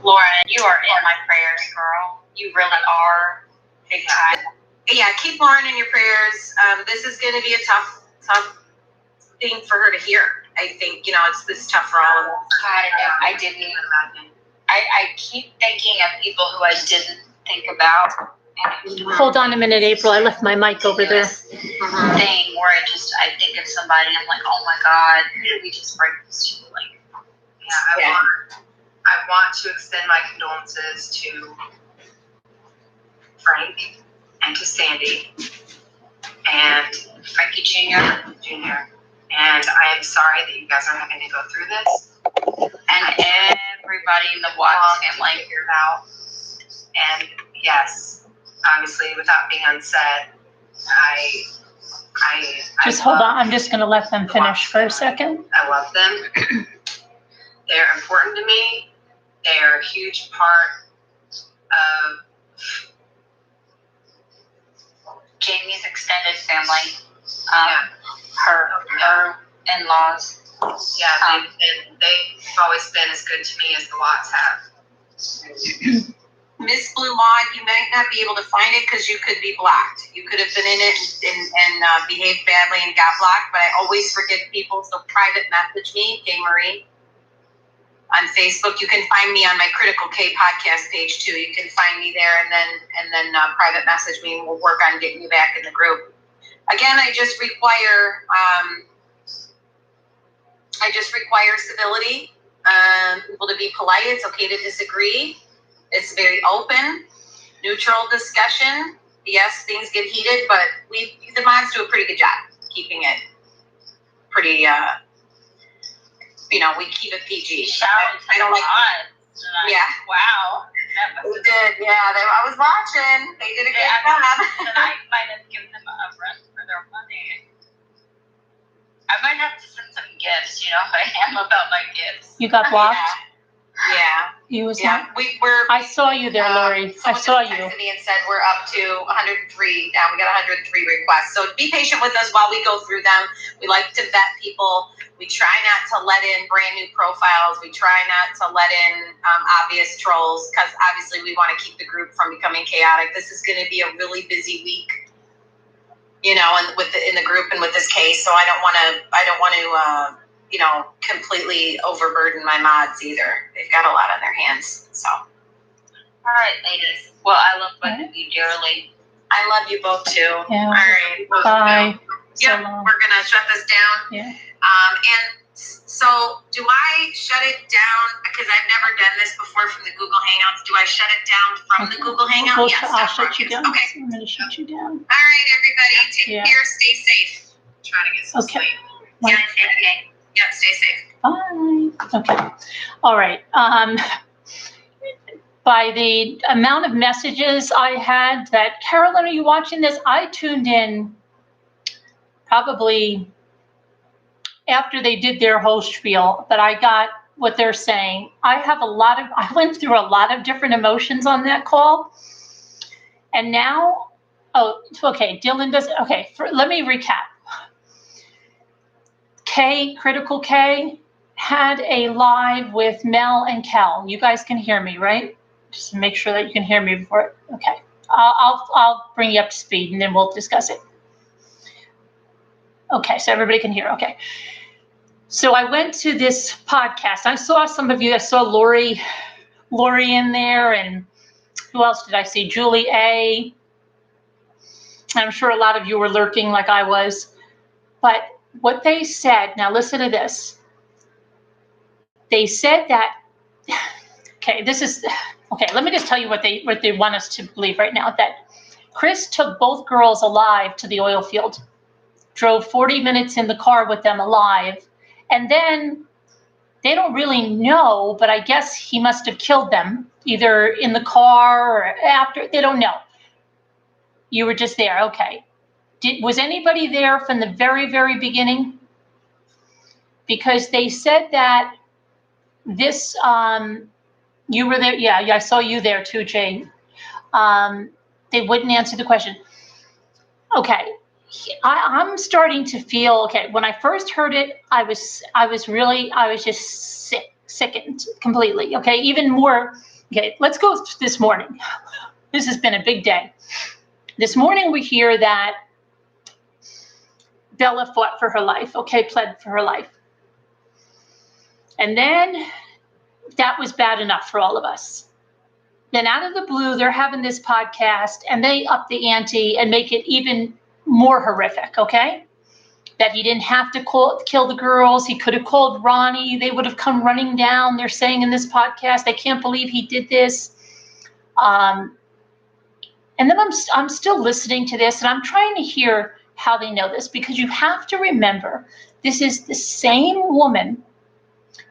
Lauren, you are in my prayers, girl. You really are. Big time. Yeah, keep Lauren in your prayers. This is going to be a tough thing for her to hear. I think, it's tough for all of us. I didn't even imagine. I keep thinking of people who I didn't think about. Hold on a minute, April. I left my mic over there. Thing where I think of somebody and I'm like, oh my God, we just break this to I want to extend my condolences to Frank and to Sandy and Frankie Jr. And I am sorry that you guys are having to go through this. And everybody in the Watts family figured out. And yes, obviously, without being unsaid, Just hold on. I'm just going to let them finish for a second. I love them. They're important to me. They are a huge part of Jamie's extended family. Her in-laws. Yeah, they've always been as good to me as the Watts have. Miss Blue Maud, you might not be able to find it because you could be blocked. You could have been in it and behaved badly and got blocked, but I always forget people, so private message me, K. Marie, on Facebook. You can find me on my Critical K podcast page too. You can find me there and then private message me, and we'll work on getting you back in the group. Again, I just require civility, people to be polite. It's okay to disagree. It's very open, neutral discussion. Yes, things get heated, but the mods do a pretty good job keeping it pretty, we keep it PG. I don't like tonight. Yeah. Wow. They did, yeah. I was watching. They did a good job. Tonight might have given them a run for their money. I might have to send some gifts, I am about my gifts. You got blocked? Yeah. You was not? I saw you there, Lori. I saw you. Someone just texted me and said we're up to 103 now. We got 103 requests. So be patient with us while we go through them. We like to vet people. We try not to let in brand new profiles. We try not to let in obvious trolls because obviously we want to keep the group from becoming chaotic. This is going to be a really busy week, and in the group and with this case. So I don't want to completely overburden my mods either. They've got a lot on their hands. So. All right, ladies. Well, I love both of you dearly. I love you both too. Yeah. All right. Bye. Yep, we're going to shut this down. Yeah. And so do I shut it down? Because I've never done this before from the Google Hangouts. Do I shut it down from the Google Hangout? Yes. I'll shut you down. Okay. I'm going to shut you down. All right, everybody. Take care. Stay safe. Trying to get some sleep. Yeah, okay. Yep, stay safe. Bye. Okay. All right. By the amount of messages I had that, Carolyn, are you watching this? I tuned in probably after they did their whole spiel, but I got what they're saying. I went through a lot of different emotions on that call. And now, Dylan does, let me recap. Critical K had a live with Mel and Cal. You guys can hear me, right? Just to make sure that you can hear me before. Okay, I'll bring you up to speed and then we'll discuss it. Okay, so everybody can hear. Okay, so I went to this podcast. I saw some of you. I saw Lori in there, and who else did I see? Julie A. I'm sure a lot of you were lurking like I was, but what they said, now listen to this. They said that, let me just tell you what they want us to believe right now, that Chris took both girls alive to the oil field, drove 40 minutes in the car with them alive, and then they don't really know, but I guess he must have killed them, either in the car or after, they don't know. You were just there, okay. Was anybody there from the very, very beginning? Because they said that this, you were there. Yeah, I saw you there too, Jane. They wouldn't answer the question. Okay, I'm starting to feel, when I first heard it, I was just sickened completely. Okay, even more Okay, let's go this morning. This has been a big day. This morning we hear that Bella fought for her life, okay, pled for her life. And then that was bad enough for all of us. Then out of the blue, they're having this podcast and they up the ante and make it even more horrific, okay? That he didn't have to kill the girls. He could have called Ronnie. They would have come running down. They're saying in this podcast, I can't believe he did this. And then I'm still listening to this and I'm trying to hear how they know this, because you have to remember, this is the same woman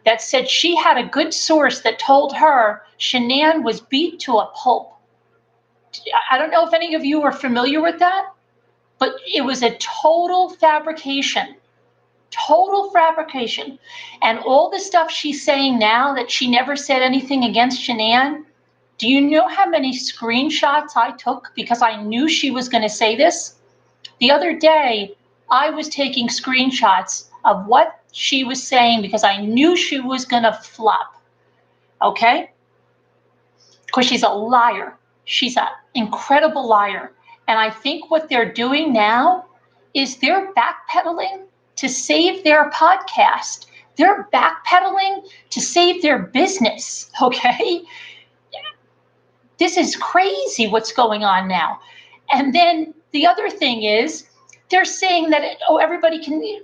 that said she had a good source that told her Shanann was beat to a pulp. I don't know if any of you are familiar with that, but it was a total fabrication. And all the stuff she's saying now that she never said anything against Shanann, do you know how many screenshots I took because I knew she was going to say this? The other day, I was taking screenshots of what she was saying because I knew she was going to flop. Okay? Because she's a liar. She's an incredible liar. And I think what they're doing now is they're backpedaling to save their podcast. They're backpedaling to save their business. Okay? This is crazy what's going on now. And then the other thing is they're saying that, everybody can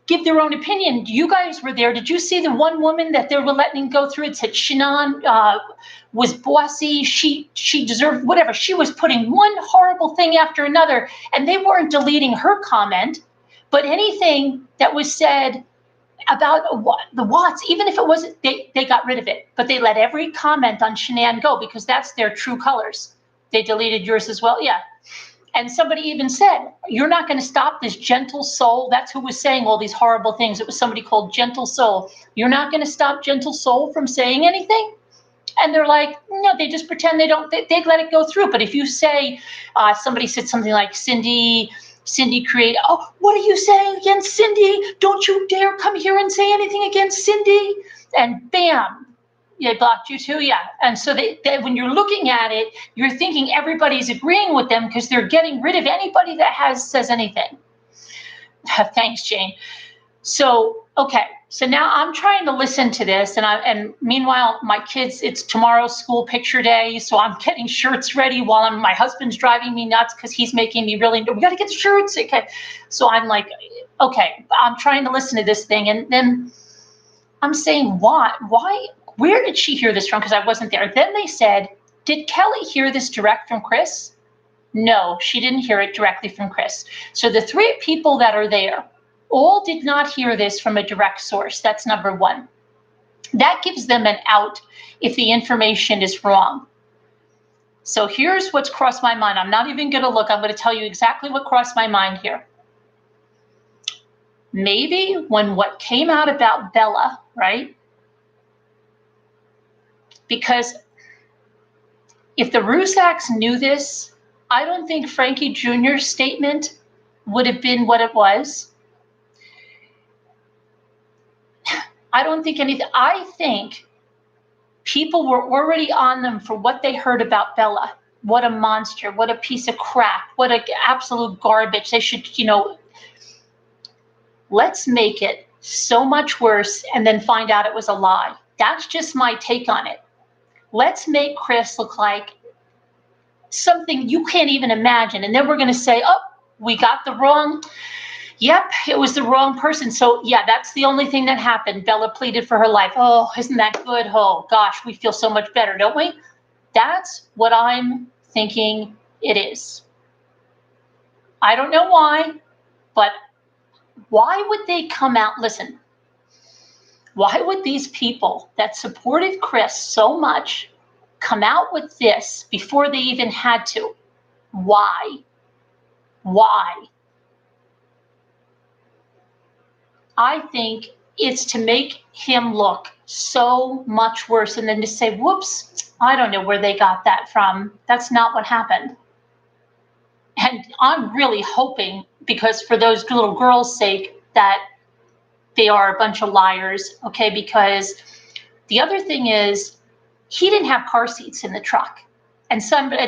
give their own opinion. You guys were there. Did you see the one woman that they were letting go through? It said Shanann was bossy. She deserved whatever. She was putting one horrible thing after another, and they weren't deleting her comment, but anything that was said about the Watts, even if it wasn't, they got rid of it, but they let every comment on Shanann go because that's their true colors. They deleted yours as well. Yeah. And somebody even said, you're not going to stop this gentle soul. That's who was saying all these horrible things. It was somebody called Gentle Soul. You're not going to stop Gentle Soul from saying anything? And they're like, no, they just pretend they don't, they let it go through. But if you say, somebody said something like Cindy created, oh, what are you saying against Cindy? Don't you dare come here and say anything against Cindy. And bam, they blocked you too, yeah. And so they when you're looking at it, you're thinking everybody's agreeing with them because they're getting rid of anybody that says anything. Thanks, Jane. So, okay. So now I'm trying to listen to this, and meanwhile, my kids, it's tomorrow's school picture day, so I'm getting shirts ready while my husband's driving me nuts because he's making me really, we got to get the shirts, okay. So I'm like, okay, I'm trying to listen to this thing, and then I'm saying, why, where did she hear this from? Because I wasn't there. Then they said, did Kelly hear this direct from Chris? No, she didn't hear it directly from Chris. So the three people that are there all did not hear this from a direct source. That's number one. That gives them an out if the information is wrong. So here's what's crossed my mind. I'm not even going to look. I'm going to tell you exactly what crossed my mind here. Maybe when what came out about Bella, right? Because if the Rusaks knew this, I don't think Frankie Jr.'s statement would have been what it was. I don't think anything. I think people were already on them for what they heard about Bella. What a monster, what a piece of crap, what an absolute garbage. They should, let's make it so much worse and then find out it was a lie. That's just my take on it. Let's make Chris look like something you can't even imagine. And then we're going to say, oh, we got the wrong. Yep, it was the wrong person. So, yeah, that's the only thing that happened. Bella pleaded for her life. Oh, isn't that good? Oh, gosh, we feel so much better, don't we? That's what I'm thinking it is. I don't know why, but why would they come out? Listen, why would these people that supported Chris so much come out with this before they even had to? Why? Why? I think it's to make him look so much worse and then to say, whoops, I don't know where they got that from. That's not what happened. And I'm really hoping, because for those little girls' sake, that they are a bunch of liars, okay? Because the other thing is, he didn't have car seats in the truck. And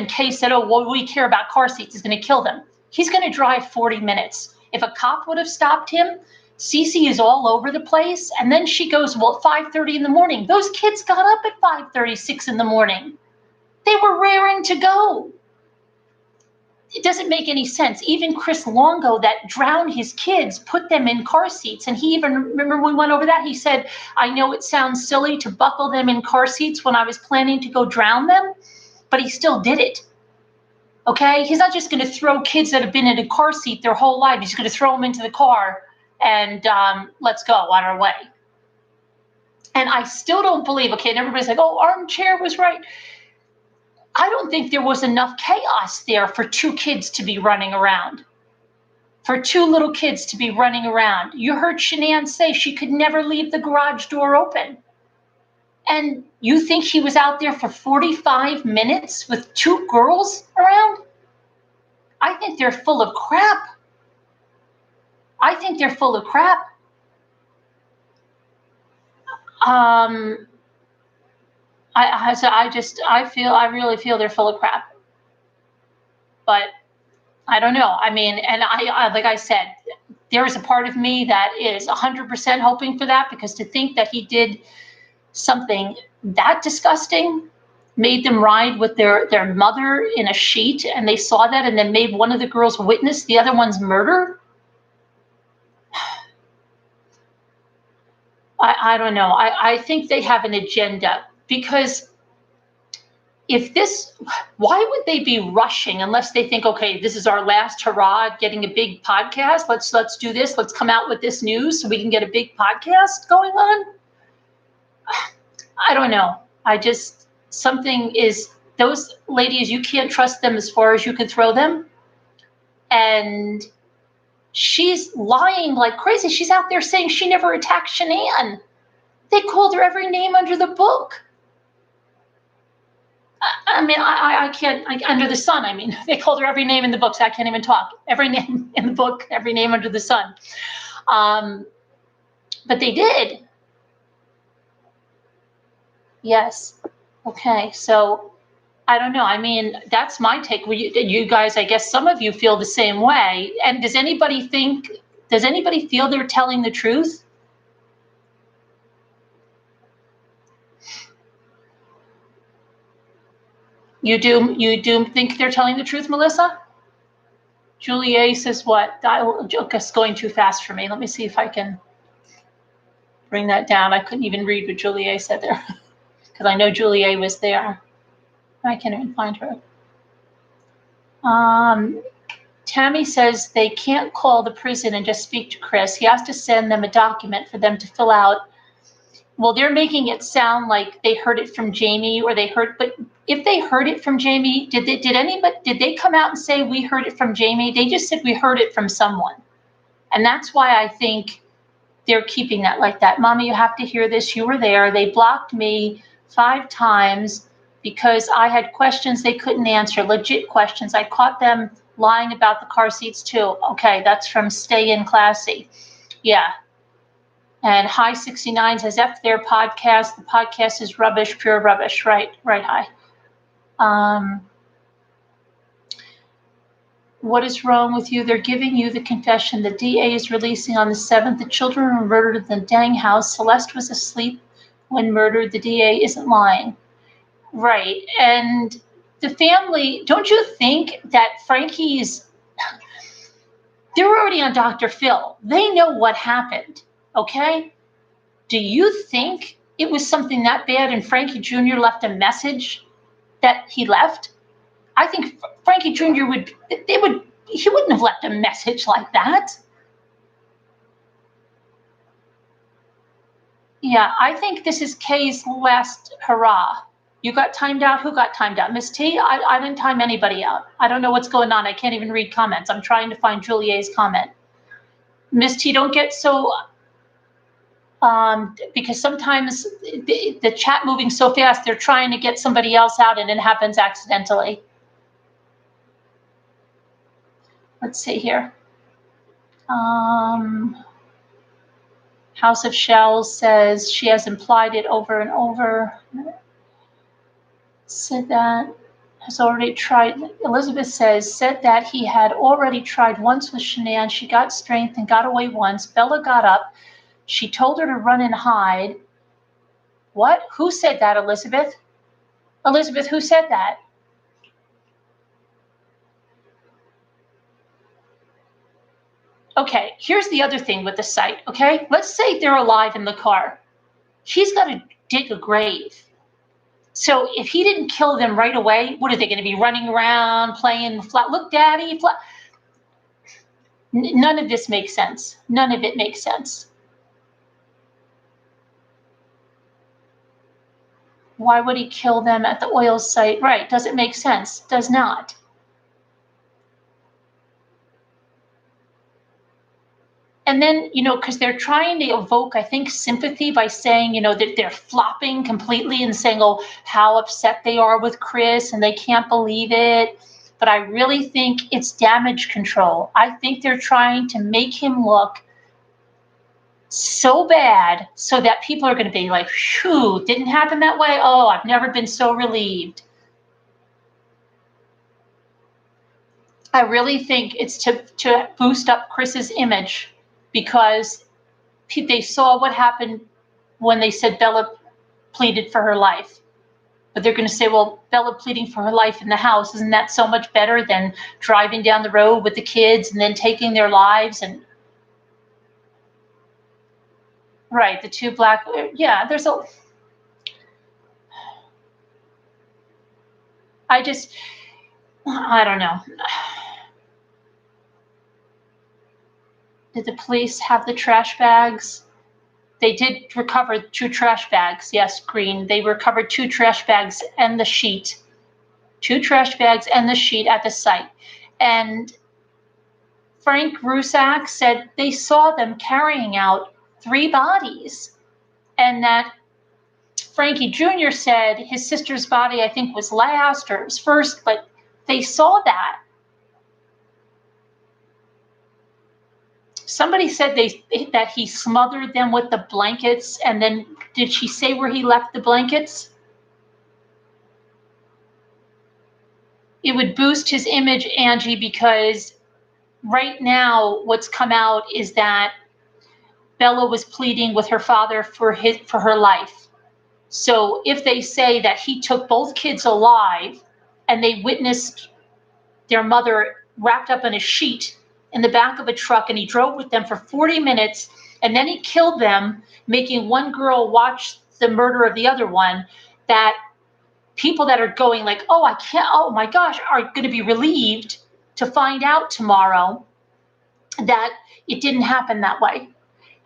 Kay said, oh, well, we care about car seats. It's going to kill them. He's going to drive 40 minutes. If a cop would have stopped him, Cece is all over the place. And then she goes, well, 5:30 in the morning. Those kids got up at 5:30, 6 in the morning. They were raring to go. It doesn't make any sense. Even Chris Longo, that drowned his kids, put them in car seats. And he even, remember we went over that? He said, I know it sounds silly to buckle them in car seats when I was planning to go drown them, but he still did it. Okay? He's not just going to throw kids that have been in a car seat their whole life. He's going to throw them into the car and let's go on our way. And I still don't believe, okay, and everybody's like, oh, Armchair was right. I don't think there was enough chaos there for 2 kids to be running around. For 2 little kids to be running around. You heard Shanann say she could never leave the garage door open. And you think he was out there for 45 minutes with 2 girls around? I think they're full of crap. I think they're full of crap. I really feel they're full of crap. But I don't know. I mean, and I like I said, there is a part of me that is 100% hoping for that, because to think that he did something that disgusting, made them ride with their mother in a sheet, and they saw that, and then made one of the girls witness the other one's murder. I don't know. I think they have an agenda, because why would they be rushing unless they think, okay, this is our last hurrah at getting a big podcast. Let's do this. Let's come out with this news so we can get a big podcast going on. I don't know. Those ladies, you can't trust them as far as you can throw them. And she's lying like crazy. She's out there saying she never attacked Shanann. They called her every name under the book. I mean, I can't, under the sun, I mean, they called her every name in the books. I can't even talk. Every name in the book, every name under the sun. But they did. Yes. Okay. So I don't know. I mean, that's my take. You guys, I guess some of you feel the same way. And does anybody feel they're telling the truth? You do think they're telling the truth, Melissa? Julie A says what? It's going too fast for me. Let me see if I can bring that down. I couldn't even read what Julie A said there, because I know Julie A was there. I can't even find her. Tammy says they can't call the prison and just speak to Chris. He has to send them a document for them to fill out. Well, they're making it sound like they heard it from Jamie, but if they heard it from Jamie, did they come out and say we heard it from Jamie? They just said we heard it from someone. And that's why I think they're keeping that like that. Mommy, you have to hear this. You were there. They blocked me 5 times because I had questions they couldn't answer, legit questions. I caught them lying about the car seats too. Okay, that's from Stay in Classy. Yeah. And High 69 says, F their podcast. The podcast is rubbish, pure rubbish. Right, High. What is wrong with you? They're giving you the confession. The DA is releasing on the 7th. The children were murdered in the dang house. Celeste was asleep when murdered. The DA isn't lying. Right. And the family, don't you think that they're already on Dr. Phil. They know what happened. Okay? Do you think it was something that bad and Frankie Jr. left a message that he left? I think Frankie Jr. he wouldn't have left a message like that. Yeah, I think this is Kay's last hurrah. You got timed out? Who got timed out? Miss T? I didn't time anybody out. I don't know what's going on. I can't even read comments. I'm trying to find Julie's comment. Miss T, don't get so... because sometimes the chat moving so fast, they're trying to get somebody else out and it happens accidentally. Let's see here. House of Shells says she has implied it over and over. said that has already tried. Elizabeth said that he had already tried once with Shanann. She got strength and got away once. Bella got up. She told her to run and hide. What? Who said that, Elizabeth? Elizabeth, who said that? Okay, here's the other thing with the site, okay? Let's say they're alive in the car. He's got to dig a grave. So if he didn't kill them right away, what are they going to be running around playing flat? Look, Daddy, flat. None of this makes sense. None of it makes sense. Why would he kill them at the oil site? Right, doesn't make sense. Does not. And then, because they're trying to evoke, I think, sympathy by saying, that they're flopping completely and saying, oh, how upset they are with Chris and they can't believe it. But I really think it's damage control. I think they're trying to make him look so bad so that people are going to be like, phew, didn't happen that way. Oh, I've never been so relieved. I really think it's to boost up Chris's image, because they saw what happened when they said Bella pleaded for her life. But they're going to say, well, Bella pleading for her life in the house, isn't that so much better than driving down the road with the kids and then taking their lives? And right, the two black, yeah, there's a, I don't know. Did the police have the trash bags? They did recover 2 trash bags. Yes, Green. They recovered 2 trash bags and the sheet. 2 trash bags and the sheet at the site. And Frank Rusak said they saw them carrying out 3 bodies. And that Frankie Jr. said his sister's body, I think, was last or it was first, but they saw that. Somebody said that he smothered them with the blankets, and then did she say where he left the blankets? It would boost his image, Angie, because right now what's come out is that Bella was pleading with her father for her life. So if they say that he took both kids alive and they witnessed their mother wrapped up in a sheet in the back of a truck, and he drove with them for 40 minutes, and then he killed them, making one girl watch the murder of the other one, that people that are going like, oh, I can't, oh my gosh, are going to be relieved to find out tomorrow that it didn't happen that way.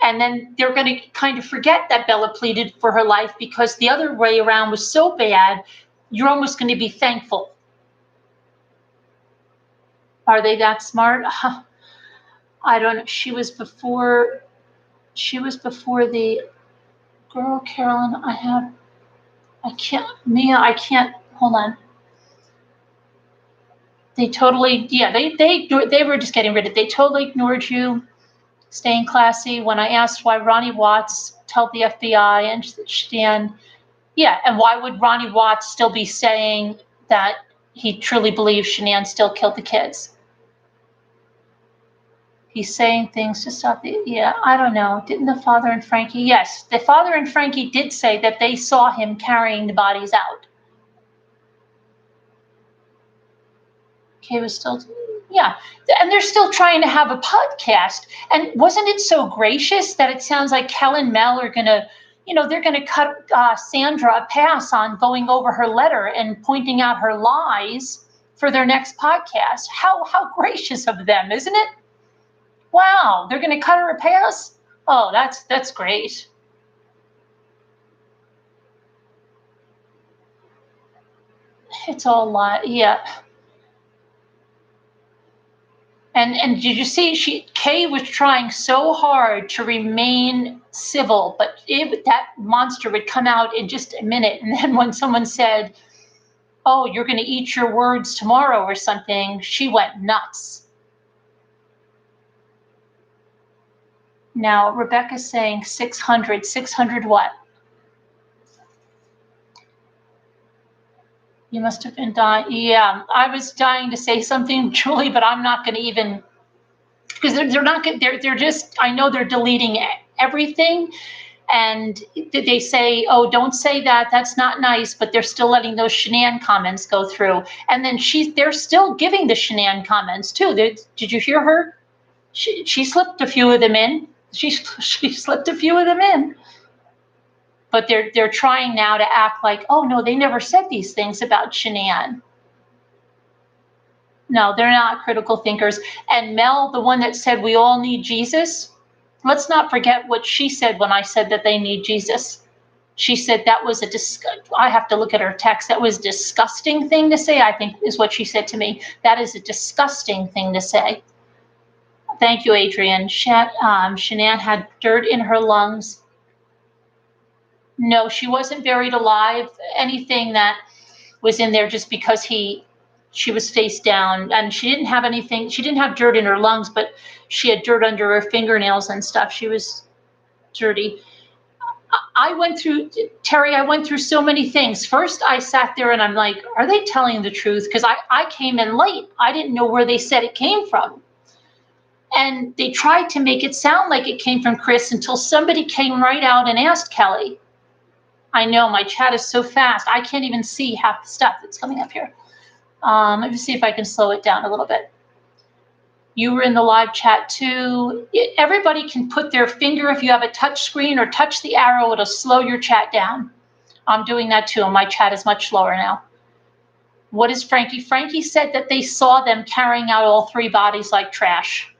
And then they're going to kind of forget that Bella pleaded for her life, because the other way around was so bad, you're almost going to be thankful. Are they that smart? I don't know. She was before the girl, Carolyn. I can't, hold on. They totally, yeah, they were just getting rid of it. They totally ignored you, staying classy. When I asked why Ronnie Watts told the FBI and Stan, yeah, and why would Ronnie Watts still be saying that he truly believes Shanann still killed the kids? He's saying things to stop the, yeah, I don't know. Didn't the father and Frankie? Yes, the father and Frankie did say that they saw him carrying the bodies out. Kay was still, yeah. And they're still trying to have a podcast. And wasn't it so gracious that it sounds like Kel and Mel are going to, they're going to cut Sandra a pass on going over her letter and pointing out her lies for their next podcast. How gracious of them, isn't it? Wow, they're going to cut her a pass? Oh, that's great. It's all a lot, yeah. And did you see, Kay was trying so hard to remain civil, but that monster would come out in just a minute. And then when someone said, oh, you're going to eat your words tomorrow or something, she went nuts. Now, Rebecca's saying 600. 600 what? You must have been dying. Yeah, I was dying to say something, Julie, but I'm not going to even, because they're not good. They're just, I know they're deleting everything. And they say, oh, don't say that. That's not nice. But they're still letting those Shanann comments go through. And then they're still giving the Shanann comments too. Did you hear her? She slipped a few of them in. She slipped a few of them in. But they're trying now to act like, oh no, they never said these things about Shanann. No, they're not critical thinkers. And Mel, the one that said we all need Jesus, let's not forget what she said when I said that they need Jesus. She said that was I have to look at her text. That was a disgusting thing to say, I think is what she said to me. That is a disgusting thing to say. Thank you, Adrian. Shanann had dirt in her lungs. No, she wasn't buried alive. Anything that was in there just because she was face down, and she didn't have anything. She didn't have dirt in her lungs, but she had dirt under her fingernails and stuff. She was dirty. I went through so many things. First, I sat there and I'm like, are they telling the truth? Because I came in late. I didn't know where they said it came from. And they tried to make it sound like it came from Chris until somebody came right out and asked Kelly. I know my chat is so fast. I can't even see half the stuff that's coming up here. Let me see if I can slow it down a little bit. You were in the live chat too. Everybody can put their finger, if you have a touch screen, or touch the arrow, it'll slow your chat down. I'm doing that too, and my chat is much slower now. What is Frankie? Frankie said that they saw them carrying out all 3 bodies like trash.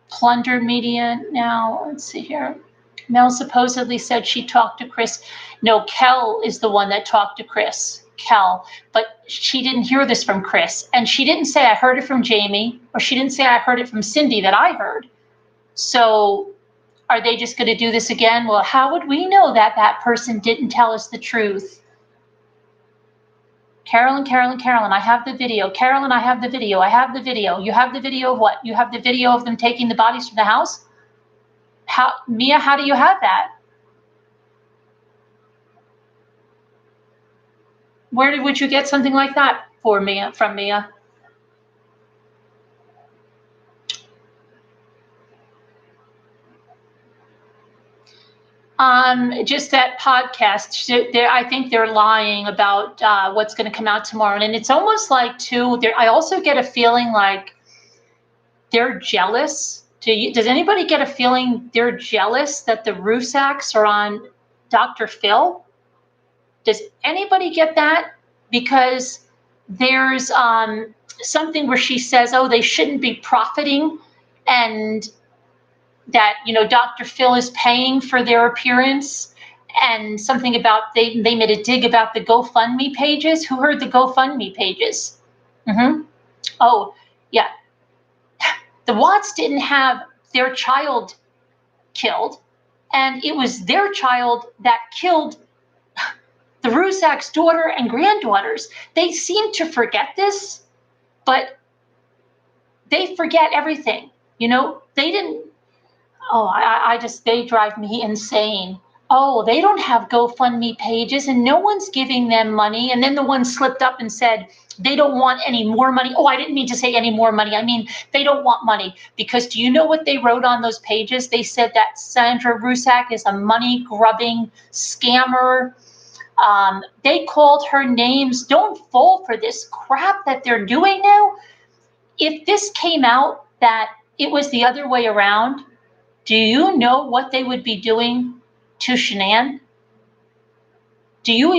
Plundered media now, let's see here. Mel supposedly said she talked to Chris. No, Kel is the one that talked to Chris. Kel, but she didn't hear this from Chris, and she didn't say I heard it from Jamie, or she didn't say I heard it from Cindy that I heard. So are they just going to do this again? Well, how would we know that that person didn't tell us the truth? Carolyn, I have the video. Carolyn, I have the video. I have the video. You have the video of what? You have the video of them taking the bodies from the house? Mia, how do you have that? Where would you get something like that from Mia? Just that podcast. I think they're lying about what's going to come out tomorrow, and it's almost like too. I also get a feeling like they're jealous. Does anybody get a feeling they're jealous that the Rusaks are on Dr. Phil? Does anybody get that? Because there's something where she says, oh, they shouldn't be profiting, and that, Dr. Phil is paying for their appearance, and something about they made a dig about the GoFundMe pages. Who heard the GoFundMe pages? Oh, yeah. The Watts didn't have their child killed, and it was their child that killed the Rusak's daughter and granddaughters. They seem to forget this, but they forget everything. They didn't. Oh, they drive me insane. Oh, they don't have GoFundMe pages and no one's giving them money. And then the one slipped up and said, they don't want any more money. Oh, I didn't mean to say any more money. I mean, they don't want money, because do you know what they wrote on those pages? They said that Sandra Rusak is a money grubbing scammer. They called her names. Don't fall for this crap that they're doing now. If this came out that it was the other way around, do you know what they would be doing to Shanann? Do you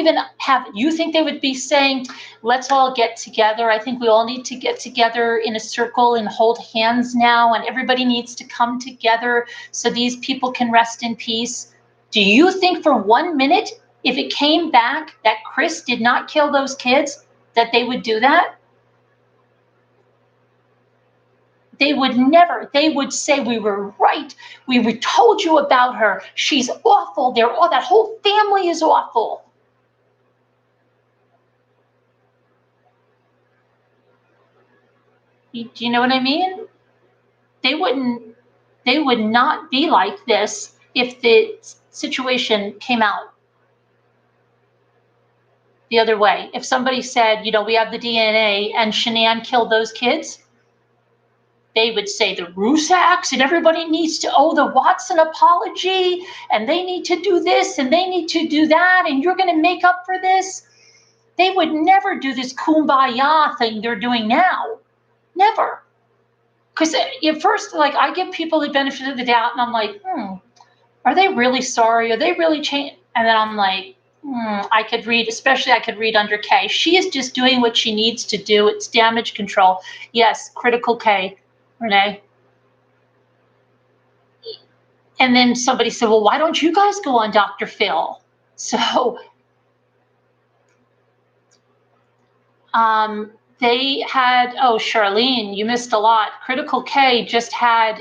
think they would be saying, let's all get together? I think we all need to get together in a circle and hold hands now, and everybody needs to come together so these people can rest in peace. Do you think for 1 minute, if it came back that Chris did not kill those kids, that they would do that? They would never. They would say, we were right. We told you about her. She's awful. That whole family is awful. Do you know what I mean? They would not be like this if the situation came out. the other way. If somebody said, we have the DNA and Shanann killed those kids, they would say the Rusaks and everybody needs to owe the Watson apology and they need to do this and they need to do that and you're going to make up for this. They would never do this kumbaya thing they're doing now. Never. Because at first, I give people the benefit of the doubt and I'm like, are they really sorry? Are they really changed? And then I'm like, I could read under K. She is just doing what she needs to do. It's damage control. Yes, critical K, Renee. And then somebody said, well, why don't you guys go on Dr. Phil? So they had, Charlene, you missed a lot. Critical K just had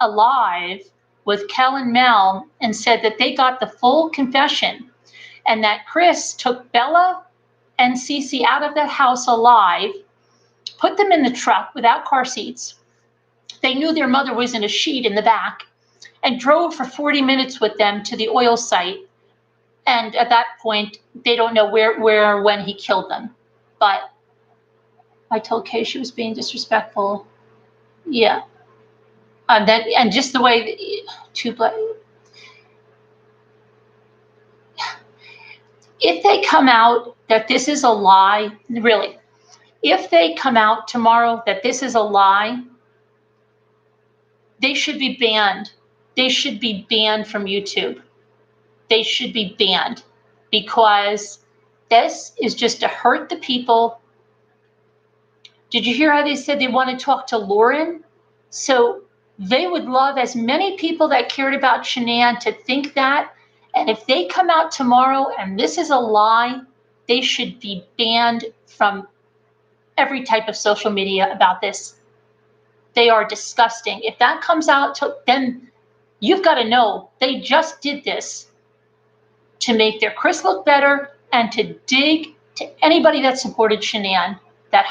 a live with Kel and Mel and said that they got the full confession and that Chris took Bella and Cece out of that house alive, put them in the truck without car seats. They knew their mother was in a sheet in the back and drove for 40 minutes with them to the oil site. And at that point, they don't know where or when he killed them. But I told Kay she was being disrespectful. Yeah. And just the way if they come out that this is a lie, really, if they come out tomorrow that this is a lie, they should be banned. They should be banned from YouTube. They should be banned because this is just to hurt the people. Did you hear how they said they want to talk to Lauren? So they would love as many people that cared about Shanann to think that. And if they come out tomorrow and this is a lie, they should be banned from every type of social media about this. They are disgusting. If that comes out, then you've got to know they just did this to make their Chris look better and to dig to anybody that supported Shanann that,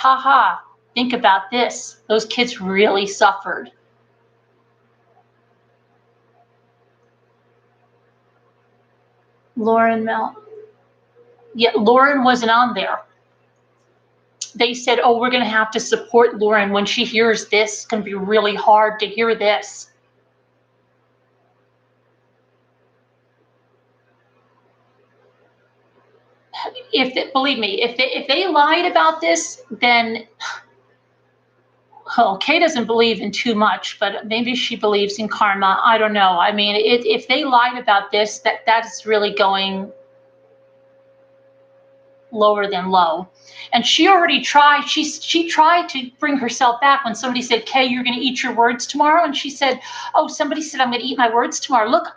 think about this. Those kids really suffered. Lauren Mel. Yeah, Lauren wasn't on there. They said, we're going to have to support Lauren when she hears this. It's going to be really hard to hear this. Believe me, if they lied about this, then Kay doesn't believe in too much, but maybe she believes in karma. I don't know. I mean, if they lied about this, that's really going lower than low. And she already tried. She tried to bring herself back when somebody said, Kay, you're going to eat your words tomorrow. And she said, somebody said, I'm going to eat my words tomorrow. Look,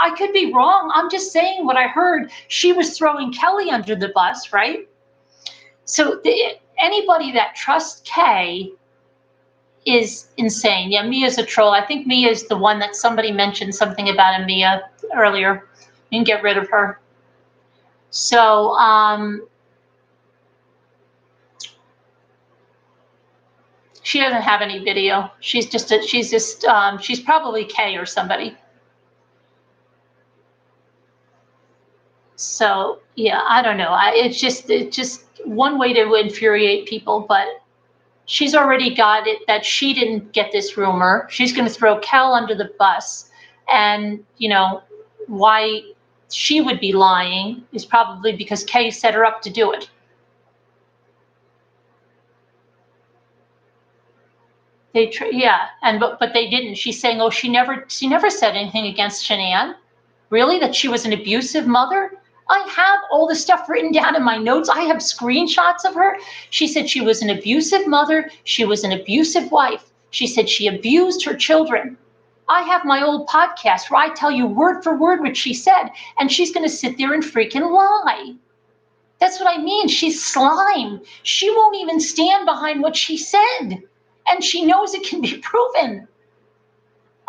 I could be wrong. I'm just saying what I heard. She was throwing Kelly under the bus, right? So anybody that trusts Kay is insane. Yeah, Mia's a troll. I think Mia is the one that somebody mentioned something about Mia earlier. You can get rid of her. So, she doesn't have any video. She's probably Kay or somebody. So yeah, I don't know. It's just one way to infuriate people, but she's already got it that she didn't get this rumor. She's going to throw Kel under the bus, and why she would be lying is probably because Kay set her up to do it. But they didn't. She's saying, she never said anything against Shanann. Really? That she was an abusive mother? I have all the stuff written down in my notes. I have screenshots of her. She said she was an abusive mother. She was an abusive wife. She said she abused her children. I have my old podcast where I tell you word for word what she said, and she's going to sit there and freaking lie. That's what I mean. She's slime. She won't even stand behind what she said, and she knows it can be proven.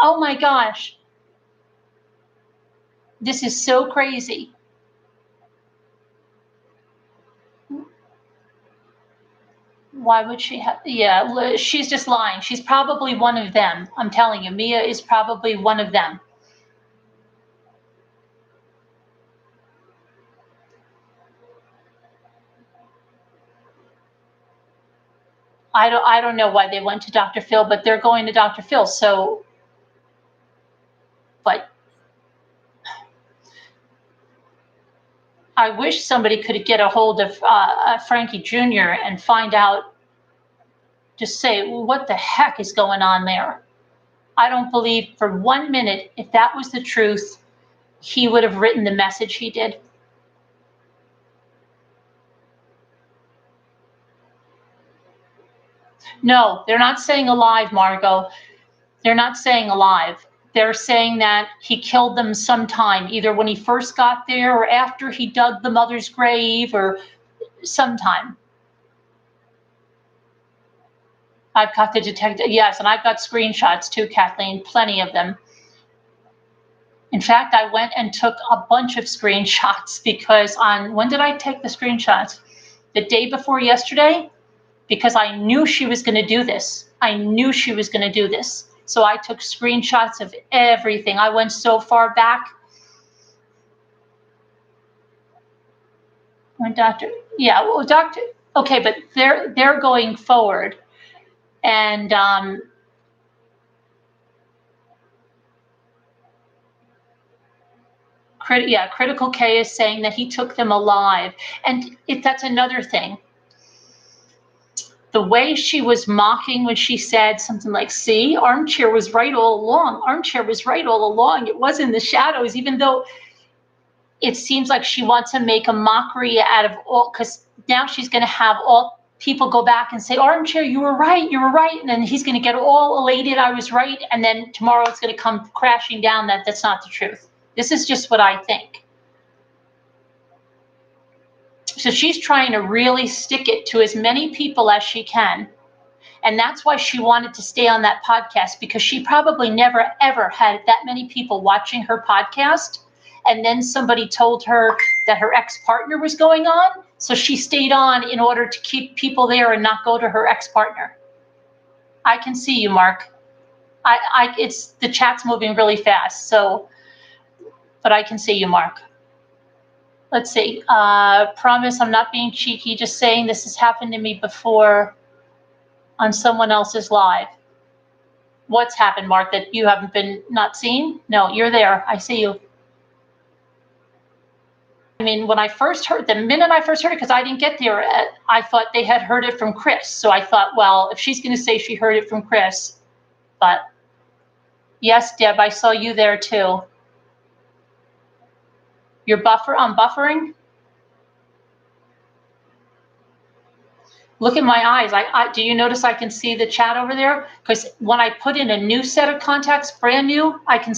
Oh my gosh. This is so crazy. Why would she have? Yeah, she's just lying. She's probably one of them. I'm telling you, Mia is probably one of them. I don't know why they went to Dr. Phil, but they're going to Dr. Phil. So, but I wish somebody could get a hold of Frankie Jr. and find out, just say, what the heck is going on there? I don't believe for 1 minute, if that was the truth, he would have written the message he did. No, they're not saying alive, Margot. They're not saying alive. They're saying that he killed them sometime, either when he first got there or after he dug the mother's grave or sometime. I've got the detective, yes, and I've got screenshots too, Kathleen, plenty of them. In fact, I went and took a bunch of screenshots because when did I take the screenshots? The day before yesterday, because I knew she was going to do this. I knew she was going to do this. So I took screenshots of everything. I went so far back. When okay, but they're going forward. And Critical K is saying that he took them alive. And that's another thing. The way she was mocking when she said something like, see, Armchair was right all along. Armchair was right all along. It was in the shadows, even though it seems like she wants to make a mockery out of all, because now she's going to have all people go back and say, Armchair, you were right. And then he's going to get all elated. I was right. And then tomorrow it's going to come crashing down that that's not the truth. This is just what I think. So she's trying to really stick it to as many people as she can. And that's why she wanted to stay on that podcast, because she probably never, ever had that many people watching her podcast. And then somebody told her that her ex-partner was going on. So she stayed on in order to keep people there and not go to her ex-partner. I can see you, Mark. It's the chat's moving really fast. So, but I can see you, Mark. Let's see. Promise I'm not being cheeky, just saying this has happened to me before on someone else's live. What's happened, Mark, that you haven't been not seen? No, you're there. I see you. I mean, when I first heard, the minute I first heard it, because I didn't get there, I thought they had heard it from Chris. So I thought, well, if she's going to say she heard it from Chris, but yes, Deb, I saw you there too. I'm buffering. Look at my eyes. Do you notice I can see the chat over there? Because when I put in a new set of contacts, brand new, I can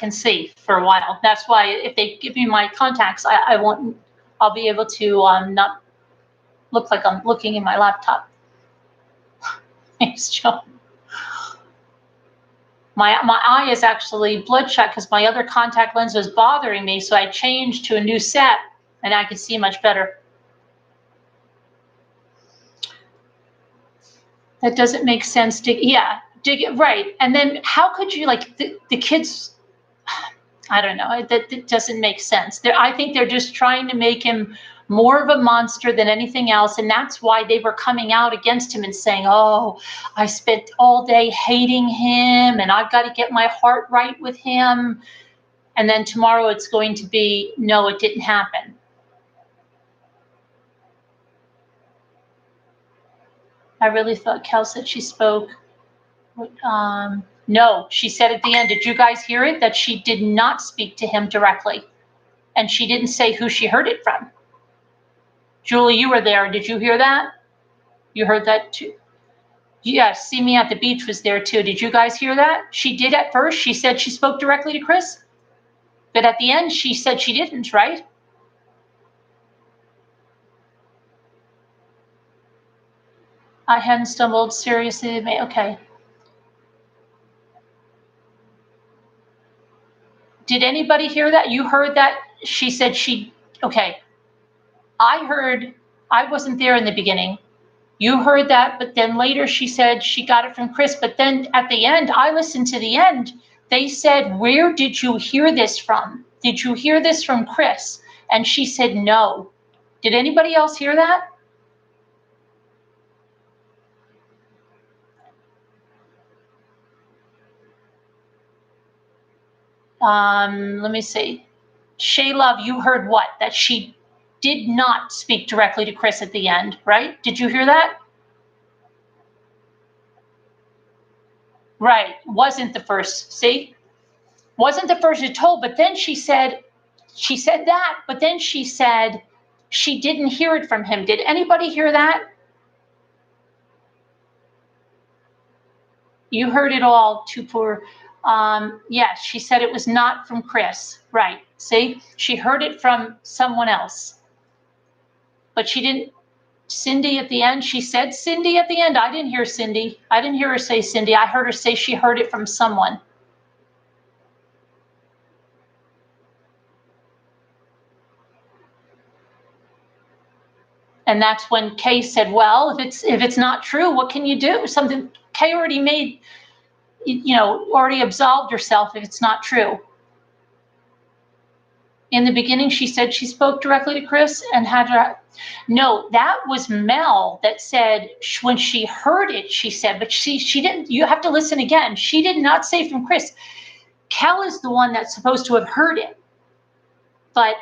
see for a while. That's why if they give me my contacts, I'll be able to not look like I'm looking in my laptop. Thanks, Joe. My eye is actually bloodshot because my other contact lens was bothering me, so I changed to a new set and I can see much better. That doesn't make sense. Dig it right. And then how could you, like, the kids, I don't know, that doesn't make sense. I think they're just trying to make him more of a monster than anything else. And that's why they were coming out against him and saying, oh, I spent all day hating him and I've got to get my heart right with him. And then tomorrow it's going to be, no, it didn't happen. I really thought Kel said she spoke. No, she said at the end, did you guys hear it? That she did not speak to him directly. And she didn't say who she heard it from. Julie, you were there. Did you hear that? You heard that too? Yes, See Me at the Beach was there too. Did you guys hear that? She did at first. She said she spoke directly to Chris. But at the end, she said she didn't, right? I hadn't stumbled seriously. Okay. Did anybody hear that? You heard that? She said okay. I wasn't there in the beginning. You heard that, but then later she said she got it from Chris. But then at the end, I listened to the end. They said, where did you hear this from? Did you hear this from Chris? And she said, no. Did anybody else hear that? Let me see. Shay Love, you heard what? That she did not speak directly to Chris at the end, right? Did you hear that? Right. Wasn't the first. See? Wasn't the first you told, but then she said that, but then she said she didn't hear it from him. Did anybody hear that? You heard it all, Tupur. Yes, she said it was not from Chris. Right. See? She heard it from someone else. But she didn't. Cindy at the end, she said Cindy at the end. I didn't hear Cindy. I didn't hear her say Cindy. I heard her say she heard it from someone. And that's when Kay said, well, if it's not true, what can you do? Something Kay already made, already absolved herself if it's not true. In the beginning, she said she spoke directly to Chris and had her. No, that was Mel that said when she heard it, she said, but she didn't. You have to listen again. She did not say from Chris. Kel is the one that's supposed to have heard it. But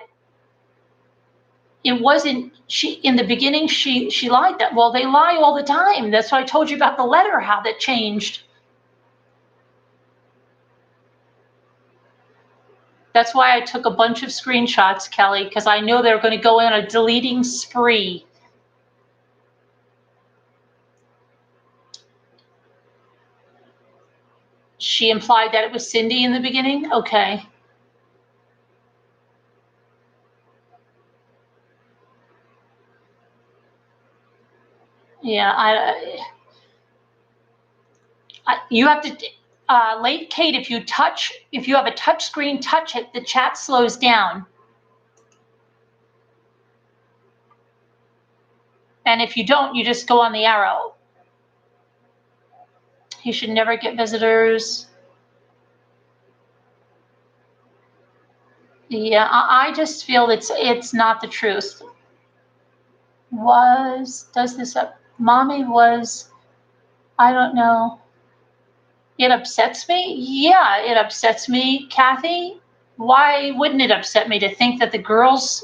it wasn't she in the beginning. She lied that. Well, they lie all the time. That's why I told you about the letter, how that changed. That's why I took a bunch of screenshots, Kelly, because I know they're going to go on a deleting spree. She implied that it was Cindy in the beginning? Okay. Yeah, you have to, late Kate, if you have a touch screen, touch it, the chat slows down. And if you don't, you just go on the arrow. He should never get visitors. Yeah, I just feel it's not the truth. Mommy was, I don't know. It upsets me? Yeah, it upsets me, Kathy. Why wouldn't it upset me to think that the girls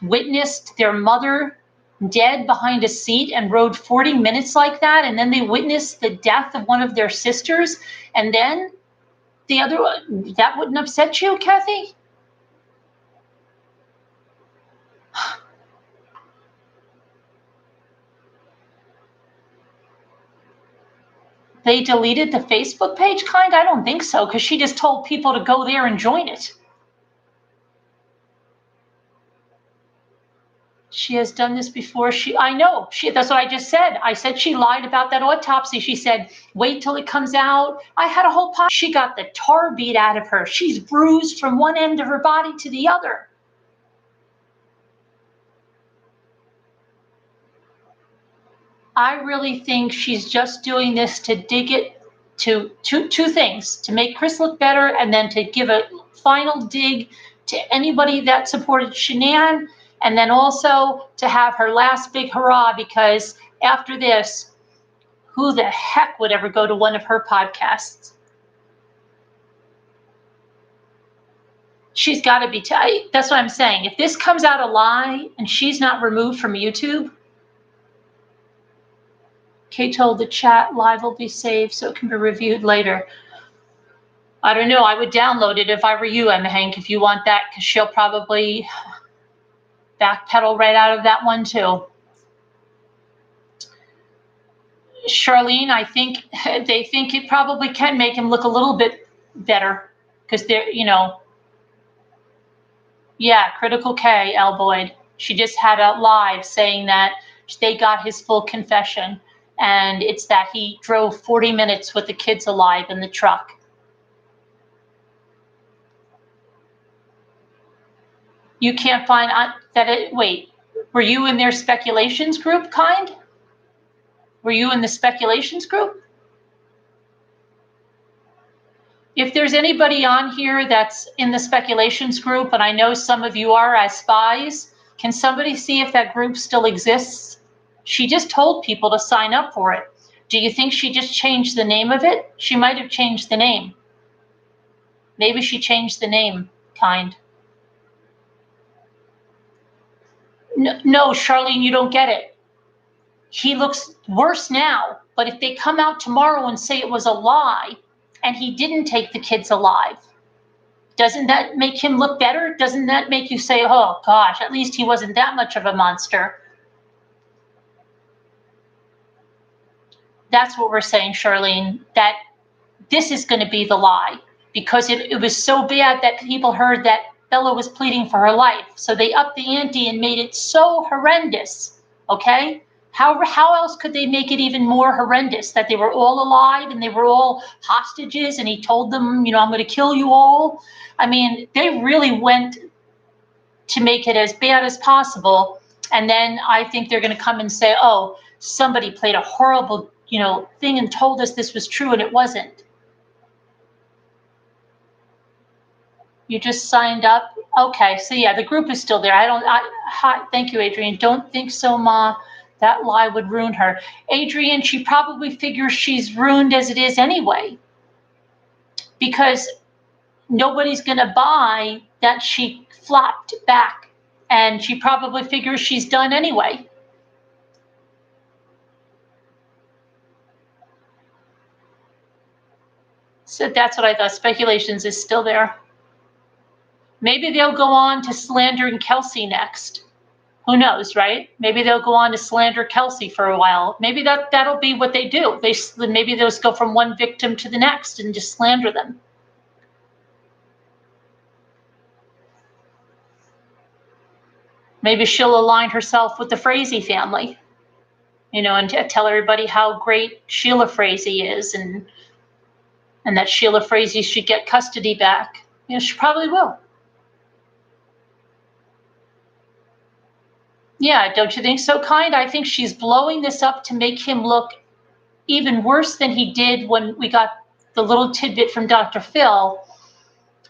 witnessed their mother dead behind a seat and rode 40 minutes like that, and then they witnessed the death of one of their sisters, and then the other one? That wouldn't upset you, Kathy? They deleted the Facebook page, kind? I don't think so, because she just told people to go there and join it. She has done this before. I know. That's what I just said. I said she lied about that autopsy. She said, wait till it comes out. I had a whole pot. She got the tar beat out of her. She's bruised from one end of her body to the other. I really think she's just doing this to dig it to two things, to make Chris look better and then to give a final dig to anybody that supported Shanann, and then also to have her last big hurrah, because after this, who the heck would ever go to one of her podcasts? She's got to be tight. That's what I'm saying. If this comes out a lie and she's not removed from YouTube, Kay told the chat live will be saved so it can be reviewed later. I don't know. I would download it if I were you, Emma Hank, if you want that, because she'll probably backpedal right out of that one too. Charlene, I think they think it probably can make him look a little bit better, because they're, yeah, Critical K, L. Boyd. She just had a live saying that they got his full confession, and it's that he drove 40 minutes with the kids alive in the truck. You can't find that. Wait, were you in their speculations group, kind? Were you in the speculations group? If there's anybody on here that's in the speculations group, and I know some of you are as spies, can somebody see if that group still exists? She just told people to sign up for it. Do you think she just changed the name of it? She might have changed the name. Maybe she changed the name, kind. No, Charlene, you don't get it. He looks worse now, but if they come out tomorrow and say it was a lie and he didn't take the kids alive, doesn't that make him look better? Doesn't that make you say, oh gosh, at least he wasn't that much of a monster? That's what we're saying, Charlene, that this is going to be the lie, because it was so bad that people heard that Bella was pleading for her life. So they upped the ante and made it so horrendous, okay? How else could they make it even more horrendous? That they were all alive and they were all hostages and he told them, you know, I'm going to kill you all. I mean, they really went to make it as bad as possible. And then I think they're going to come and say, oh, somebody played a horrible, you know, thing and told us this was true and it wasn't. You just signed up? Okay, so yeah, the group is still there. Hi, thank you, Adrian. Don't think so, Ma. That lie would ruin her. Adrian, she probably figures she's ruined as it is anyway, because nobody's going to buy that she flopped back, and she probably figures she's done anyway. So that's what I thought. Speculations is still there. Maybe they'll go on to slandering Kelsey next. Who knows, right? Maybe they'll go on to slander Kelsey for a while. Maybe that'll be what they do. Maybe they'll just go from one victim to the next and just slander them. Maybe she'll align herself with the Frazee family, you know, and tell everybody how great Sheila Frazee is, and that Sheila Frazee should get custody back. You know, she probably will. Yeah, don't you think so, kind? I think she's blowing this up to make him look even worse than he did when we got the little tidbit from Dr. Phil.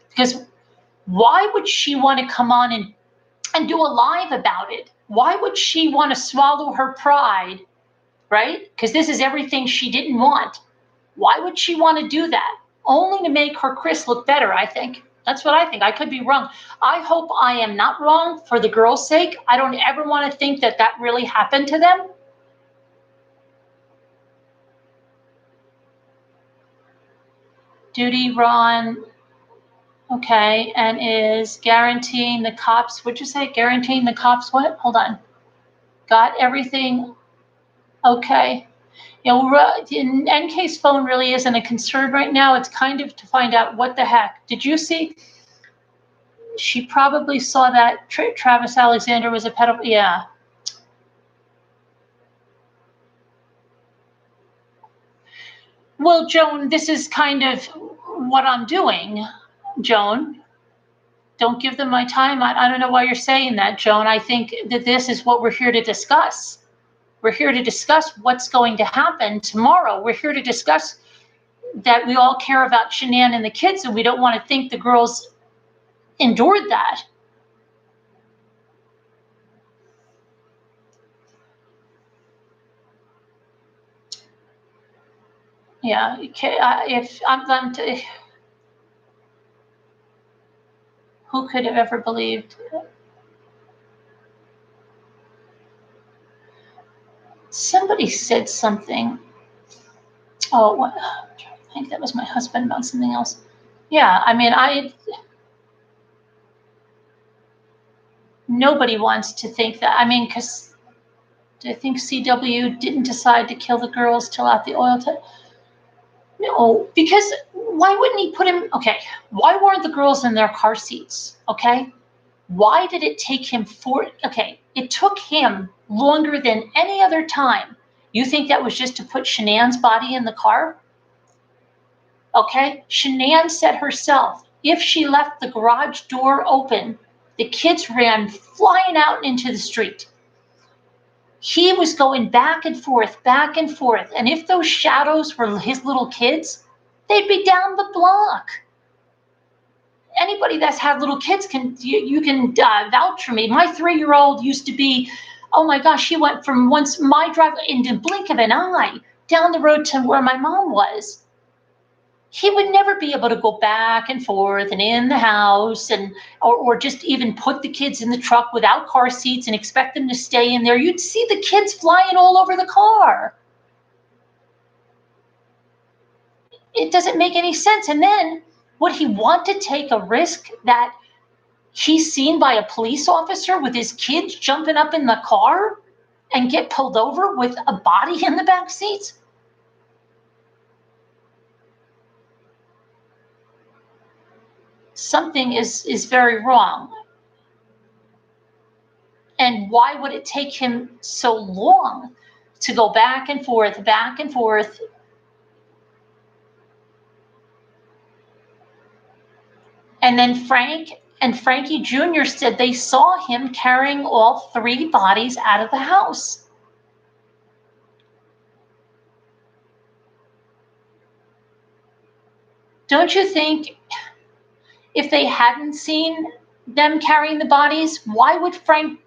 Because why would she want to come on and do a live about it? Why would she want to swallow her pride, right? Because this is everything she didn't want. Why would she want to do that? Only to make her Chris look better, I think. That's what I think. I could be wrong. I hope I am not wrong for the girls' sake. I don't ever want to think that really happened to them. Duty, Ron. Okay, and is guaranteeing the cops, what'd you say? Guaranteeing the cops what? Hold on. Got everything. Okay. You know, NK's phone really isn't a concern right now. It's kind of to find out what the heck. Did you see? She probably saw that Travis Alexander was a pedophile. Yeah. Well, Joan, this is kind of what I'm doing, Joan. Don't give them my time. I don't know why you're saying that, Joan. I think that this is what we're here to discuss. We're here to discuss what's going to happen tomorrow. We're here to discuss that we all care about Shanann and the kids, and we don't want to think the girls endured that. Yeah, if I'm who could have ever believed? Somebody said something. Oh, what? I think that was my husband about something else. Yeah, I mean, nobody wants to think that. I mean, because I think CW didn't decide to kill the girls till out the oil. No, because why wouldn't he put him? Okay, why weren't the girls in their car seats? Okay, why did it take him okay, it took him longer than any other time. You think that was just to put Shanann's body in the car? Okay, Shanann said herself, if she left the garage door open, the kids ran flying out into the street. He was going back and forth, and if those shadows were his little kids, they'd be down the block. Anybody that's had little kids you can vouch for me. My 3-year-old used to be, oh my gosh, he went from my driveway in the blink of an eye down the road to where my mom was. he would never be able to go back and forth and in the house and or just even put the kids in the truck without car seats and expect them to stay in there. You'd see the kids flying all over the car. It doesn't make any sense. And then would he want to take a risk that he's seen by a police officer with his kids jumping up in the car and get pulled over with a body in the back seat? Something is very wrong. And why would it take him so long to go back and forth, back and forth? And then Frank and Frankie Jr. said they saw him carrying all 3 bodies out of the house. Don't you think if they hadn't seen them carrying the bodies, why would Frank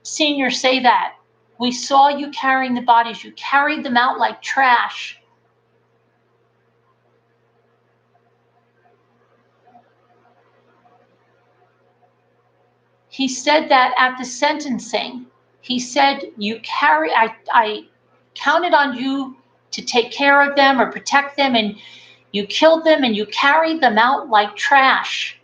Sr. say that? We saw you carrying the bodies. You carried them out like trash. He said that at the sentencing. He said, I counted on you to take care of them or protect them, and you killed them and you carried them out like trash.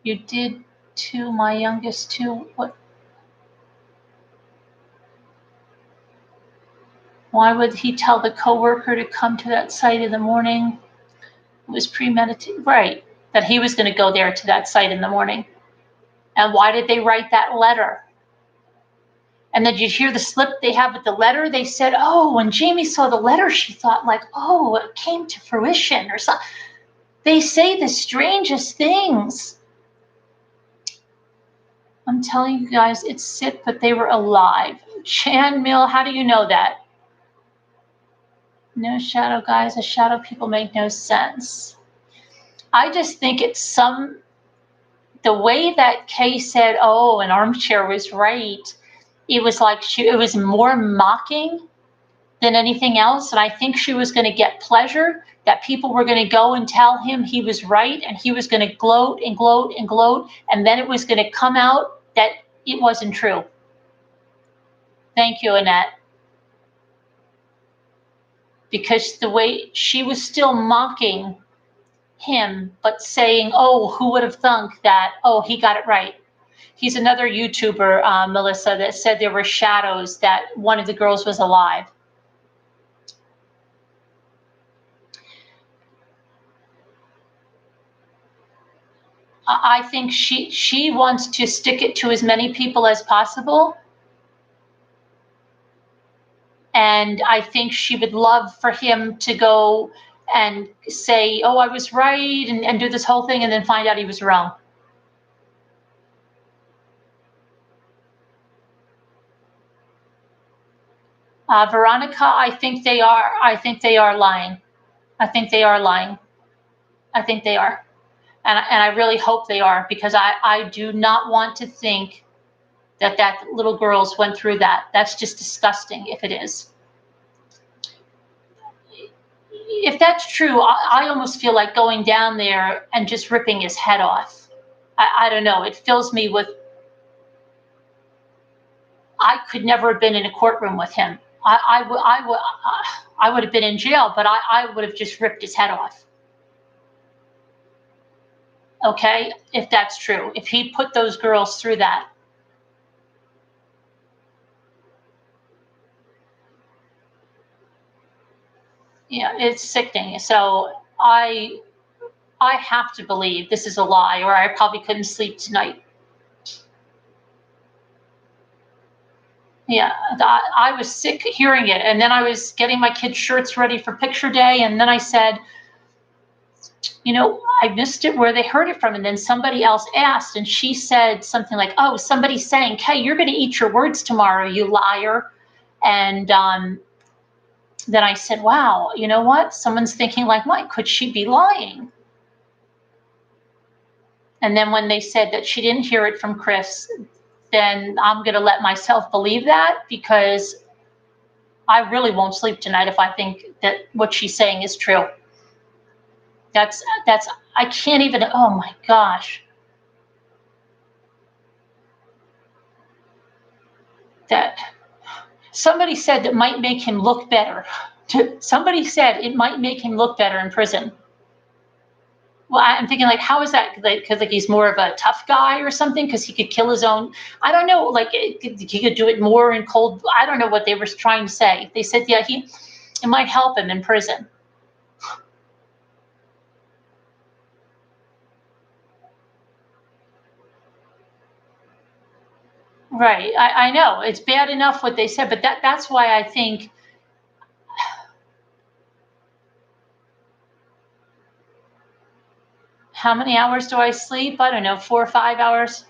You did to my youngest too. What? Why would he tell the coworker to come to that site in the morning? It was premeditated, right? That he was going to go there to that site in the morning. And why did they write that letter? And then did you hear the slip they have with the letter? They said, oh, when Jamie saw the letter, she thought like, oh, it came to fruition or something. They say the strangest things. I'm telling you guys, it's sick, but they were alive. Chan Mill, how do you know that? No shadow, guys. The shadow people make no sense. I just think it's the way that Kay said, oh, an armchair was right. It was like it was more mocking than anything else. And I think she was going to get pleasure, that people were going to go and tell him he was right, and he was going to gloat and gloat and gloat. And then it was going to come out that it wasn't true. Thank you, Annette. Because the way she was still mocking him, but saying, oh, who would have thunk that, oh, he got it right. He's another YouTuber, Melissa, that said there were shadows that one of the girls was alive. I think she wants to stick it to as many people as possible. And I think she would love for him to go and say, oh, I was right, and do this whole thing, and then find out he was wrong. Veronica, I think they are lying. I think they are lying. I think they are. And I really hope they are, because I do not want to think that little girls went through that. That's just disgusting if it is. If that's true, I almost feel like going down there and just ripping his head off. I don't know. It fills me with, I could never have been in a courtroom with him. I would have been in jail, but I would have just ripped his head off. Okay, if that's true, if he put those girls through that. Yeah, it's sickening. So I have to believe this is a lie, or I probably couldn't sleep tonight. Yeah, I was sick hearing it. And then I was getting my kids' shirts ready for picture day. And then I said, you know, I missed it where they heard it from. And then somebody else asked, and she said something like, oh, somebody's saying, Kay, you're going to eat your words tomorrow, you liar. And then I said, wow, you know what? Someone's thinking like, Mike, could she be lying? And then when they said that she didn't hear it from Chris, then I'm going to let myself believe that, because I really won't sleep tonight if I think that what she's saying is true. That's I can't even, oh my gosh. That somebody said that might make him look better. Somebody said it might make him look better in prison. Well, I'm thinking, like, how is that? Because like he's more of a tough guy or something, because he could kill his own. I don't know. Like he could do it more in cold. I don't know what they were trying to say. They said, yeah, it might help him in prison. Right. I know it's bad enough what they said, but that's why I think. How many hours do I sleep? I don't know, 4 or 5 hours.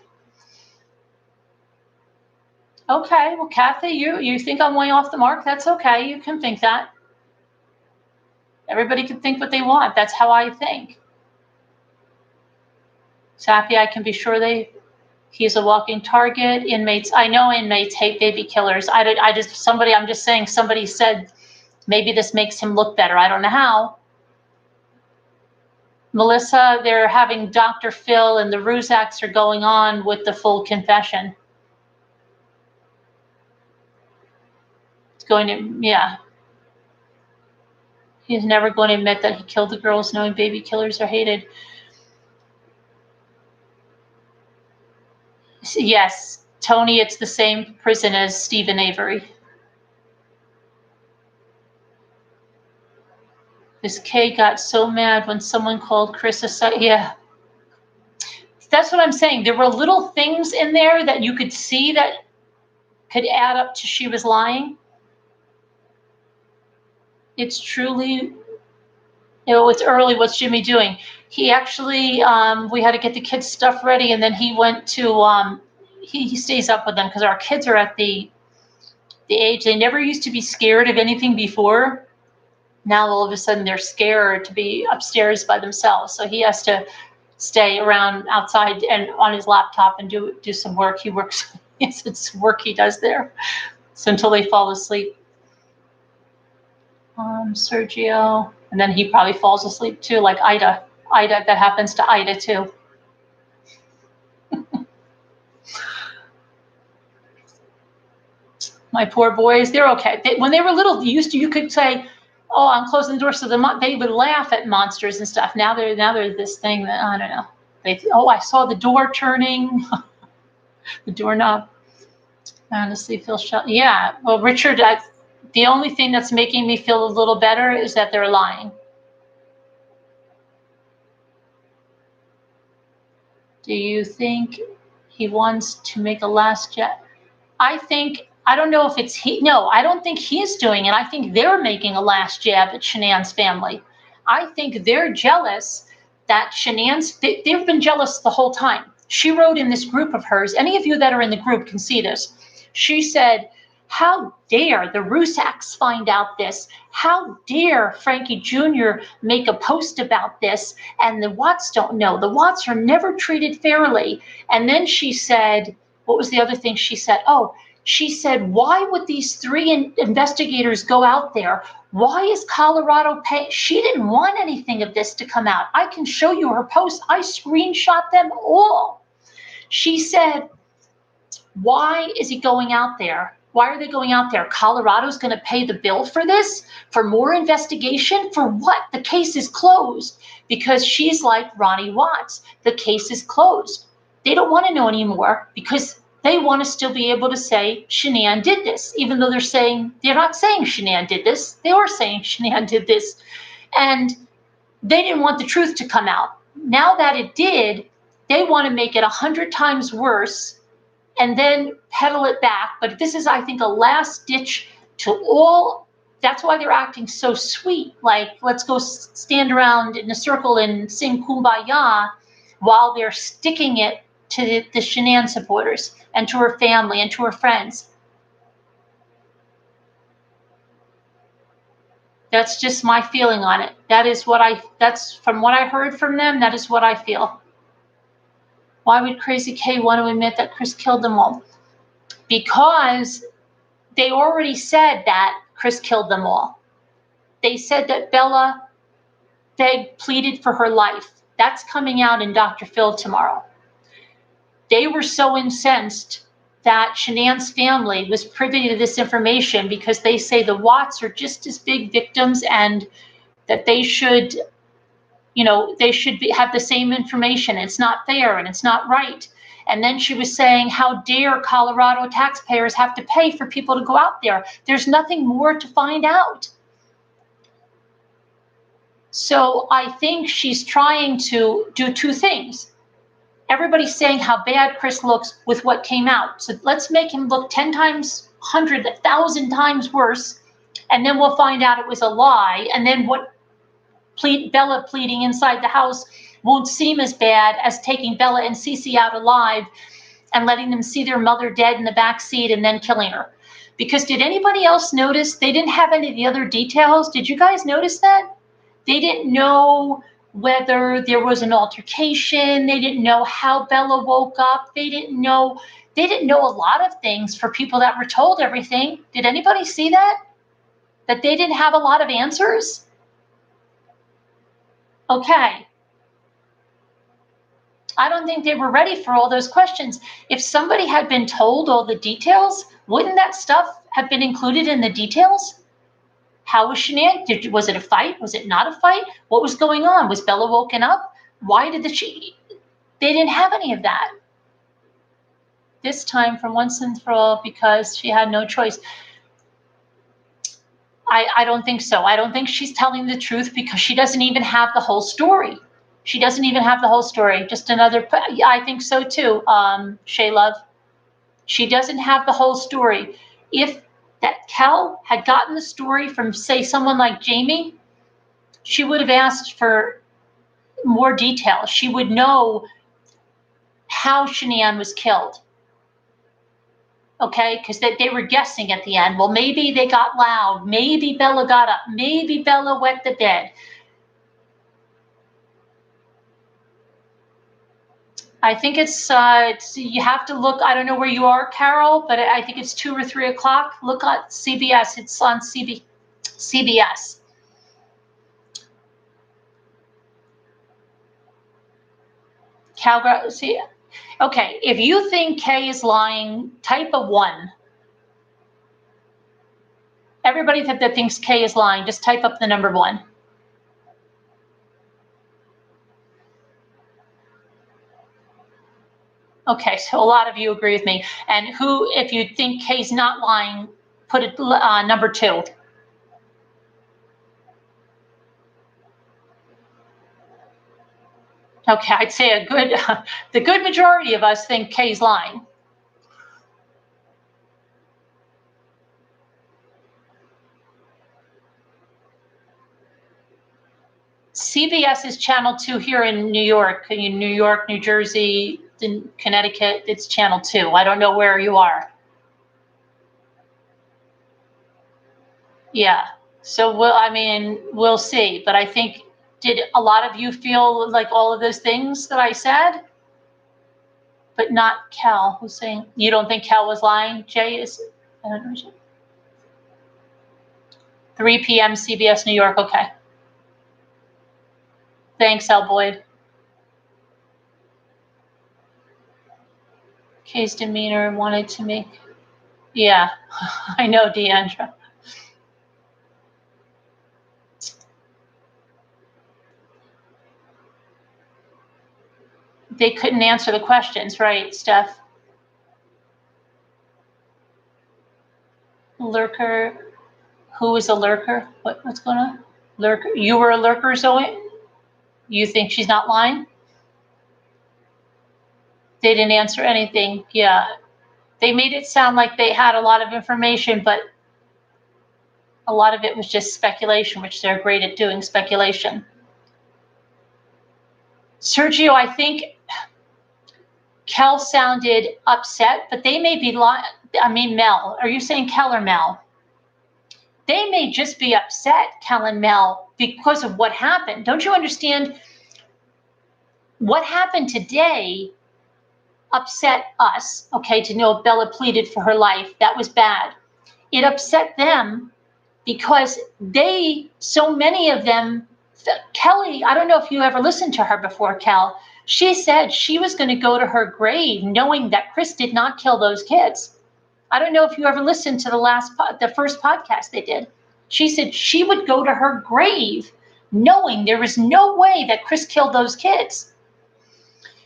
Okay, well, Kathy, you think I'm way off the mark? That's okay. You can think that. Everybody can think what they want. That's how I think. Sappy, I can be sure he's a walking target. Inmates, I know inmates hate baby killers. I'm just saying somebody said maybe this makes him look better. I don't know how. Melissa, they're having Dr. Phil and the Ruzaks are going on with the full confession. It's going to, yeah. He's never going to admit that he killed the girls, knowing baby killers are hated. Yes, Tony, it's the same prison as Stephen Avery. This Kay got so mad when someone called Chris a yeah. That's what I'm saying. There were little things in there that you could see that could add up to she was lying. It's truly, it's early. What's Jimmy doing? He actually, we had to get the kids' stuff ready, and then he went to, he stays up with them because our kids are at the age, they never used to be scared of anything before. Now all of a sudden they're scared to be upstairs by themselves. So he has to stay around outside and on his laptop and do some work. He works, it's work he does there. So until they fall asleep. Sergio, and then he probably falls asleep too, like Ida, that happens to Ida too. My poor boys, they're okay. When they were little, you could say, oh, I'm closing the door, so they would laugh at monsters and stuff. Now they're this thing that, I don't know. I saw the door turning, the doorknob. Honestly, feel shut. Yeah, well, Richard, the only thing that's making me feel a little better is that they're lying. Do you think he wants to make a last jet? I don't know if it's he. No, I don't think he's doing it. I think they're making a last jab at Shanann's family. I think they're jealous that they've been jealous the whole time. She wrote in this group of hers, any of you that are in the group can see this. She said, how dare the Rusaks find out this? How dare Frankie Jr. make a post about this? And the Watts don't know. The Watts are never treated fairly. And then she said, what was the other thing she said? She said, why would these 3 investigators go out there? Why is Colorado paying? She didn't want anything of this to come out. I can show you her posts. I screenshot them all. She said, why is he going out there? Why are they going out there? Colorado's going to pay the bill for this? For more investigation? For what? The case is closed. Because she's like Ronnie Watts. The case is closed. They don't want to know anymore because they want to still be able to say Shanann did this, even though they're not saying Shanann did this. They are saying Shanann did this. And they didn't want the truth to come out. Now that it did, they want to make it 100 times worse and then pedal it back. But this is, I think, a last ditch to all. That's why they're acting so sweet. Like, let's go stand around in a circle and sing Kumbaya while they're sticking it to the Shanann supporters and to her family and to her friends. That's just my feeling on it. That's from what I heard from them, that is what I feel. Why would Crazy K want to admit that Chris killed them all? because they already said that Chris killed them all. They said that Bella pleaded for her life. That's coming out in Dr. Phil tomorrow. They were so incensed that Shanann's family was privy to this information because they say the Watts are just as big victims and that they should, have the same information. It's not fair and it's not right. And then she was saying, how dare Colorado taxpayers have to pay for people to go out there? There's nothing more to find out. So I think she's trying to do two things. Everybody's saying how bad Chris looks with what came out. So let's make him look 10 times, 100, 1,000 times worse. And then we'll find out it was a lie. And then what Bella pleading inside the house won't seem as bad as taking Bella and Cece out alive and letting them see their mother dead in the back seat and then killing her. Because did anybody else notice they didn't have any of the other details? Did you guys notice that? They didn't know whether there was an altercation. They didn't know how Bella woke up. They didn't know a lot of things for people that were told everything. Did anybody see that? That they didn't have a lot of answers? Okay. I don't think they were ready for all those questions. If somebody had been told all the details, wouldn't that stuff have been included in the details? How was Shanann? Was it a fight? Was it not a fight? What was going on? Was Bella woken up? Why did they didn't have any of that. This time from once and for all because she had no choice. I don't think so. I don't think she's telling the truth because she doesn't even have the whole story. She doesn't even have the whole story. Just another, I think so too, Shay Love. She doesn't have the whole story. If that Kel had gotten the story from, say, someone like Jamie, she would have asked for more detail. She would know how Shanann was killed. Okay, because they were guessing at the end. Well, maybe they got loud. Maybe Bella got up. Maybe Bella wet the bed. I think it's you have to look. I don't know where you are, Carol, but I think it's 2 or 3 o'clock. Look at CBS. It's on CBS. Cowgirl. See, okay. If you think Kay is lying, type a 1. Everybody that thinks Kay is lying, just type up the number 1. Okay, so a lot of you agree with me. And who, if you think Kay's not lying, put it number 2. Okay, I'd say the good majority of us think Kay's lying. CBS is channel 2 here in New York, New Jersey, in Connecticut, it's channel 2. I don't know where you are. Yeah. So we'll see. But I think, did a lot of you feel like all of those things that I said? But not Cal, who's saying, you don't think Cal was lying? Jay is, I don't know. 3 p.m. CBS New York. Okay. Thanks, Al Boyd. Kay's demeanor wanted to make, yeah, I know, Deandra. They couldn't answer the questions, right, Steph? Lurker, who is a lurker? What's going on? Lurker, you were a lurker, Zoe? You think she's not lying? They didn't answer anything. Yeah. They made it sound like they had a lot of information, but a lot of it was just speculation, which they're great at doing, speculation. Sergio, I think Kel sounded upset, but they may be lying. I mean, Mel, are you saying Kel or Mel? They may just be upset, Kel and Mel, because of what happened. Don't you understand? What happened today upset us, okay, to know Bella pleaded for her life. That was bad. It upset them because so many of them, Kelly, I don't know if you ever listened to her before, Kel. She said she was going to go to her grave knowing that Chris did not kill those kids. I don't know if you ever listened to the first podcast they did. She said she would go to her grave knowing there was no way that Chris killed those kids.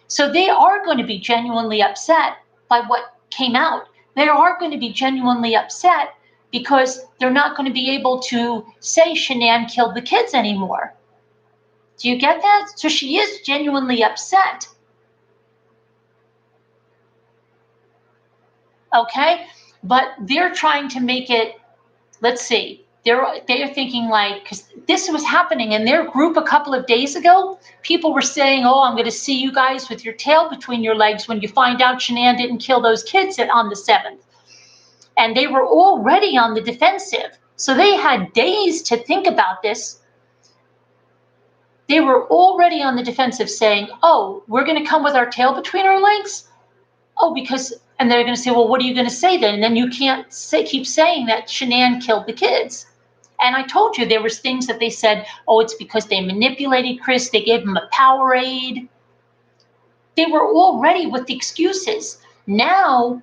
So they are going to be genuinely upset by what came out. They are going to be genuinely upset because they're not going to be able to say Shanann killed the kids anymore. Do you get that? So she is genuinely upset. Okay? But they're trying to make it, let's see, they're thinking like, because this was happening in their group a couple of days ago, people were saying, oh, I'm going to see you guys with your tail between your legs when you find out Shanann didn't kill those kids on the 7th. And they were already on the defensive. So they had days to think about this. They were already on the defensive saying, oh, we're going to come with our tail between our legs? Oh, because, and they're going to say, well, what are you going to say then? And then you can't keep saying that Shanann killed the kids. And I told you there was things that they said, oh, it's because they manipulated Chris. They gave him a Powerade. They were already with the excuses. Now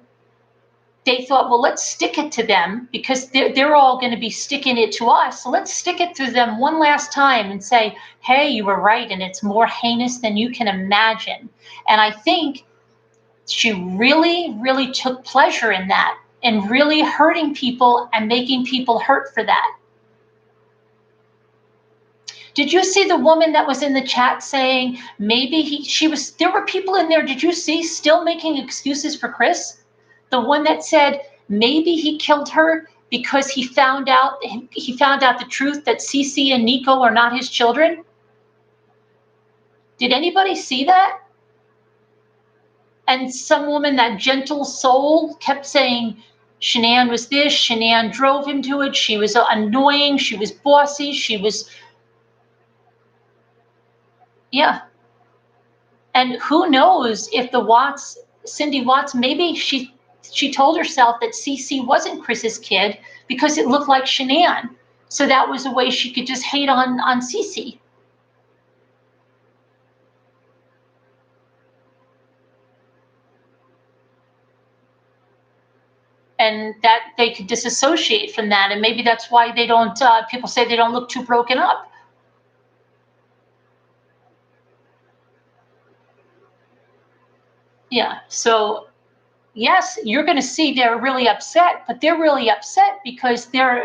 they thought, well, let's stick it to them because they're all going to be sticking it to us. So let's stick it to them one last time and say, hey, you were right. And it's more heinous than you can imagine. And I think she really, really took pleasure in that and really hurting people and making people hurt for that. Did you see the woman that was in the chat saying maybe there were people in there, did you see, still making excuses for Chris? The one that said maybe he killed her because he found out the truth that Cece and Nico are not his children? Did anybody see that? And some woman, that gentle soul, kept saying Shanann was this, Shanann drove him to it, she was annoying, she was bossy, she was, yeah. And who knows if Cindy Watts, maybe she told herself that Cece wasn't Chris's kid because it looked like Shanann. So that was a way she could just hate on Cece. And that they could disassociate from that. And maybe that's why they don't, people say they don't look too broken up. Yeah, so yes, you're going to see they're really upset, but they're really upset because they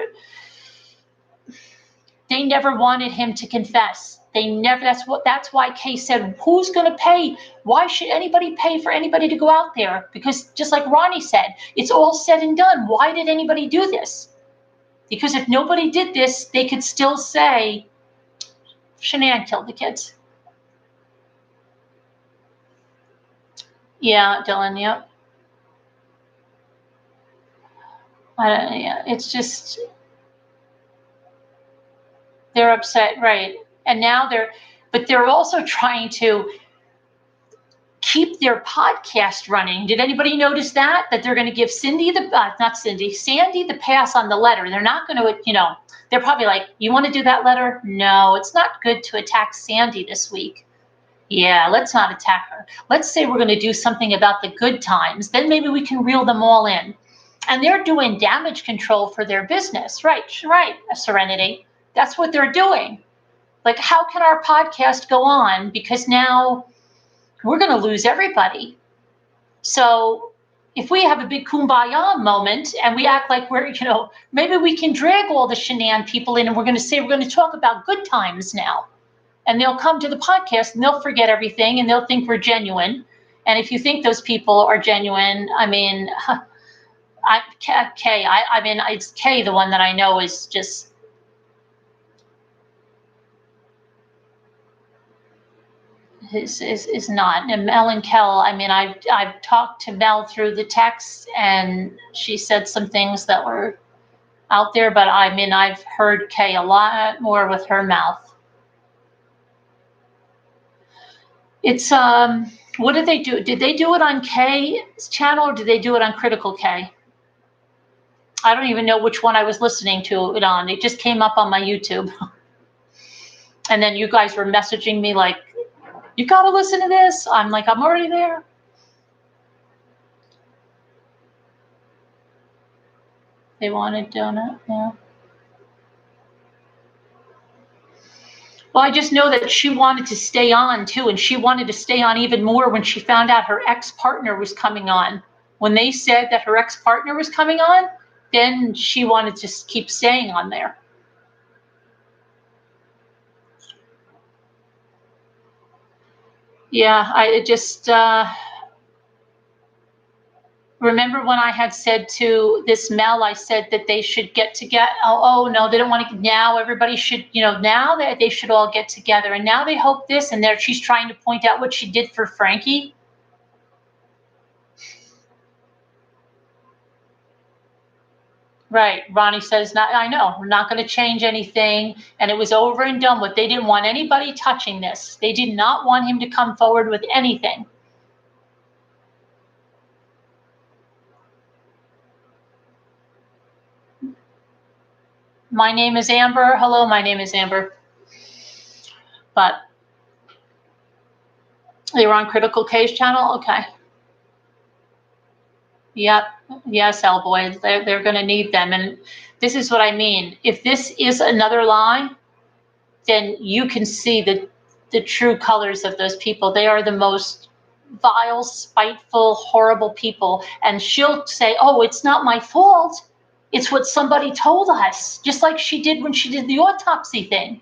never wanted him to confess. They never, that's why Kay said, who's going to pay? Why should anybody pay for anybody to go out there? Because just like Ronnie said, it's all said and done. Why did anybody do this? Because if nobody did this, they could still say Shanann killed the kids. Yeah, Dylan, yep. Yeah, it's just, they're upset, right? And now they're also trying to keep their podcast running. Did anybody notice that they're going to give Sandy the pass on the letter? They're not going to, they're probably like, you want to do that letter? No, it's not good to attack Sandy this week. Yeah, let's not attack her. Let's say we're going to do something about the good times. Then maybe we can reel them all in. And they're doing damage control for their business. Right, Serenity. That's what they're doing. Like, how can our podcast go on? Because now we're going to lose everybody. So if we have a big kumbaya moment and we act like we're, maybe we can drag all the Shanann people in and we're going to say we're going to talk about good times now. And they'll come to the podcast and they'll forget everything and they'll think we're genuine. And if you think those people are genuine, Kay, it's Kay, the one that I know is just, is not. And Mel and Kel, I've talked to Mel through the text and she said some things that were out there, but I've heard Kay a lot more with her mouth. It's What did they do? Did they do it on K's channel or did they do it on Critical K? I don't even know which one I was listening to it on. It just came up on my YouTube. And then you guys were messaging me like, you got to listen to this. I'm like, I'm already there. They wanted donut, yeah. Well, I just know that she wanted to stay on too, and she wanted to stay on even more when she found out her ex-partner was coming on. When they said that her ex-partner was coming on, then she wanted to keep staying on there. Yeah, I just remember when I had said to this Mel, I said that they should get together. Oh no, they don't want to. Now everybody should, now that they should all get together. And now they hope this, and there she's trying to point out what she did for Frankie. Right. Ronnie says, I know, we're not going to change anything. And it was over and done with. They didn't want anybody touching this. They did not want him to come forward with anything. My name is Amber. Hello, my name is Amber. But they were on Critical K's channel? Okay. Yep. Yes, L-Boy. They're going to need them. And this is what I mean. If this is another lie, then you can see the true colors of those people. They are the most vile, spiteful, horrible people. And she'll say, oh, it's not my fault. It's what somebody told us, just like she did when she did the autopsy thing.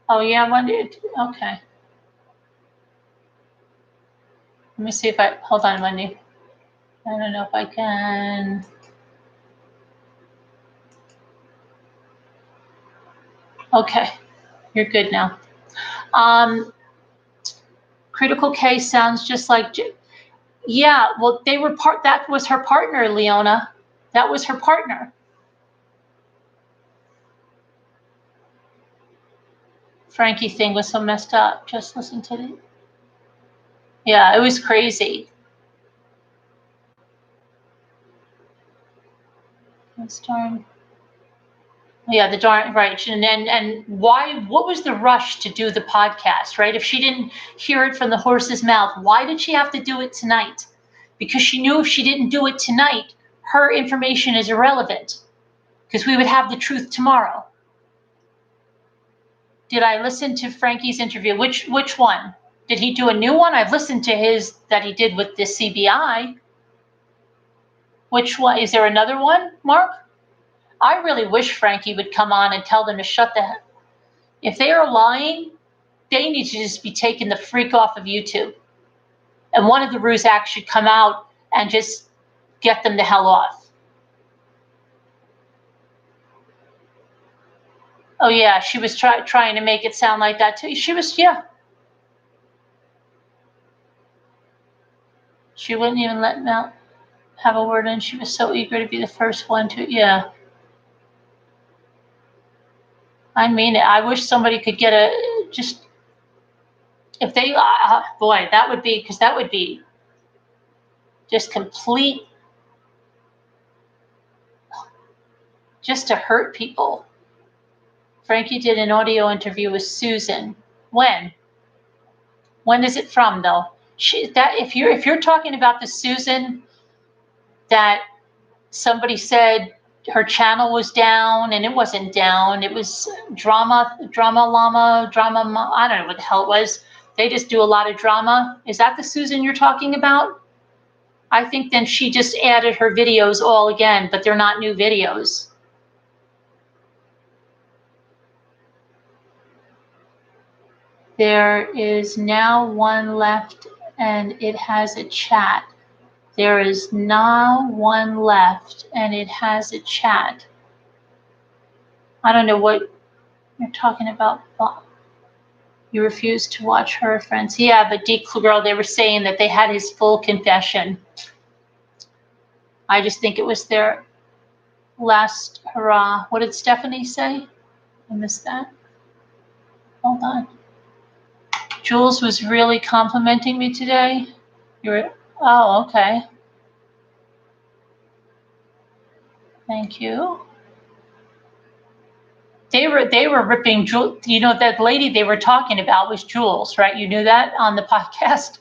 Oh, yeah, Wendy. Okay. Let me see if hold on, Wendy. I don't know if I can. Okay, you're good now. Critical K sounds just like, yeah, well, that was her partner, Leona. That was her partner. Frankie thing was so messed up. Just listen to it. Yeah, it was crazy. That's darn. Yeah, the darn right. And why? What was the rush to do the podcast, right? If she didn't hear it from the horse's mouth, why did she have to do it tonight? Because she knew if she didn't do it tonight, her information is irrelevant. Because we would have the truth tomorrow. Did I listen to Frankie's interview? Which one? Did he do a new one? I've listened to his that he did with the CBI. Which one? Is there another one, Mark? I really wish Frankie would come on and tell them to shut the hell. If they are lying, they need to just be taking the freak off of YouTube. And one of the Ruzaks should come out and just get them the hell off. Oh, yeah, she was trying to make it sound like that, too. She was, yeah. She wouldn't even let Mel have a word in. She was so eager to be the first one to, yeah. I mean, I wish somebody could get if they, boy, that would be just complete, just to hurt people. Frankie did an audio interview with Susan. When? When is it from, though? If you're talking about the Susan that somebody said her channel was down, and it wasn't down. It was drama. I don't know what the hell it was. They just do a lot of drama. Is that the Susan you're talking about? I think then she just added her videos all again, but they're not new videos. There is now one left, and it has a chat. There is now one left, and it has a chat. I don't know what you're talking about. You refused to watch her friends. Yeah, but Deep Girl, they were saying that they had his full confession. I just think it was their Last hurrah. What did Stephanie say? I missed that. Hold on. Jules was really complimenting me today. Oh, okay. Thank you. They were ripping Jules. You know, that lady they were talking about was Jules, right? You knew that on the podcast.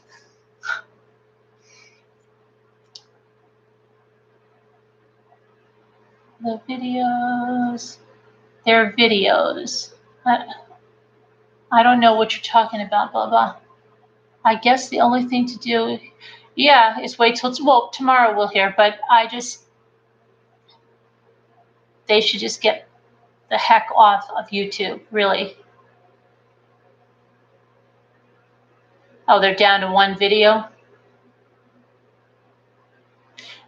The videos. They're videos. I don't know what you're talking about, blah, blah. I guess the only thing to do, yeah, is wait till, well, tomorrow we'll hear, but they should just get the heck off of YouTube, really. Oh, they're down to one video?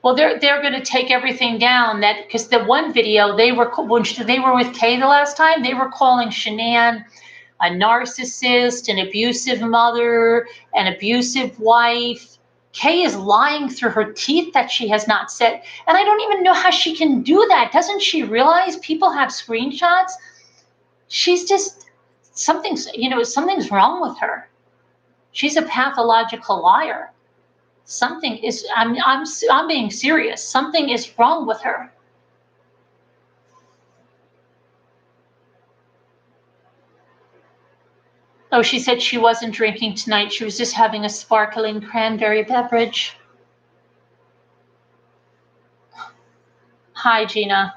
Well, they're going to take everything down, that because the one video when they were with Kay the last time, they were calling Shanann a narcissist, an abusive mother, an abusive wife. Kay is lying through her teeth that she has not said, and I don't even know how she can do that. Doesn't she realize people have screenshots? She's just something's wrong with her. She's a pathological liar. Something is, I'm being serious. Something is wrong with her. Oh, she said she wasn't drinking tonight. She was just having a sparkling cranberry beverage. Hi, Gina.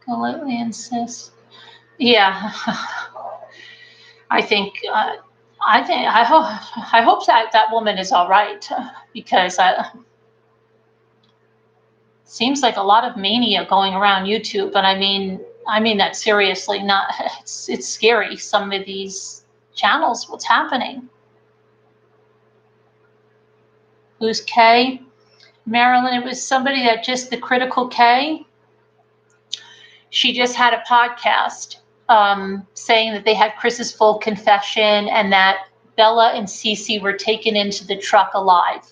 Completely insist. Yeah. I hope that woman is all right, because seems like a lot of mania going around YouTube, but I mean that seriously. Not it's scary. Some of these channels, what's happening? Who's Kay? Marilyn, it was somebody that just the critical Kay. She just had a podcast saying that they had Chris's full confession and that Bella and Cece were taken into the truck alive.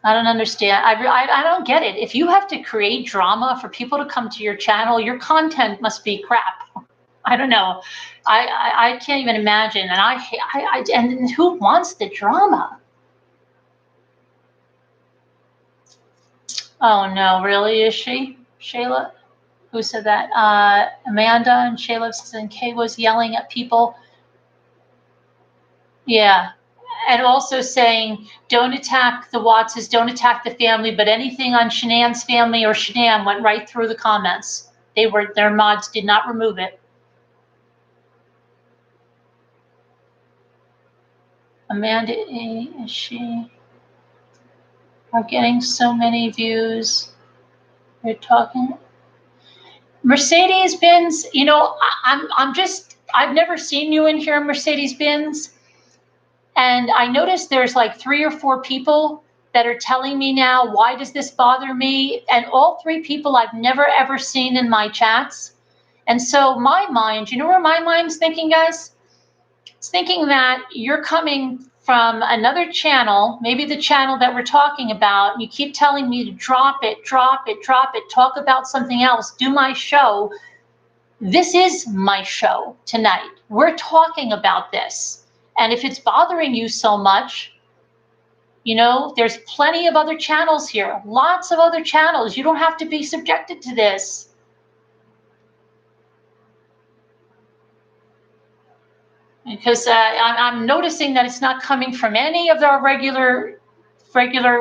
I don't understand. I don't get it. If you have to create drama for people to come to your channel, your content must be crap. I don't know. I can't even imagine. And and who wants the drama? Oh no, really? Is she? Shayla? Who said that? Amanda and Shayla says, and Kay was yelling at people. Yeah. And also saying, don't attack the Wattses, don't attack the family, but anything on Shanann's family or Shanann went right through the comments. Their mods did not remove it. Amanda, is she? Are getting so many views. You're talking. Mercedes-Benz, I've never seen you in here, Mercedes-Benz. And I noticed there's like 3 or 4 people that are telling me now, why does this bother me? And all 3 people I've never, ever seen in my chats. And so my mind, you know where my mind's thinking, guys? It's thinking that you're coming from another channel, maybe the channel that we're talking about, and you keep telling me to drop it, talk about something else, do my show. This is my show tonight. We're talking about this. And if it's bothering you so much, there's plenty of other channels here, lots of other channels. You don't have to be subjected to this. Because I'm noticing that it's not coming from any of our regular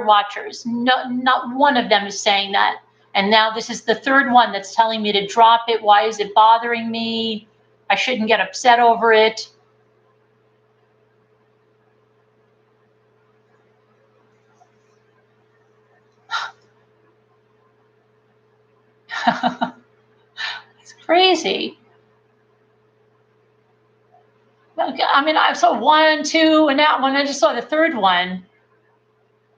watchers. No, not one of them is saying that. And now this is the 3rd one that's telling me to drop it. Why is it bothering me? I shouldn't get upset over it. It's crazy. I mean, I saw 1, 2, and that one. I just saw the 3rd one.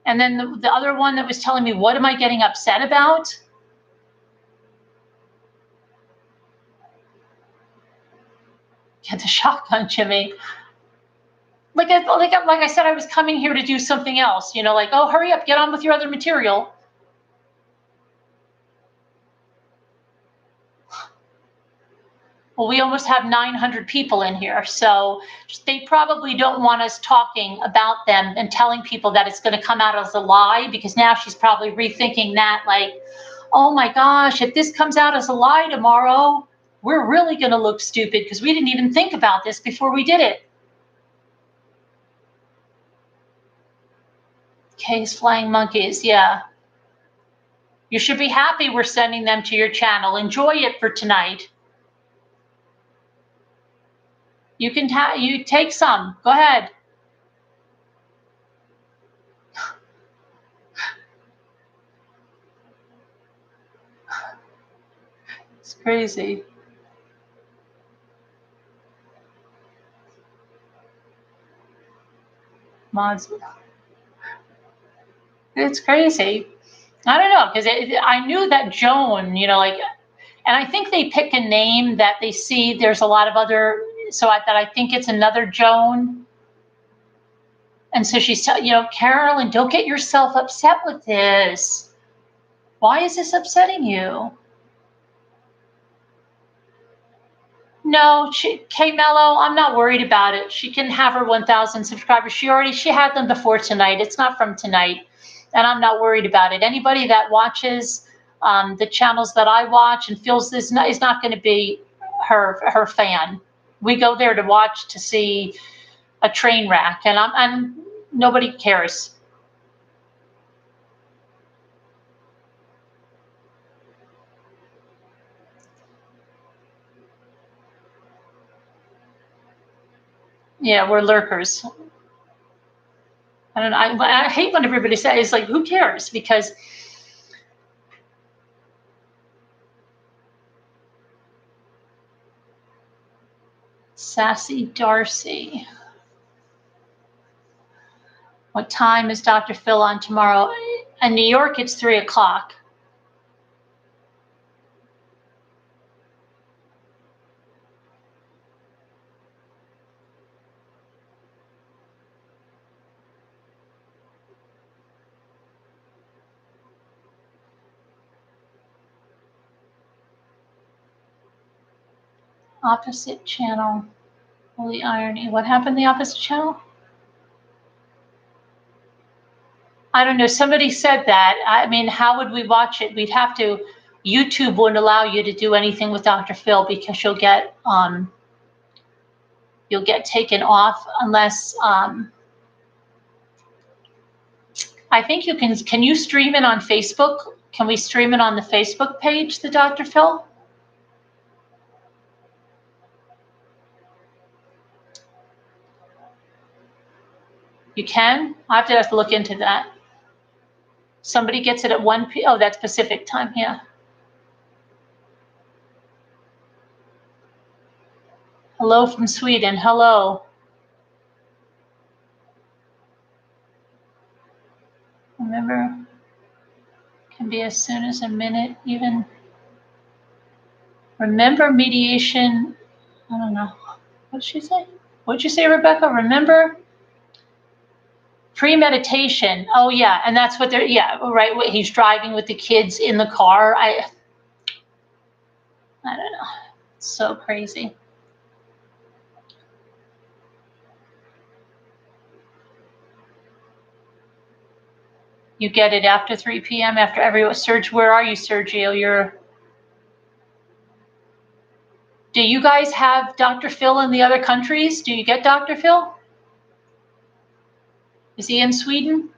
And then the other one that was telling me, what am I getting upset about? Get the shotgun, Jimmy. Like I said, I was coming here to do something else, like, oh, hurry up, get on with your other material. Well, we almost have 900 people in here, so they probably don't want us talking about them and telling people that it's going to come out as a lie, because now she's probably rethinking that, like, oh my gosh, if this comes out as a lie tomorrow, we're really going to look stupid because we didn't even think about this before we did it. Case flying monkeys, yeah. You should be happy we're sending them to your channel. Enjoy it for tonight. You can you take some. Go ahead. It's crazy. Mods. It's crazy. I don't know, because I knew that Joan, like, and I think they pick a name that they see there's a lot of other, so I think it's another Joan. And so she's telling, Carolyn, don't get yourself upset with this. Why is this upsetting you? No, Kay Mello, I'm not worried about it. She can have her 1,000 subscribers. She had them before tonight. It's not from tonight. And I'm not worried about it. Anybody that watches the channels that I watch and feels this is not going to be her fan. We go there to watch, to see a train wreck, and nobody cares. Yeah, we're lurkers. I don't know. I hate when everybody says, it's like, who cares? Because Sassy Darcy. What time is Dr. Phil on tomorrow? In New York, it's 3 o'clock. Opposite channel. Holy irony. What happened in the opposite channel? I don't know. Somebody said that. I mean, how would we watch it? We'd have to. YouTube wouldn't allow you to do anything with Dr. Phil because you'll get taken off unless I think you can. Can you stream it on Facebook? Can we stream it on the Facebook page, the Dr. Phil? You can? I have to look into that. Somebody gets it at 1 p.m. Oh, that's Pacific time, yeah. Hello from Sweden, hello. Remember, can be as soon as a minute even. Remember mediation, I don't know. What did she say? What did you say, Rebecca? Remember? Premeditation. Oh, yeah. And that's what they're, yeah, right. He's driving with the kids in the car. I don't know. It's so crazy. You get it after 3 p.m. after everyone. Serge, where are you, Sergio? Do you guys have Dr. Phil in the other countries? Do you get Dr. Phil? Is he in Sweden?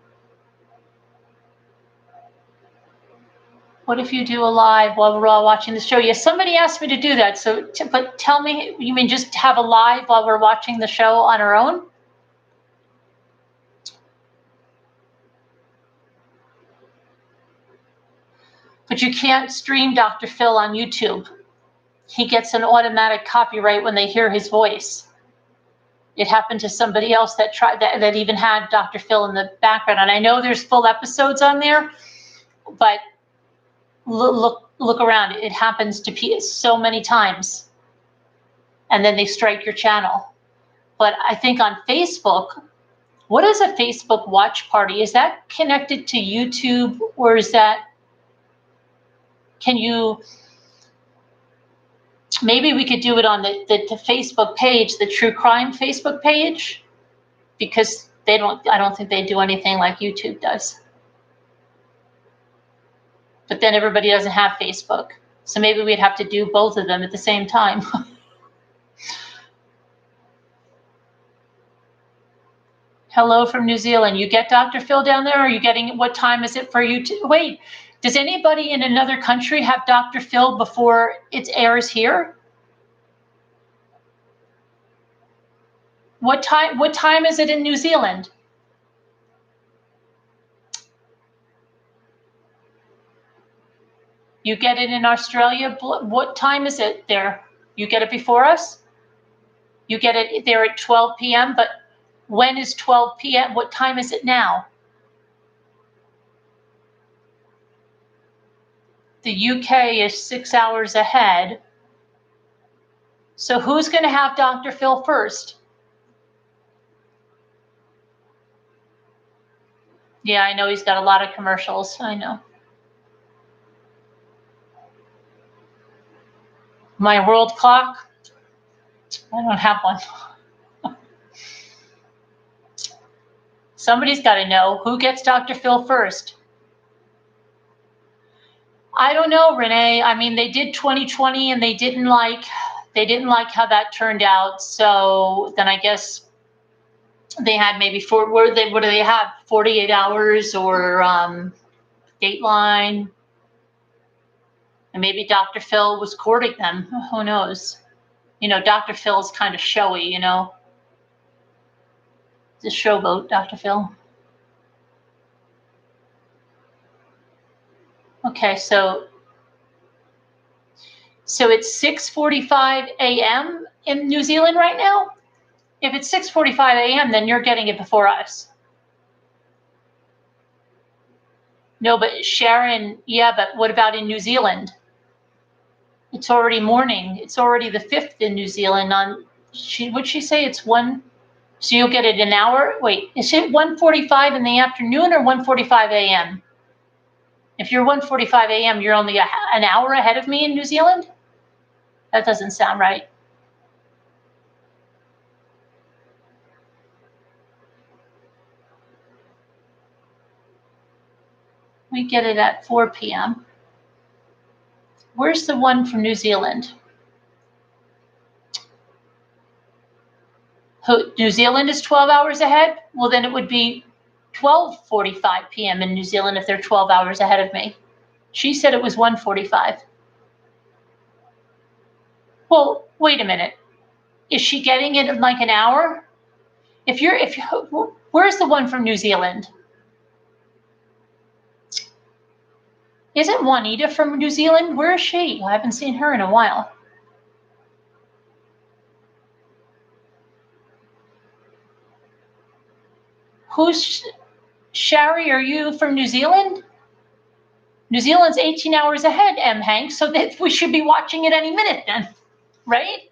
What if you do a live while we're all watching the show? Yes, somebody asked me to do that. So, but tell me, you mean just have a live while we're watching the show on our own? But you can't stream Dr. Phil on YouTube. He gets an automatic copyright when they hear his voice. It happened to somebody else that tried that even had Dr. Phil in the background. And I know there's full episodes on there, but look around. It happens to so many times. And then they strike your channel. But I think on Facebook, what is a Facebook watch party? Is that connected to YouTube, or is that, can you, maybe we could do it on the Facebook page, the true crime Facebook page, because I don't think they do anything like YouTube does. But then everybody doesn't have Facebook. So maybe we'd have to do both of them at the same time. Hello from New Zealand. You get Dr. Phil down there? Or are you getting, what time is it for you to, wait, does anybody in another country have Dr. Phil before it airs here? What time is it in New Zealand? You get it in Australia? What time is it there? You get it before us? You get it there at 12 p.m., but when is 12 p.m.? What time is it now? The UK is 6 hours ahead. So who's going to have Dr. Phil first? Yeah, I know he's got a lot of commercials. I know. My world clock? I don't have one. Somebody's got to know who gets Dr. Phil first. I don't know, Renee. I mean, they did 2020 and they didn't like how that turned out. So then I guess they had maybe what do they have? 48 hours or Dateline. And maybe Dr. Phil was courting them. Who knows? You know, Dr. Phil's kind of showy, you know. It's a showboat, Dr. Phil. Okay, so it's 6:45 a.m. in New Zealand right now? If it's 6:45 a.m., then you're getting it before us. No, but Sharon, yeah, but what about in New Zealand? It's already morning. It's already the 5th in New Zealand. What'd she say? It's 1, so you'll get it an hour? Wait, is it 1:45 in the afternoon or 1:45 a.m.? If you're 1:45 a.m., you're only an hour ahead of me in New Zealand? That doesn't sound right. We get it at 4 p.m. Where's the one from New Zealand? New Zealand is 12 hours ahead? Well, then it would be 12:45 p.m. in New Zealand if they're 12 hours ahead of me. She said it was 1:45. Well, wait a minute. Is she getting it in like an hour? Where's the one from New Zealand? Isn't Juanita from New Zealand? Where is she? I haven't seen her in a while. Shari, are you from New Zealand? New Zealand's 18 hours ahead, M. Hank, so that we should be watching it any minute then, right?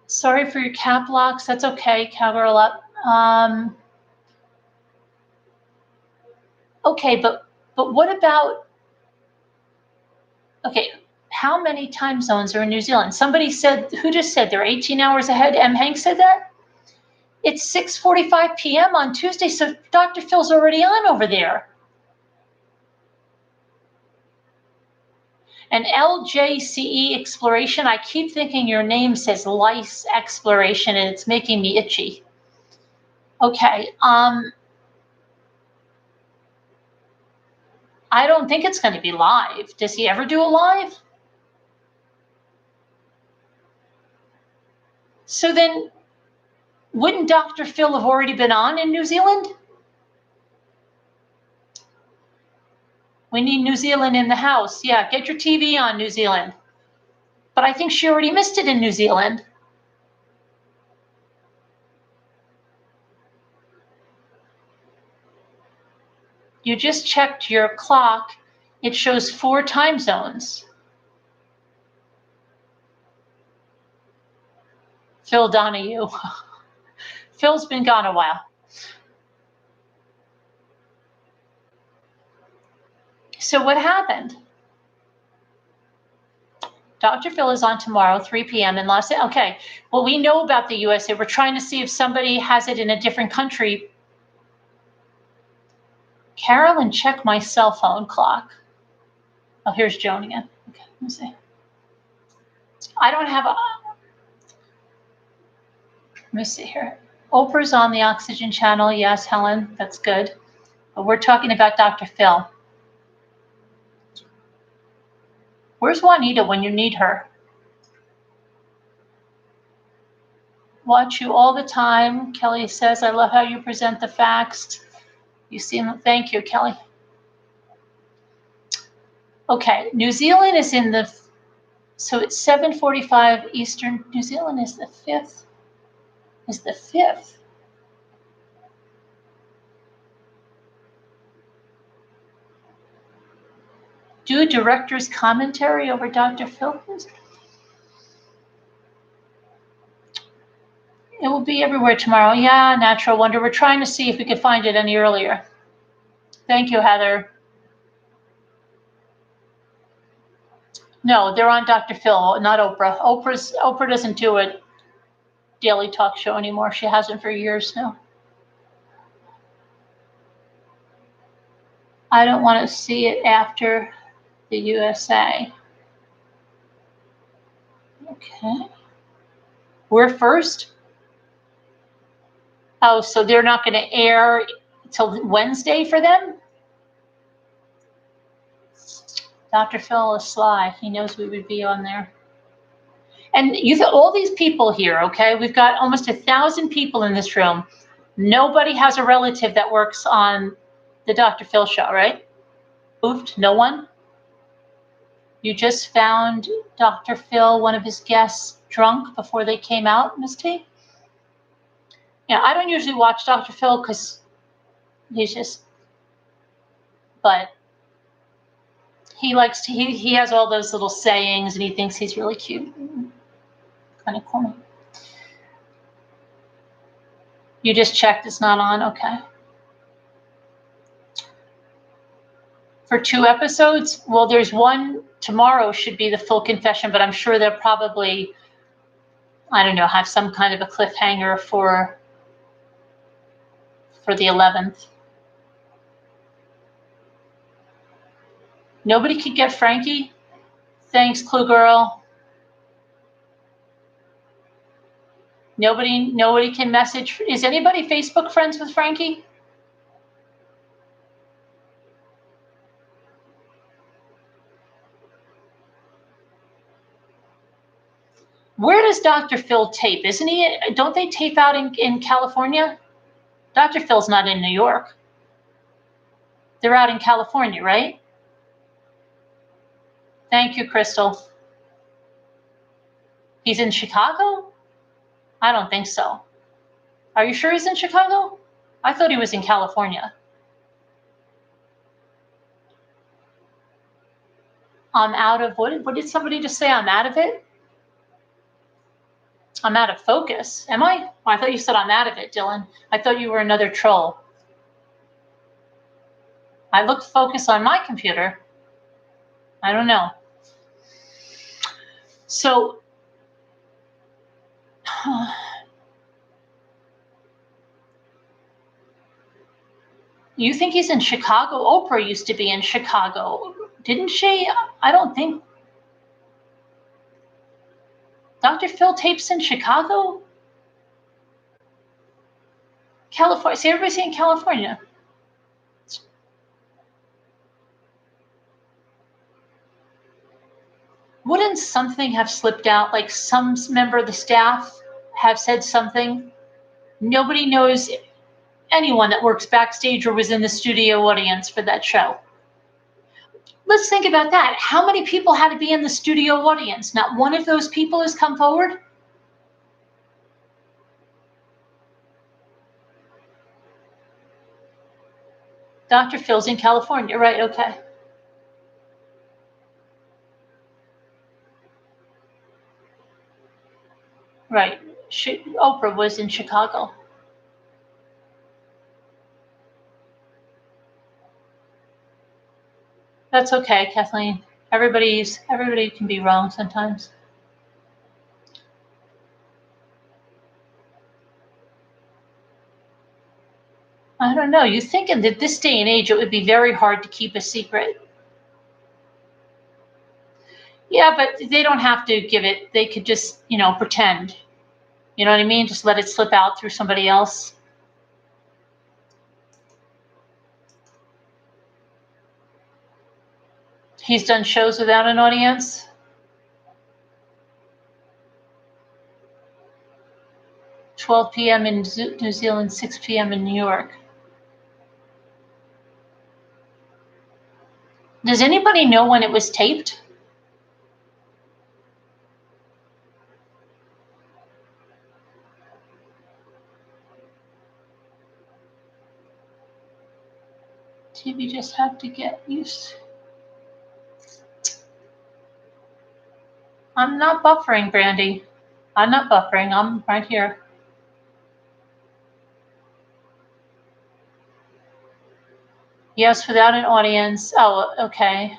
Sorry for your cap locks. That's okay, cowgirl up. Okay, but what about, okay, how many time zones are in New Zealand? Somebody said, who just said they're 18 hours ahead? M. Hank said that? It's 6:45 p.m. on Tuesday, so Dr. Phil's already on over there. And LJCE Exploration, I keep thinking your name says Lice Exploration, and it's making me itchy. Okay, I don't think it's going to be live. Does he ever do a live? So then, wouldn't Dr. Phil have already been on in New Zealand? We need New Zealand in the house. Yeah, get your TV on, New Zealand. But I think she already missed it in New Zealand. You just checked your clock. It shows 4 time zones. Phil Donahue. Phil's been gone a while. So what happened? Dr. Phil is on tomorrow, 3 p.m. in Los Angeles. Okay, well, we know about the USA. We're trying to see if somebody has it in a different country. Carolyn, check my cell phone clock. Oh, here's Joan again. Okay, let me see. I don't have a... Let me see here. Oprah's on the Oxygen channel. Yes, Helen, that's good. But we're talking about Dr. Phil. Where's Juanita when you need her? Watch you all the time. Kelly says, I love how you present the facts. You seem, thank you, Kelly. Okay, New Zealand is in the, so it's 7:45 Eastern. New Zealand is the 5th. Is the 5th. Do director's commentary over Dr. Phil? It will be everywhere tomorrow. Yeah, Natural Wonder. We're trying to see if we could find it any earlier. Thank you, Heather. No, they're on Dr. Phil, not Oprah. Oprah doesn't do a daily talk show anymore. She hasn't for years now. I don't want to see it after the USA. Okay. We're first. Oh, so they're not going to air till Wednesday for them? Dr. Phil is sly. He knows we would be on there. And you all these people here, okay? We've got almost 1,000 people in this room. Nobody has a relative that works on the Dr. Phil show, right? Moved? No one? You just found Dr. Phil, one of his guests, drunk before they came out, Ms. T? Yeah, I don't usually watch Dr. Phil because he's just, but he likes to, he has all those little sayings and he thinks he's really cute. Kind of corny. You just checked it's not on? Okay. For 2 episodes? Well, there's one tomorrow should be the full confession, but I'm sure they'll probably, I don't know, have some kind of a cliffhanger for the 11th. Nobody could get Frankie? Thanks, Clue Girl. Nobody can message. Is anybody Facebook friends with Frankie? Where does Dr. Phil tape? Isn't he? Don't they tape out in California? Dr. Phil's not in New York. They're out in California, right? Thank you, Crystal. He's in Chicago? I don't think so. Are you sure he's in Chicago? I thought he was in California. I'm out of, what did somebody just say? I'm out of it? I'm out of focus. Am I? Oh, I thought you said I'm out of it, Dylan. I thought you were another troll. I looked focus on my computer. I don't know. So, you think he's in Chicago? Oprah used to be in Chicago, didn't she? I don't think. Dr. Phil tapes in Chicago? California. See, everybody's in California. Wouldn't something have slipped out? Like some member of the staff have said something? Nobody knows anyone that works backstage or was in the studio audience for that show. Let's think about that. How many people had to be in the studio audience? Not one of those people has come forward? Dr. Phil's in California, right? Okay. Right. Oprah was in Chicago. That's okay, Kathleen. Everybody can be wrong sometimes. I don't know. You think in this day and age it would be very hard to keep a secret. Yeah, but they don't have to give it. They could just, pretend. You know what I mean? Just let it slip out through somebody else. He's done shows without an audience. $12 p.m. in New Zealand, 6 p.m. in New York. Does anybody know when it was taped? TV just have to get used. I'm not buffering, Brandy. I'm not buffering. I'm right here. Yes, without an audience. Oh, okay.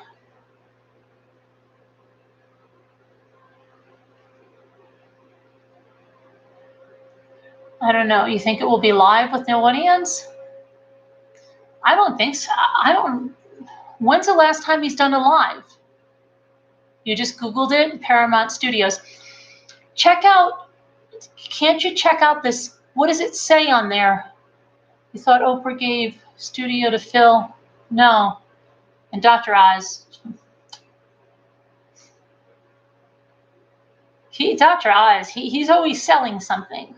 I don't know. You think it will be live with no audience? I don't think so. When's the last time he's done a live? You just Googled it, Paramount Studios. Can't you check out this? What does it say on there? You thought Oprah gave studio to Phil? No. And Dr. Oz. Dr. Oz, he's always selling something.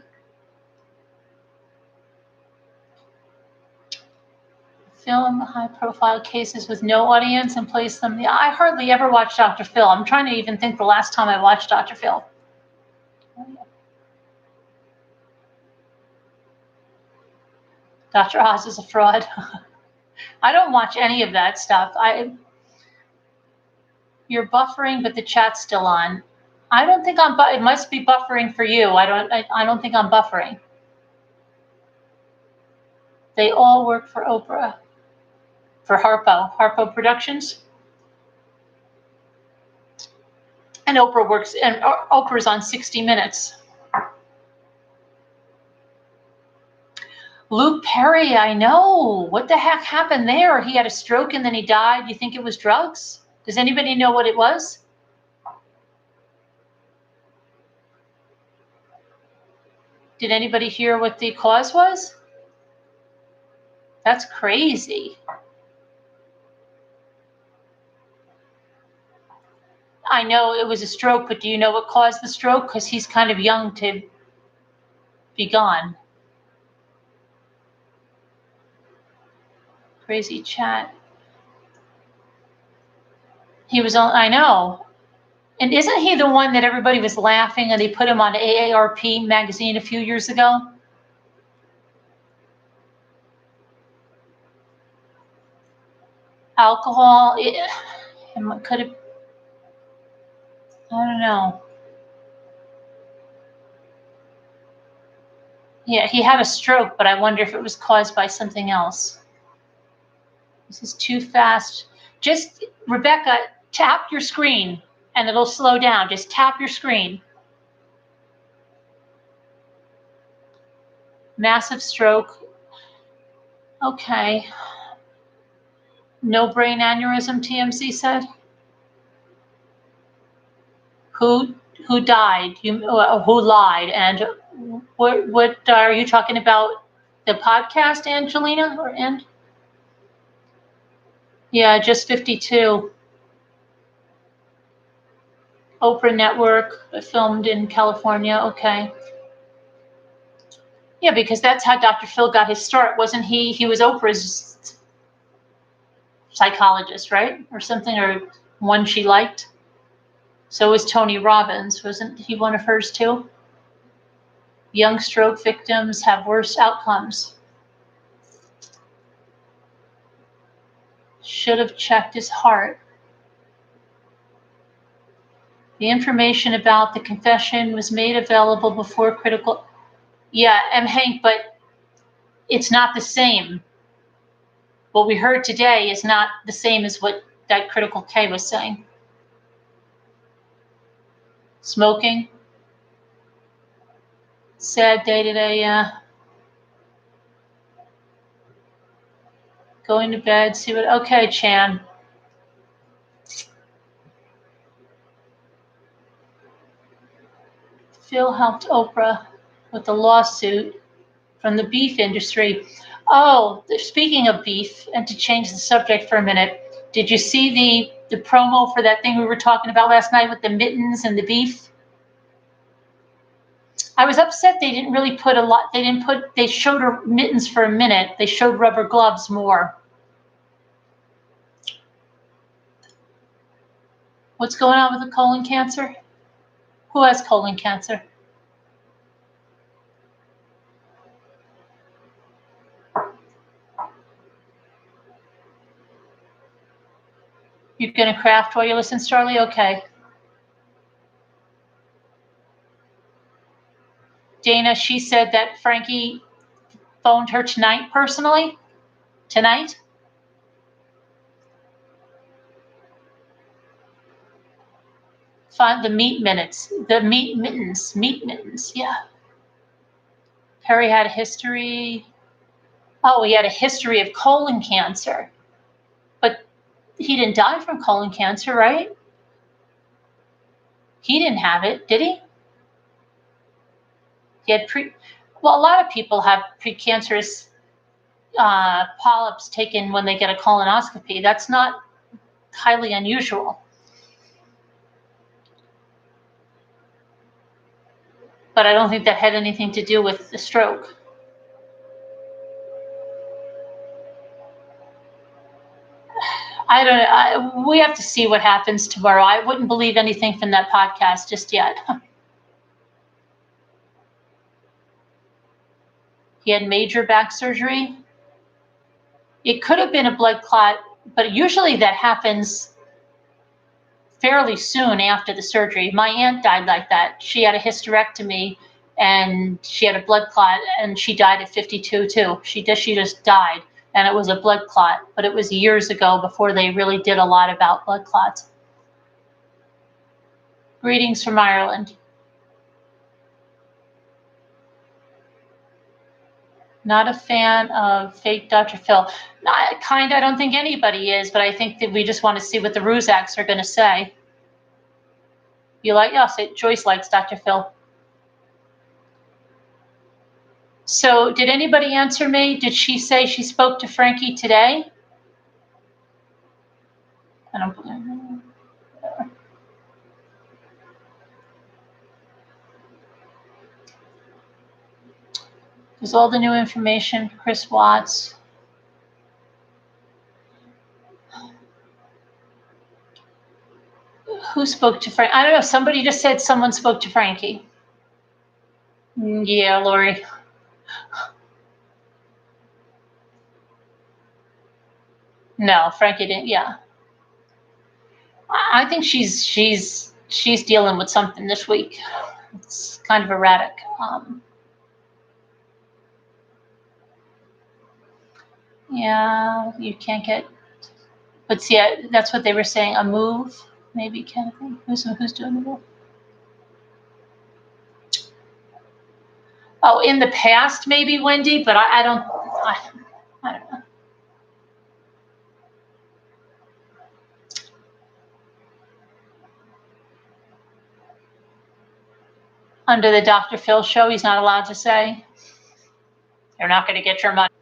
Film high-profile cases with no audience and place them. Yeah, I hardly ever watch Dr. Phil. I'm trying to even think the last time I watched Dr. Phil. Dr. Oz is a fraud. I don't watch any of that stuff. You're buffering, but the chat's still on. I don't think it must be buffering for you. I don't think I'm buffering. They all work for Oprah. For Harpo Productions. And Oprah's on 60 Minutes. Luke Perry, I know. What the heck happened there? He had a stroke and then he died. You think it was drugs? Does anybody know what it was? Did anybody hear what the cause was? That's crazy. I know it was a stroke, but do you know what caused the stroke? Because he's kind of young to be gone. Crazy chat. He was on, I know. And isn't he the one that everybody was laughing and they put him on AARP magazine a few years ago? Alcohol, could have, I don't know. Yeah, he had a stroke, but I wonder if it was caused by something else. This is too fast. Just, Rebecca, tap your screen and it'll slow down. Just tap your screen. Massive stroke. Okay. No brain aneurysm, TMZ said. Who died? Who lied? And what are you talking about? The podcast, Angelina, and? Yeah, just 52. Oprah Network, filmed in California. Okay. Yeah, because that's how Dr. Phil got his start, wasn't he? He was Oprah's psychologist, right? Or something, or one she liked. So was Tony Robbins. Wasn't he one of hers too? Young stroke victims have worse outcomes. Should have checked his heart. The information about the confession was made available before critical. Yeah, Hank, but it's not the same. What we heard today is not the same as what that critical K was saying. Smoking. Sad day today, yeah. Going to bed, see what. Okay, Chan. Phil helped Oprah with the lawsuit from the beef industry. Oh, speaking of beef, and to change the subject for a minute, did you see the promo for that thing we were talking about last night with the mittens and the beef? I was upset they didn't really put a lot. They showed her mittens for a minute. They showed rubber gloves more. What's going on with the colon cancer? Who has colon cancer? You're going to craft while you listen, Charlie? Okay. Dana, she said that Frankie phoned her tonight personally. Tonight? Find the meat minutes. The meat mittens. Meat mittens, yeah. Perry had a history. Oh, he had a history of colon cancer. But he didn't die from colon cancer, right? He didn't have it, did he? He had well, a lot of people have precancerous polyps taken when they get a colonoscopy. That's not highly unusual. But I don't think that had anything to do with the stroke. I don't know. We have to see what happens tomorrow. I wouldn't believe anything from that podcast just yet. He had major back surgery. It could have been a blood clot, but usually that happens fairly soon after the surgery. My aunt died like that. She had a hysterectomy and she had a blood clot and she died at 52 too. She just died and it was a blood clot, but it was years ago before they really did a lot about blood clots. Greetings from Ireland. Not a fan of fake Dr. Phil. I don't think anybody is, but I think that we just want to see what the Ruzaks are going to say. You like, yes, Joyce likes Dr. Phil. So did anybody answer me? Did she say she spoke to Frankie today? I don't believe her. There's all the new information. Chris Watts. Who spoke to Frank? I don't know. Somebody just said someone spoke to Frankie. Yeah, Lori. No, Frankie didn't. Yeah. I think she's dealing with something this week. It's kind of erratic. Yeah, you can't get. But see, that's what they were saying. A move, maybe kind of thing. Who's doing the move? Oh, in the past, maybe Wendy, but I don't know. Under the Dr. Phil show, he's not allowed to say. You're not going to get your money.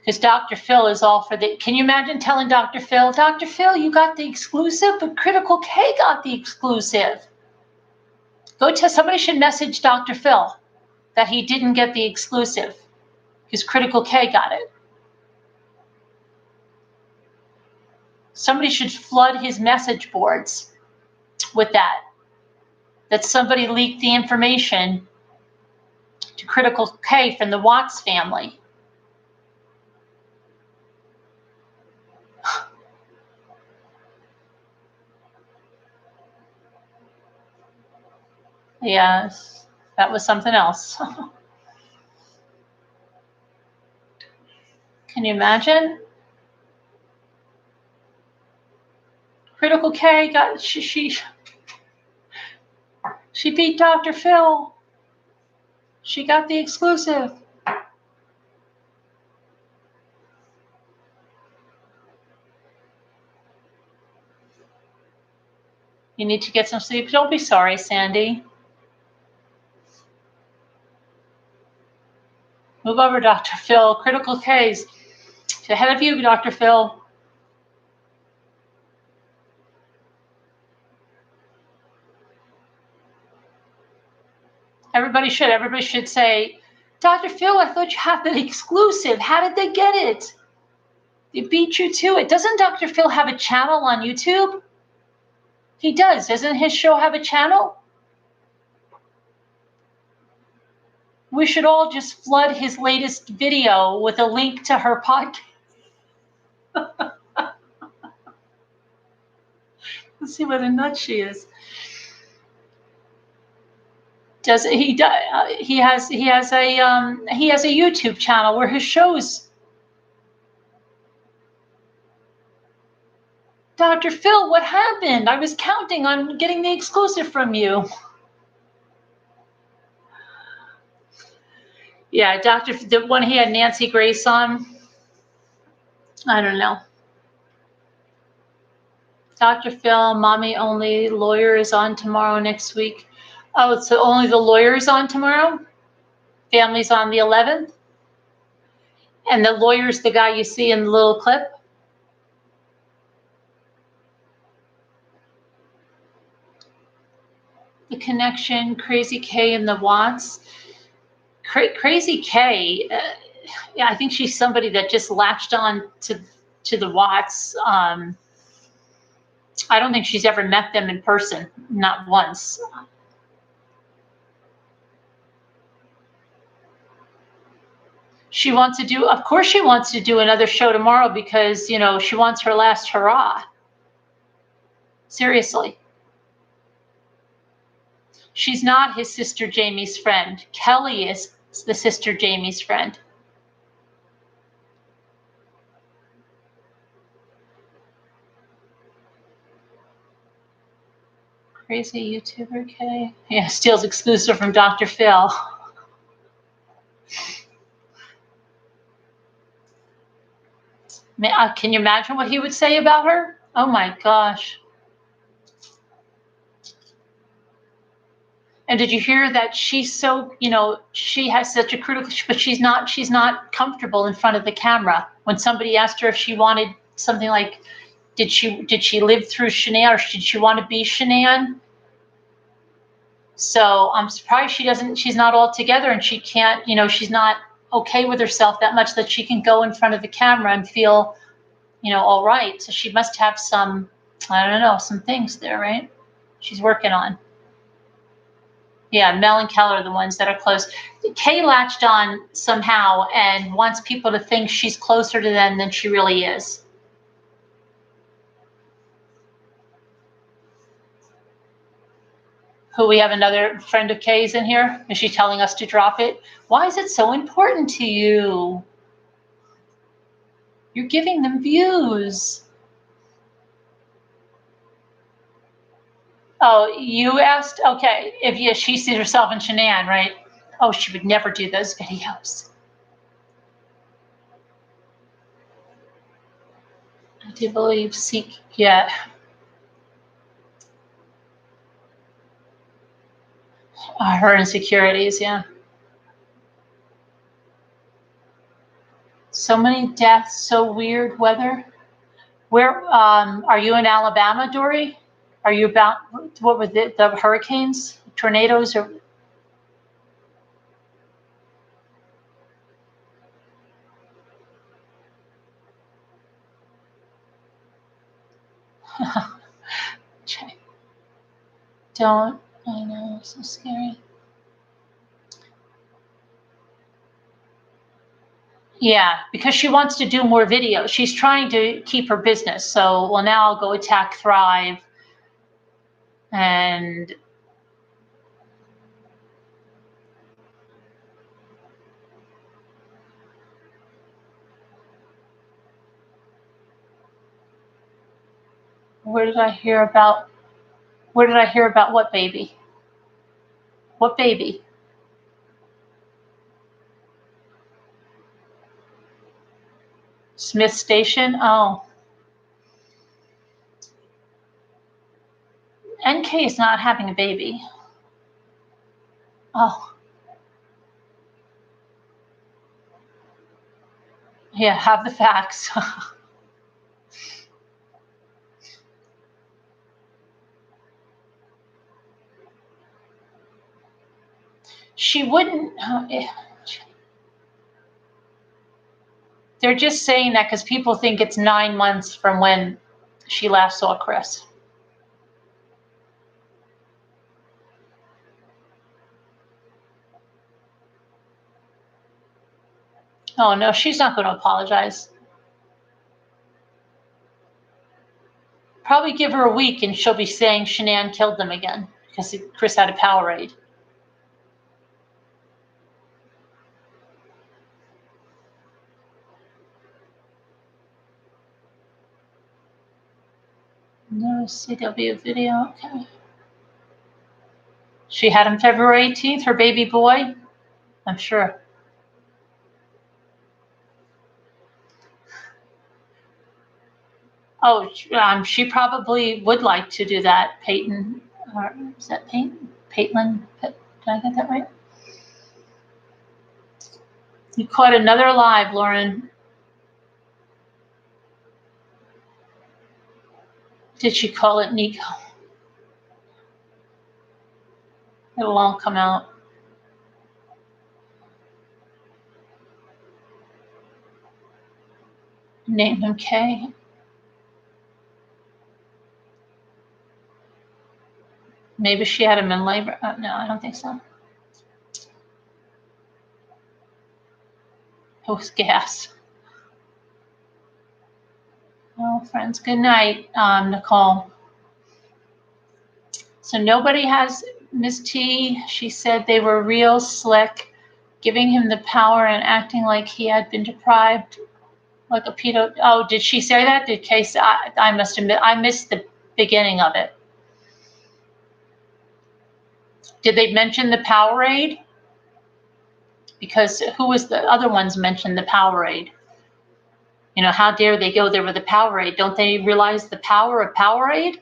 Because Dr. Phil is all for the. Can you imagine telling Dr. Phil, you got the exclusive, but Critical K got the exclusive? Somebody should message Dr. Phil that he didn't get the exclusive because Critical K got it. Somebody should flood his message boards with that somebody leaked the information to Critical K from the Watts family. Yes, that was something else. Can you imagine? Critical K got she beat Dr. Phil. She got the exclusive. You need to get some sleep. Don't be sorry, Sandy. Move over, Dr. Phil. Critical K's. Ahead of you, Dr. Phil. Everybody should say, Dr. Phil, I thought you had the exclusive. How did they get it? They beat you to it. Doesn't Dr. Phil have a channel on YouTube? He does. Doesn't his show have a channel? We should all just flood his latest video with a link to her podcast. Let's see what a nut she is. He has a YouTube channel where his shows. Dr. Phil, what happened? I was counting on getting the exclusive from you. Yeah, the one he had Nancy Grace on. I don't know. Dr. Phil, mommy only, lawyer is on tomorrow next week. Oh, so only the lawyer is on tomorrow? Family's on the 11th? And the lawyer's the guy you see in the little clip? The connection, Crazy K and the Watts. Crazy K, yeah, I think she's somebody that just latched on to the Watts. I don't think she's ever met them in person, not once. Of course she wants to do another show tomorrow because, she wants her last hurrah. Seriously. She's not his sister Jamie's friend. Kelly is the sister Jamie's friend. Crazy YouTuber K. Yeah, steals exclusive from Dr. Phil. Can you imagine what he would say about her? Oh my gosh. And did you hear that she's so, she has such a critical, but she's not comfortable in front of the camera. When somebody asked her if she wanted something like, did she live through Shanann, or did she want to be Shanann? So I'm surprised she's not all together, and she can't, she's not okay with herself that much that she can go in front of the camera and feel, all right. So she must have some, I don't know, some things there, right? She's working on. Yeah, Mel and Keller are the ones that are close. Kay latched on somehow and wants people to think she's closer to them than she really is. We have another friend of Kay's in here? Is she telling us to drop it? Why is it so important to you? You're giving them views. Oh, you asked? Okay, she sees herself in Shanann, right? Oh, she would never do those videos. I do believe her insecurities, yeah. So many deaths, so weird weather. Where are you in Alabama, Dory? Are you about, what were the hurricanes, tornadoes, or? Don't, I know, so scary. Yeah, because she wants to do more videos. She's trying to keep her business. So, well, now I'll go attack Thrive. And Where did I hear about what baby? What baby? Smith Station? Oh. NK is not having a baby. Oh. Yeah, have the facts. She wouldn't. They're just saying that because people think it's 9 months from when she last saw Chris. Oh, no, she's not going to apologize. Probably give her a week and she'll be saying Shanann killed them again because Chris had a Powerade. No CW video, okay. She had him February 18th, her baby boy, I'm sure. Oh, she probably would like to do that, Peyton. Or is that Peyton? Paitlin? Did I get that right? You caught another live, Lauren. Did she call it Nico? It'll all come out. Name him K. Maybe she had him in labor. No, I don't think so. It was gas. Well, friends, good night, Nicole. So nobody has Miss T. She said they were real slick, giving him the power and acting like he had been deprived, like a pedo. Oh, did she say that? Did Case? I must admit, I missed the beginning of it. Did they mention the Powerade? Because who was the other ones mentioned the Powerade? You know, how dare they go there with the Powerade? Don't they realize the power of Powerade?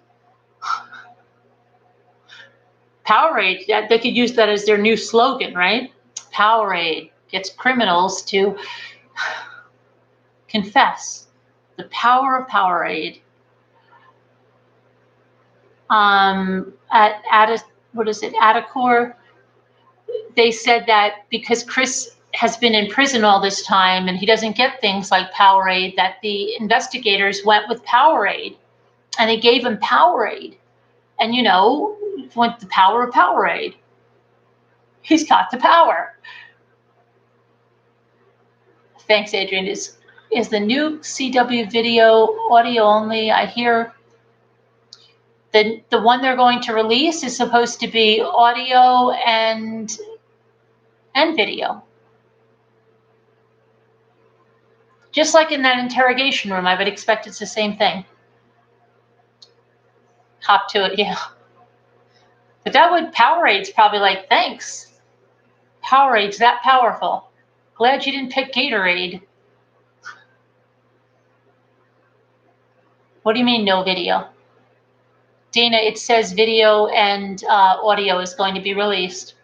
Powerade, they could use that as their new slogan, right? Powerade gets criminals to confess the power of Powerade. Attacor, they said that because Chris has been in prison all this time and he doesn't get things like Powerade, that the investigators went with Powerade and they gave him Powerade. And, you know, went the power of Powerade. He's got the power. Thanks, Adrian. Is the new CW video audio only? I hear the one they're going to release is supposed to be audio and video. Just like in that interrogation room, I would expect it's the same thing. Hop to it, yeah. But that would, Powerade's probably like, thanks. Powerade's that powerful. Glad you didn't pick Gatorade. What do you mean no video? Dana, it says video and audio is going to be released.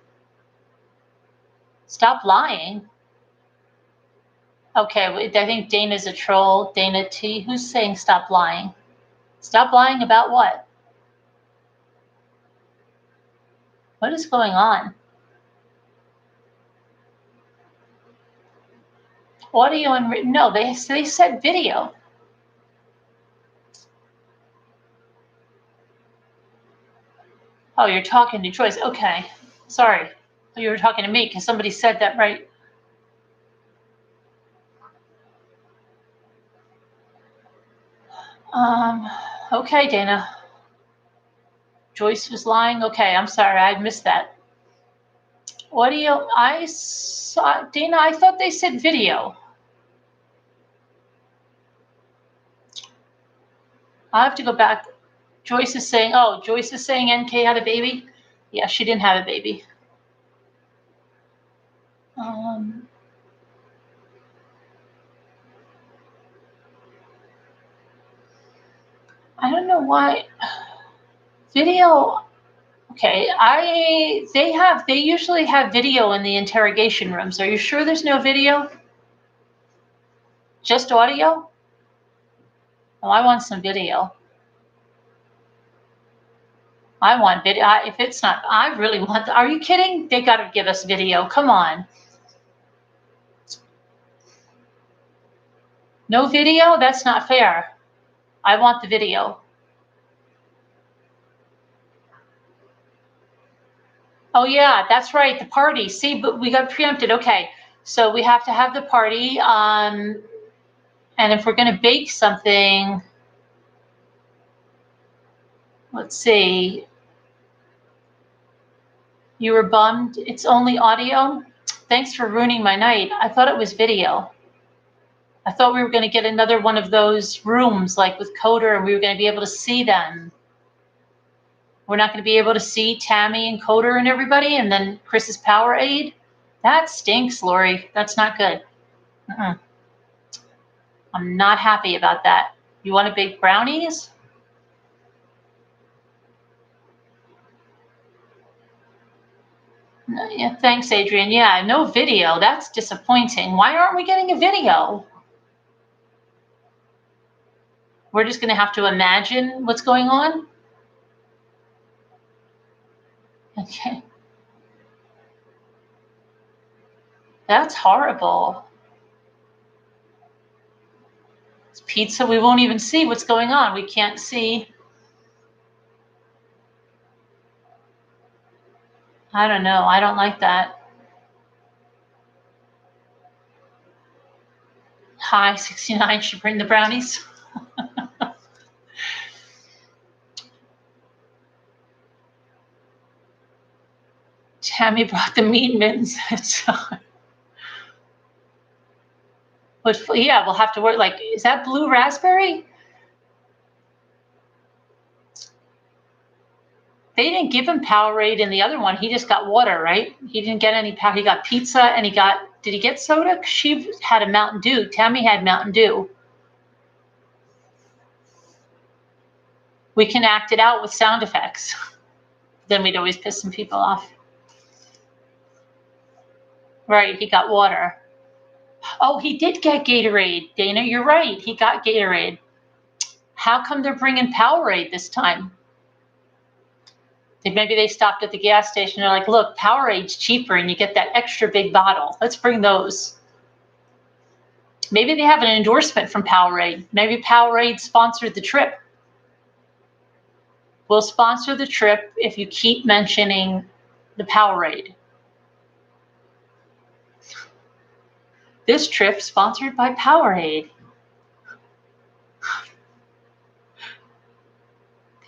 Stop lying. Okay, I think Dana's a troll. Dana T. Who's saying stop lying? Stop lying about what? What is going on? Audio and no, they said video. Oh, you're talking to Joyce. Okay, sorry. You were talking to me because somebody said that, right? Okay, Dana. Joyce was lying. Okay, I'm sorry, I missed that. Audio, I saw, Dana, I thought they said video. I have to go back. Joyce is saying NK had a baby. Yeah, she didn't have a baby. I don't know why. Video. Okay, they usually have video in the interrogation rooms. Are you sure there's no video? Just audio? Oh, I want some video. I want video. If it's not, I really want. Are you kidding? They got to give us video. Come on. No video? That's not fair. I want the video. Oh yeah, that's right. The party. See, but we got preempted. Okay, so we have to have the party. And if we're going to bake something, let's see. You were bummed. It's only audio. Thanks for ruining my night. I thought it was video. I thought we were going to get another one of those rooms like with Coder, and we were going to be able to see them. We're not going to be able to see Tammy and Coder and everybody, and then Chris's Powerade. That stinks, Lori. That's not good. I'm not happy about that. You want to bake brownies? Yeah, thanks, Adrian. Yeah, no video. That's disappointing. Why aren't we getting a video? We're just going to have to imagine what's going on? Okay. That's horrible. It's pizza. We won't even see what's going on. We can't see. I don't know. I don't like that. Hi, 69. Should bring the brownies. Tammy brought the meat mints. But yeah, we'll have to work. Like, is that blue raspberry? They didn't give him Powerade in the other one. He just got water, right? He didn't get any power. He got pizza and did he get soda? She had a Mountain Dew. Tammy had Mountain Dew. We can act it out with sound effects. Then we'd always piss some people off. Right, he got water. Oh, he did get Gatorade. Dana, you're right. He got Gatorade. How come they're bringing Powerade this time? Maybe they stopped at the gas station. They're like, look, Powerade's cheaper and you get that extra big bottle. Let's bring those. Maybe they have an endorsement from Powerade. Maybe Powerade sponsored the trip. We'll sponsor the trip if you keep mentioning the Powerade. This trip sponsored by Powerade.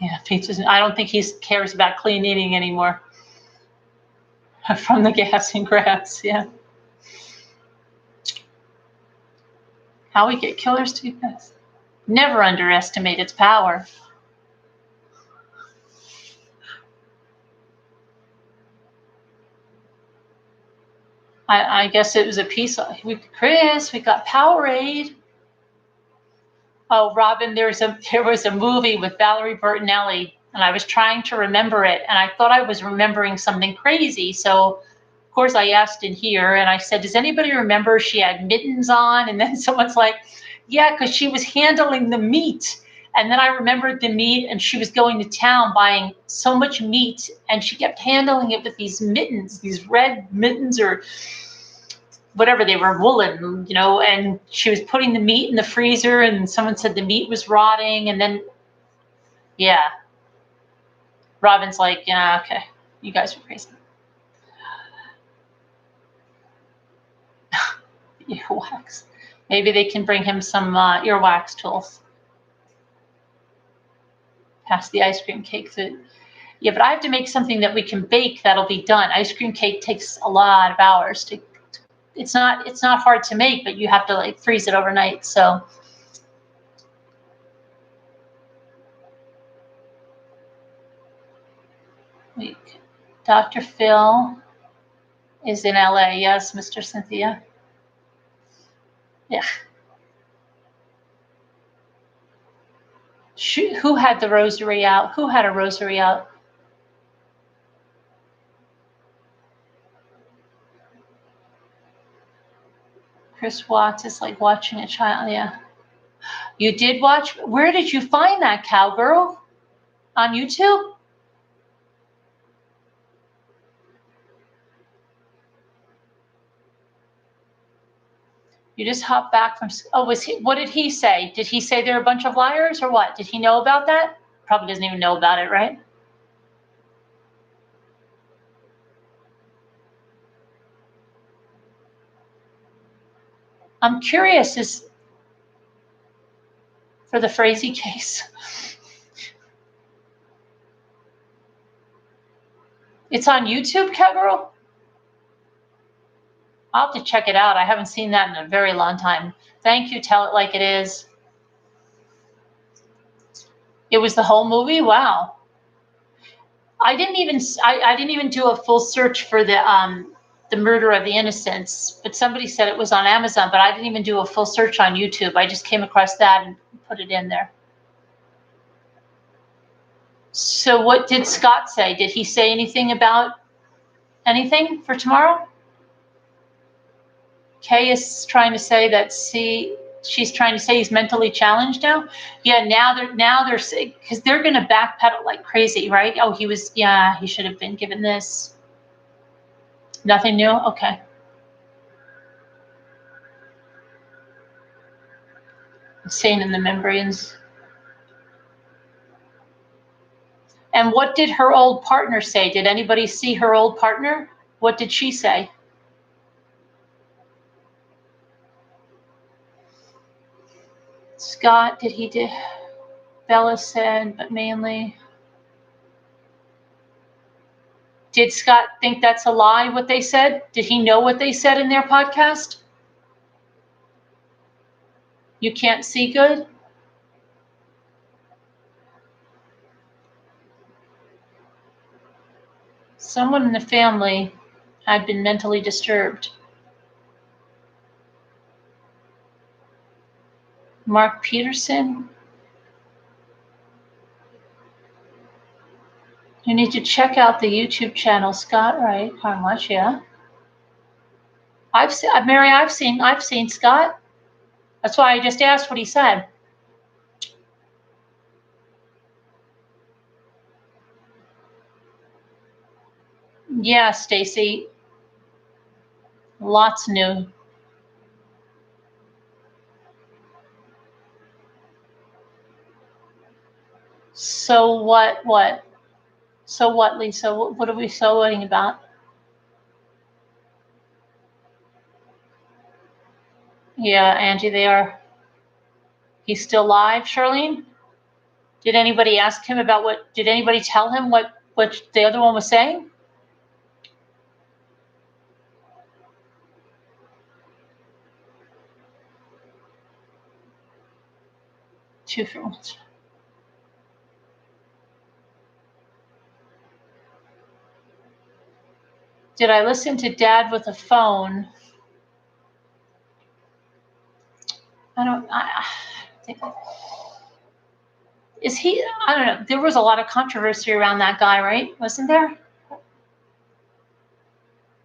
Yeah, pizza's. I don't think he cares about clean eating anymore. From the gas and grass, yeah. How we get killers to be best. Never underestimate its power. I guess it was a piece of Chris, we got Powerade. Oh, Robin, there was a movie with Valerie Bertinelli, and I was trying to remember it, and I thought I was remembering something crazy. So, of course, I asked in here, and I said, does anybody remember she had mittens on? And then someone's like, yeah, because she was handling the meat. And then I remembered the meat, and she was going to town buying so much meat, and she kept handling it with these mittens, these red mittens or whatever they were, woolen, and she was putting the meat in the freezer, and someone said the meat was rotting, and then, yeah. Robin's like, yeah, okay, you guys are crazy. Earwax. Maybe they can bring him some earwax tools. Pass the ice cream cake food. Yeah, but I have to make something that we can bake that'll be done. Ice cream cake takes a lot of hours to. It's not hard to make, but you have to like freeze it overnight. So week. Dr. Phil is in LA. Yes, Mr. Cynthia. Yeah. Who had the rosary out? Who had a rosary out? Chris Watts is like watching a child. Yeah. You did watch? Where did you find that, cowgirl? On YouTube? You just hopped back from. Oh, was he? What did he say? Did he say they're a bunch of liars or what? Did he know about that? Probably doesn't even know about it, right? I'm curious is for the Frazee case. It's on YouTube, cowgirl? I'll have to check it out. I haven't seen that in a very long time. Thank you. Tell it like it is. It was the whole movie? Wow. I didn't even do a full search for the murder of the innocents, but somebody said it was on Amazon, but I didn't even do a full search on YouTube. I just came across that and put it in there. So what did Scott say? Did he say anything about anything for tomorrow? Kay is trying to say that she's trying to say he's mentally challenged now. Yeah, now they're because they're going to backpedal like crazy, right? Oh, he should have been given this. Nothing new? Okay. Insane in the membranes. And what did her old partner say? Did anybody see her old partner? What did she say? Scott, Bella said, but mainly. Did Scott think that's a lie, what they said? Did he know what they said in their podcast? You can't see good? Someone in the family had been mentally disturbed. Mark Peterson. You need to check out the YouTube channel, Scott, right? How much? Yeah. I've seen Scott. That's why I just asked what he said. Yeah, Stacy. Lots new. So what? So what, Lisa? What are we worrying about? Yeah, Angie, they are. He's still live, Charlene? Did anybody ask him about did anybody tell him what the other one was saying? Two for once. Did I listen to Dad with a phone? Is he? I don't know. There was a lot of controversy around that guy, right? Wasn't there?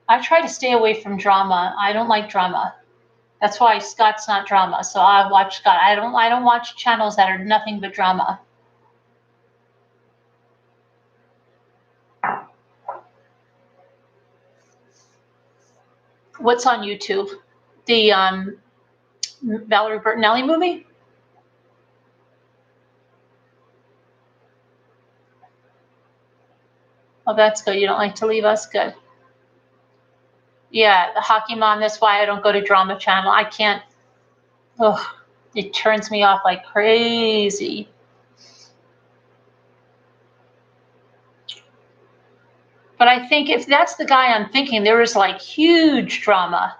I try to stay away from drama. I don't like drama. That's why Scott's not drama. So I watch Scott. I don't watch channels that are nothing but drama. What's on YouTube? The Valerie Bertinelli movie? Oh, that's good. You don't like to leave us? Good. Yeah, the hockey mom. That's why I don't go to drama channel. I can't. Ugh, it turns me off like crazy. But I think if that's the guy I'm thinking, there is like huge drama.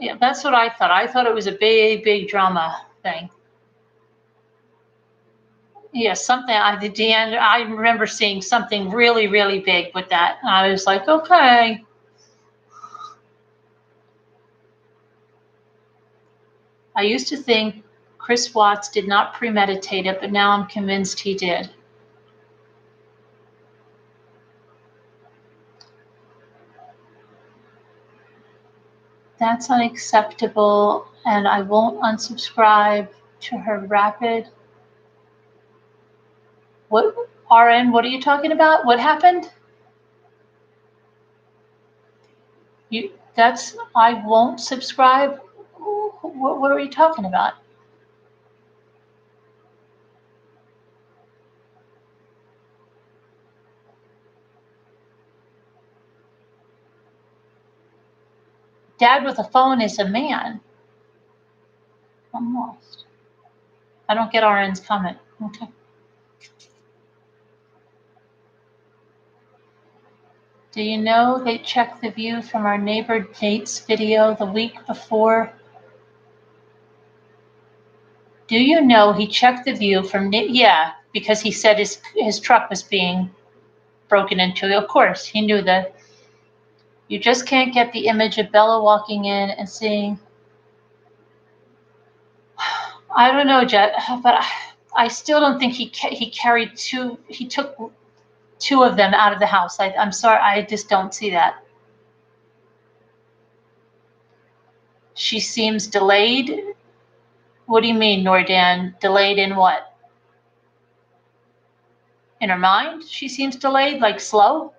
Yeah, that's what I thought. I thought it was a big, big drama thing. Yeah, something. At the end, I remember seeing something really, really big with that. And I was like, okay. I used to think Chris Watts did not premeditate it, but now I'm convinced he did. That's unacceptable, and I won't unsubscribe to her rapid. What, RN, what are you talking about? What happened? I won't subscribe? What are you talking about? Dad with a phone is a man. I'm lost. I don't get RN's comment. Okay. Do you know they checked the view from our neighbor Nate's video the week before? Do you know he checked the view from Nate? Yeah, because he said his truck was being broken into. Of course, he knew that. You just can't get the image of Bella walking in and seeing. I don't know, Jet, but I still don't think he carried two. He took two of them out of the house. I'm sorry, I just don't see that. She seems delayed. What do you mean, Nordan? Delayed in what? In her mind? She seems delayed, like slow?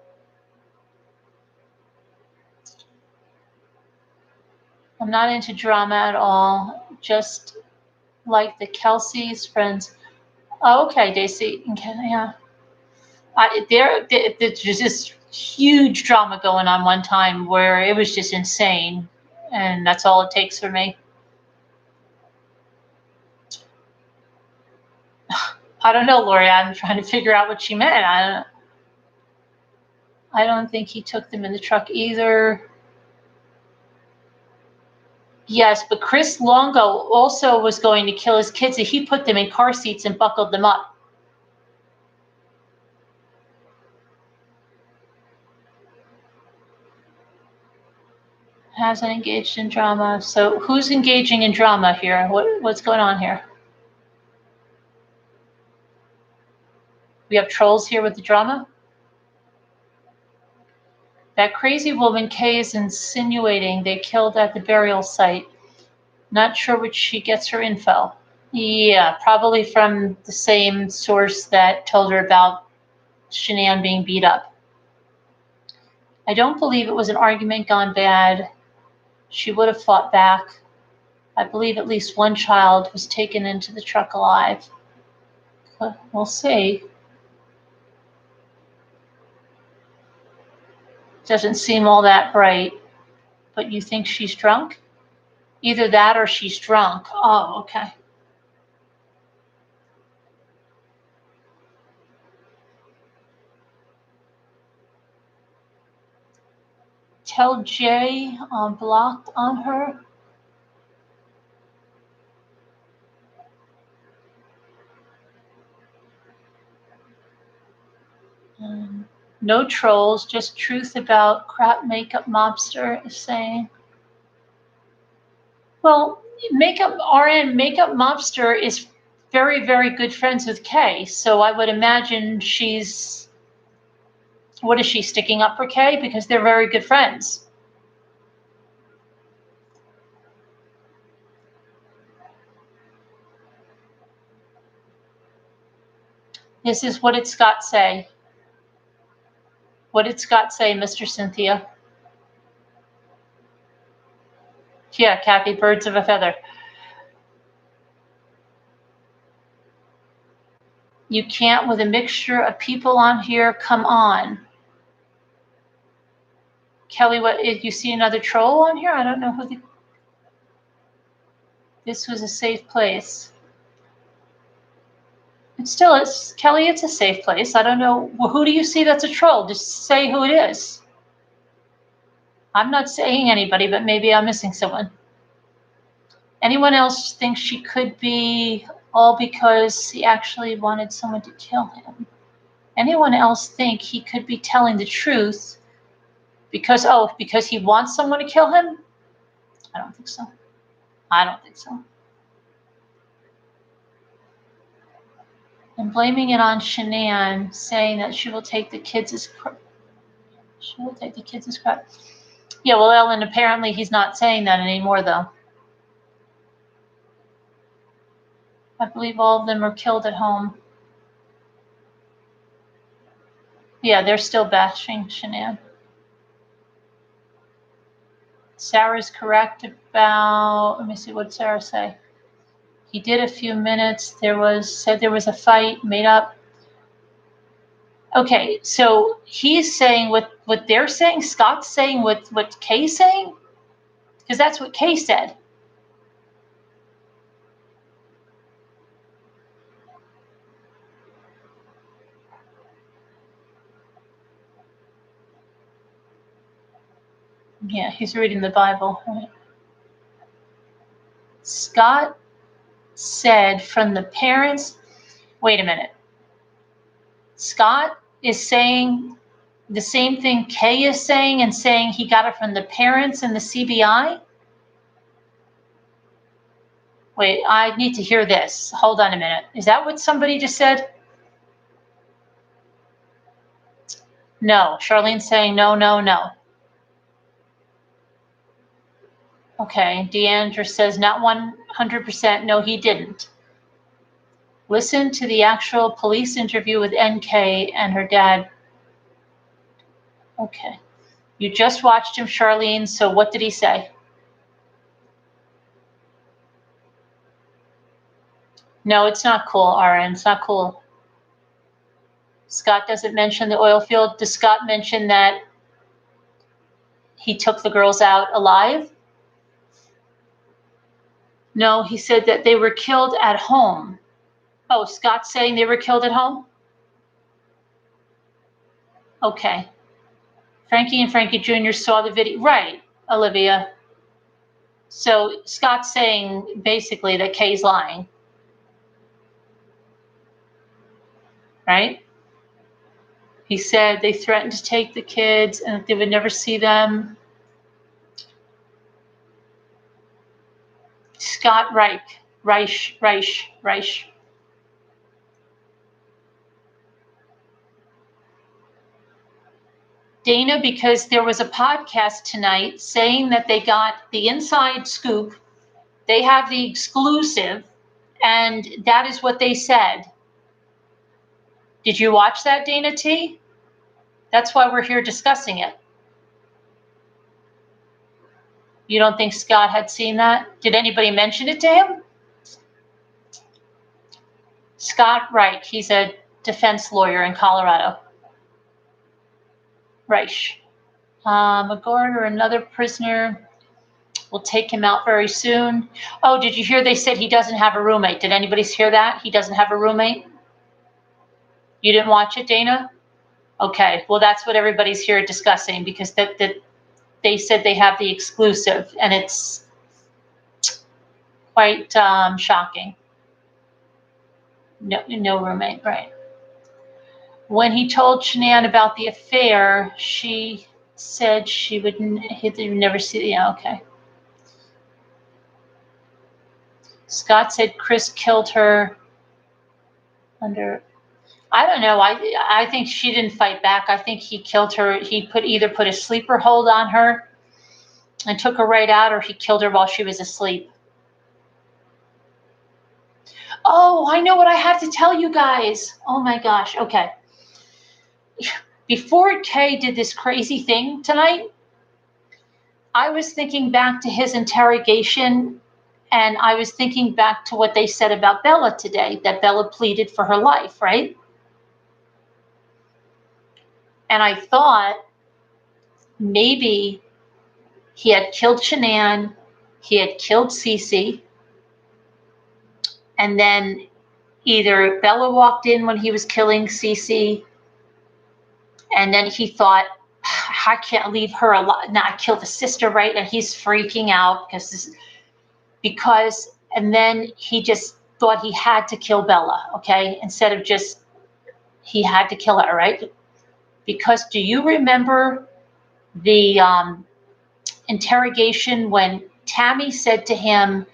I'm not into drama at all. Just like the friends. Oh, okay, Daisy. Okay, yeah. There's this huge drama going on one time where it was just insane, and that's all it takes for me. I don't know, Lori. I'm trying to figure out what she meant. I don't think he took them in the truck either. Yes, but Chris Longo also was going to kill his kids. He put them in car seats and buckled them up. Hasn't engaged in drama. So who's engaging in drama here? What's going on here? We have trolls here with the drama? That crazy woman Kay is insinuating they killed at the burial site. Not sure which she gets her info. Yeah, probably from the same source that told her about Shanann being beat up. I don't believe it was an argument gone bad. She would have fought back. I believe at least one child was taken into the truck alive. We'll see. Doesn't seem all that bright. But you think she's drunk? Either that or she's drunk. Oh, okay. Tell Jay I'm blocked on her. No trolls, just truth about crap makeup mobster is saying. Well, makeup mobster is very, very good friends with Kay. So I would imagine she's, what is she, sticking up for Kay? Because they're very good friends. This is what did Scott say? What did Scott say, Mr. Cynthia? Yeah, Kathy, birds of a feather. You can't with a mixture of people on here. Come on. Kelly, what, you see another troll on here? I don't know who this was a safe place. It still is. Kelly, it's a safe place. I don't know. Well, who do you see that's a troll? Just say who it is. I'm not saying anybody, but maybe I'm missing someone. Anyone else think she could be all because he actually wanted someone to kill him? Anyone else think he could be telling the truth because he wants someone to kill him? I don't think so. I don't think so. And blaming it on Shanann, saying that she will take the kids as crap. Yeah, well, Ellen, apparently he's not saying that anymore, though. I believe all of them are killed at home. Yeah, they're still bashing Shanann. Sarah's correct about, let me see, what did Sarah say? He did a few minutes. Said there was a fight made up. Okay, so he's saying what they're saying. Scott's saying what Kay's saying, because that's what Kay said. Yeah, he's reading the Bible. Right? Scott said from the parents. Wait a minute. Scott is saying the same thing Kay is saying, and saying he got it from the parents and the CBI? Wait, I need to hear this. Hold on a minute. Is that what somebody just said? No. Charlene's saying no, no, no. Okay. Deandra says not 100%. No, he didn't. Listen to the actual police interview with NK and her dad. Okay. You just watched him, Charlene. So what did he say? No, it's not cool, RN. It's not cool. Scott doesn't mention the oil field. Does Scott mention that he took the girls out alive? No, he said that they were killed at home. Oh, Scott's saying they were killed at home? Okay. Frankie and Frankie Jr. saw the video. Right, Olivia. So Scott's saying basically that Kay's lying. Right? He said they threatened to take the kids and that they would never see them. Scott Reich. Dana, because there was a podcast tonight saying that they got the inside scoop, they have the exclusive, and that is what they said. Did you watch that, Dana T? That's why we're here discussing it. You don't think Scott had seen that? Did anybody mention it to him? Scott Reich, he's a defense lawyer in Colorado. Reich. A guard or another prisoner will take him out very soon. Oh, did you hear they said he doesn't have a roommate? Did anybody hear that? He doesn't have a roommate? You didn't watch it, Dana? Okay, well, that's what everybody's here discussing, because that they said they have the exclusive, and it's quite shocking. No roommate, right. When he told Shanann about the affair, she said he would never see. Yeah, okay. Scott said Chris killed her under. I don't know. I think she didn't fight back. I think he killed her. He either put a sleeper hold on her and took her right out, or he killed her while she was asleep. Oh, I know what I have to tell you guys. Oh my gosh. Okay. Before Kay did this crazy thing tonight, I was thinking back to his interrogation, and I was thinking back to what they said about Bella today, that Bella pleaded for her life, right? And I thought maybe he had killed Shanann, he had killed Cece, and then either Bella walked in when he was killing Cece, and then he thought, I can't leave her alive. Now I killed the sister, right? And he's freaking out because and then he just thought he had to kill Bella, okay? Instead of just, he had to kill her, right? Because do you remember the interrogation when Tammy said to him,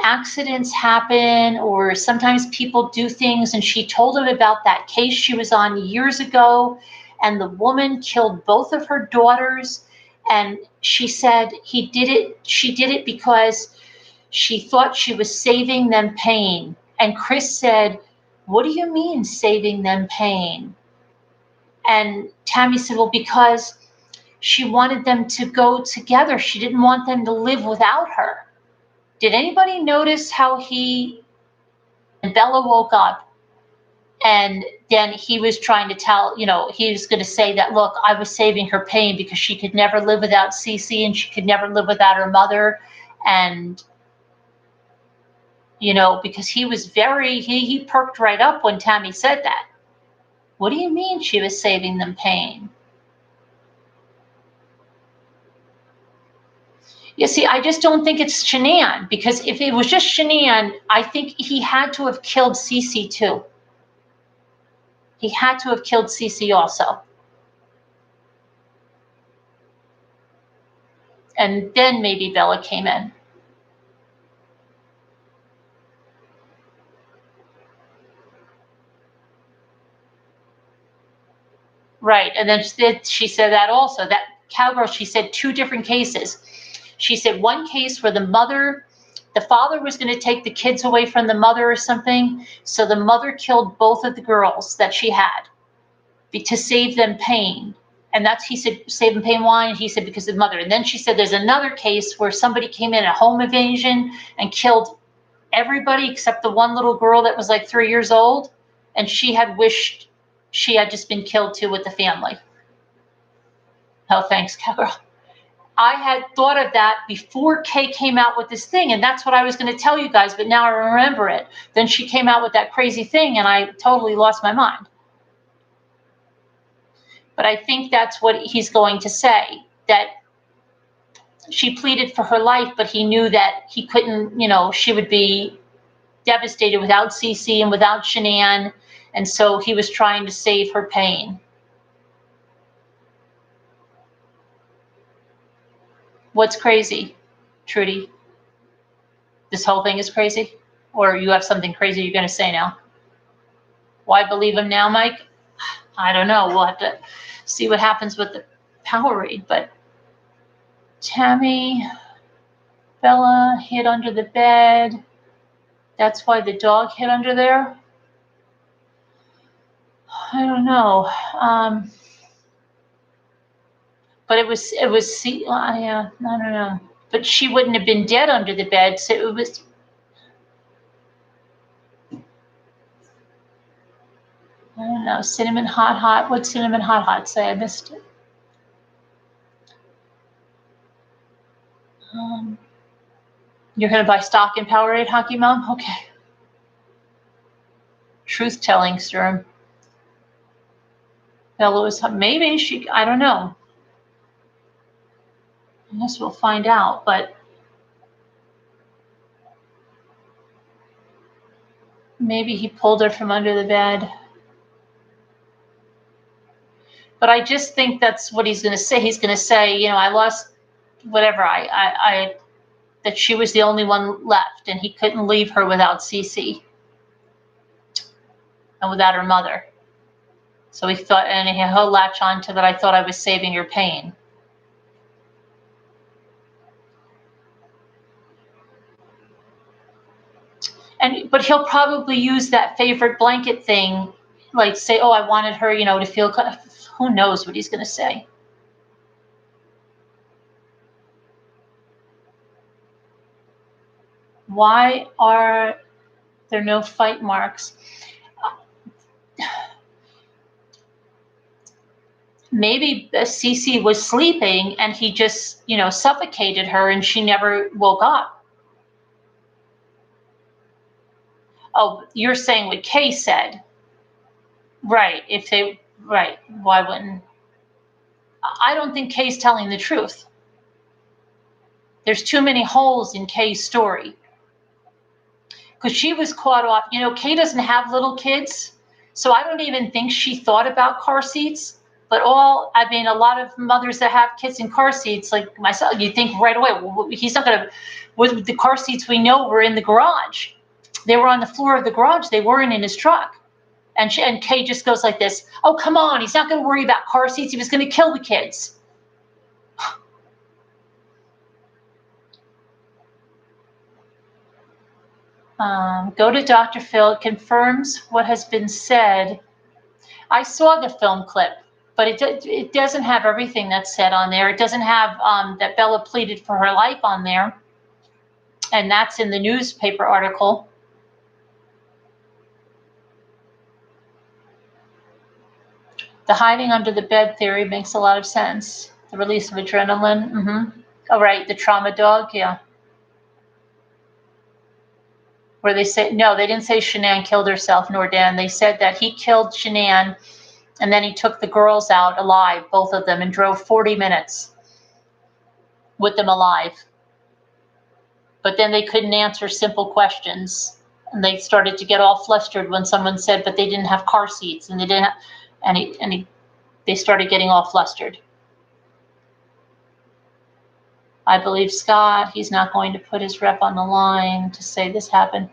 accidents happen, or sometimes people do things, and she told him about that case she was on years ago, and the woman killed both of her daughters, and she said she did it because she thought she was saving them pain. And Chris said, what do you mean saving them pain? And Tammy said, well, because she wanted them to go together. She didn't want them to live without her. Did anybody notice how Bella woke up, and then he was trying to tell, he was going to say that, look, I was saving her pain because she could never live without Cece and she could never live without her mother. And, because he was he perked right up when Tammy said that. What do you mean she was saving them pain? You see, I just don't think it's Shanann, because if it was just Shanann, I think he had to have killed Cece too. He had to have killed Cece also. And then maybe Bella came in. Right, and then she said that also, that cowgirl, she said 2 different cases. She said one case where the father was going to take the kids away from the mother or something, so the mother killed both of the girls that she had to save them pain. And that's, he said, save them pain. Why? And he said, because of the mother. And then she said there's another case where somebody came in, a home invasion, and killed everybody except the one little girl that was like 3 years old, and she had wished she had just been killed too with the family. Oh, thanks, cowgirl. I had thought of that before Kay came out with this thing, and that's what I was going to tell you guys, but now I remember it. Then she came out with that crazy thing, and I totally lost my mind. But I think that's what he's going to say, that she pleaded for her life, but he knew that he couldn't, she would be devastated without Cece and without Shanann, and so he was trying to save her pain. What's crazy, Trudy? This whole thing is crazy? Or you have something crazy you're going to say now? Why believe him now, Mike? I don't know. We'll have to see what happens with the Powerade. But Tammy, Bella hid under the bed. That's why the dog hid under there? I don't know. But it was, yeah, I don't know. But she wouldn't have been dead under the bed, so it was. I don't know. Cinnamon hot. What'd cinnamon hot say? I missed it. You're going to buy stock in Powerade, Hockey Mom? Okay. Truth telling, Sturm. Bella was, maybe she, I don't know. I guess we'll find out, but maybe he pulled her from under the bed. But I just think that's what he's going to say. He's going to say, I lost whatever, that she was the only one left, and he couldn't leave her without Cece and without her mother. So he thought, and he'll latch on to that. I thought I was saving your pain. But he'll probably use that favorite blanket thing, like say, oh, I wanted her, to feel, who knows what he's going to say. Why are there no fight marks? Maybe Cece was sleeping and he just, suffocated her and she never woke up. Oh, you're saying what Kay said. Right. Right. Why wouldn't? I don't think Kay's telling the truth. There's too many holes in Kay's story. because she was caught off. Kay doesn't have little kids, so I don't even think she thought about car seats. But a lot of mothers that have kids in car seats, like myself, you think right away, well, he's not going to, with the car seats we know were in the garage. They were on the floor of the garage. They weren't in his truck. And Kay just goes like this, oh, come on, he's not going to worry about car seats. He was going to kill the kids. Go to Dr. Phil. It confirms what has been said. I saw the film clip, but it doesn't have everything that's said on there. It doesn't have that Bella pleaded for her life on there. And that's in the newspaper article. The hiding under the bed theory makes a lot of sense. The release of adrenaline. Mm-hmm. Oh, right. The trauma dog. Yeah. Where they say, no, they didn't say Shanann killed herself, nor Dan. They said that he killed Shanann, and then he took the girls out alive, both of them, and drove 40 minutes with them alive. But then they couldn't answer simple questions, and they started to get all flustered when someone said, but they didn't have car seats, and they didn't have, they started getting all flustered. I believe Scott, he's not going to put his rep on the line to say this happened.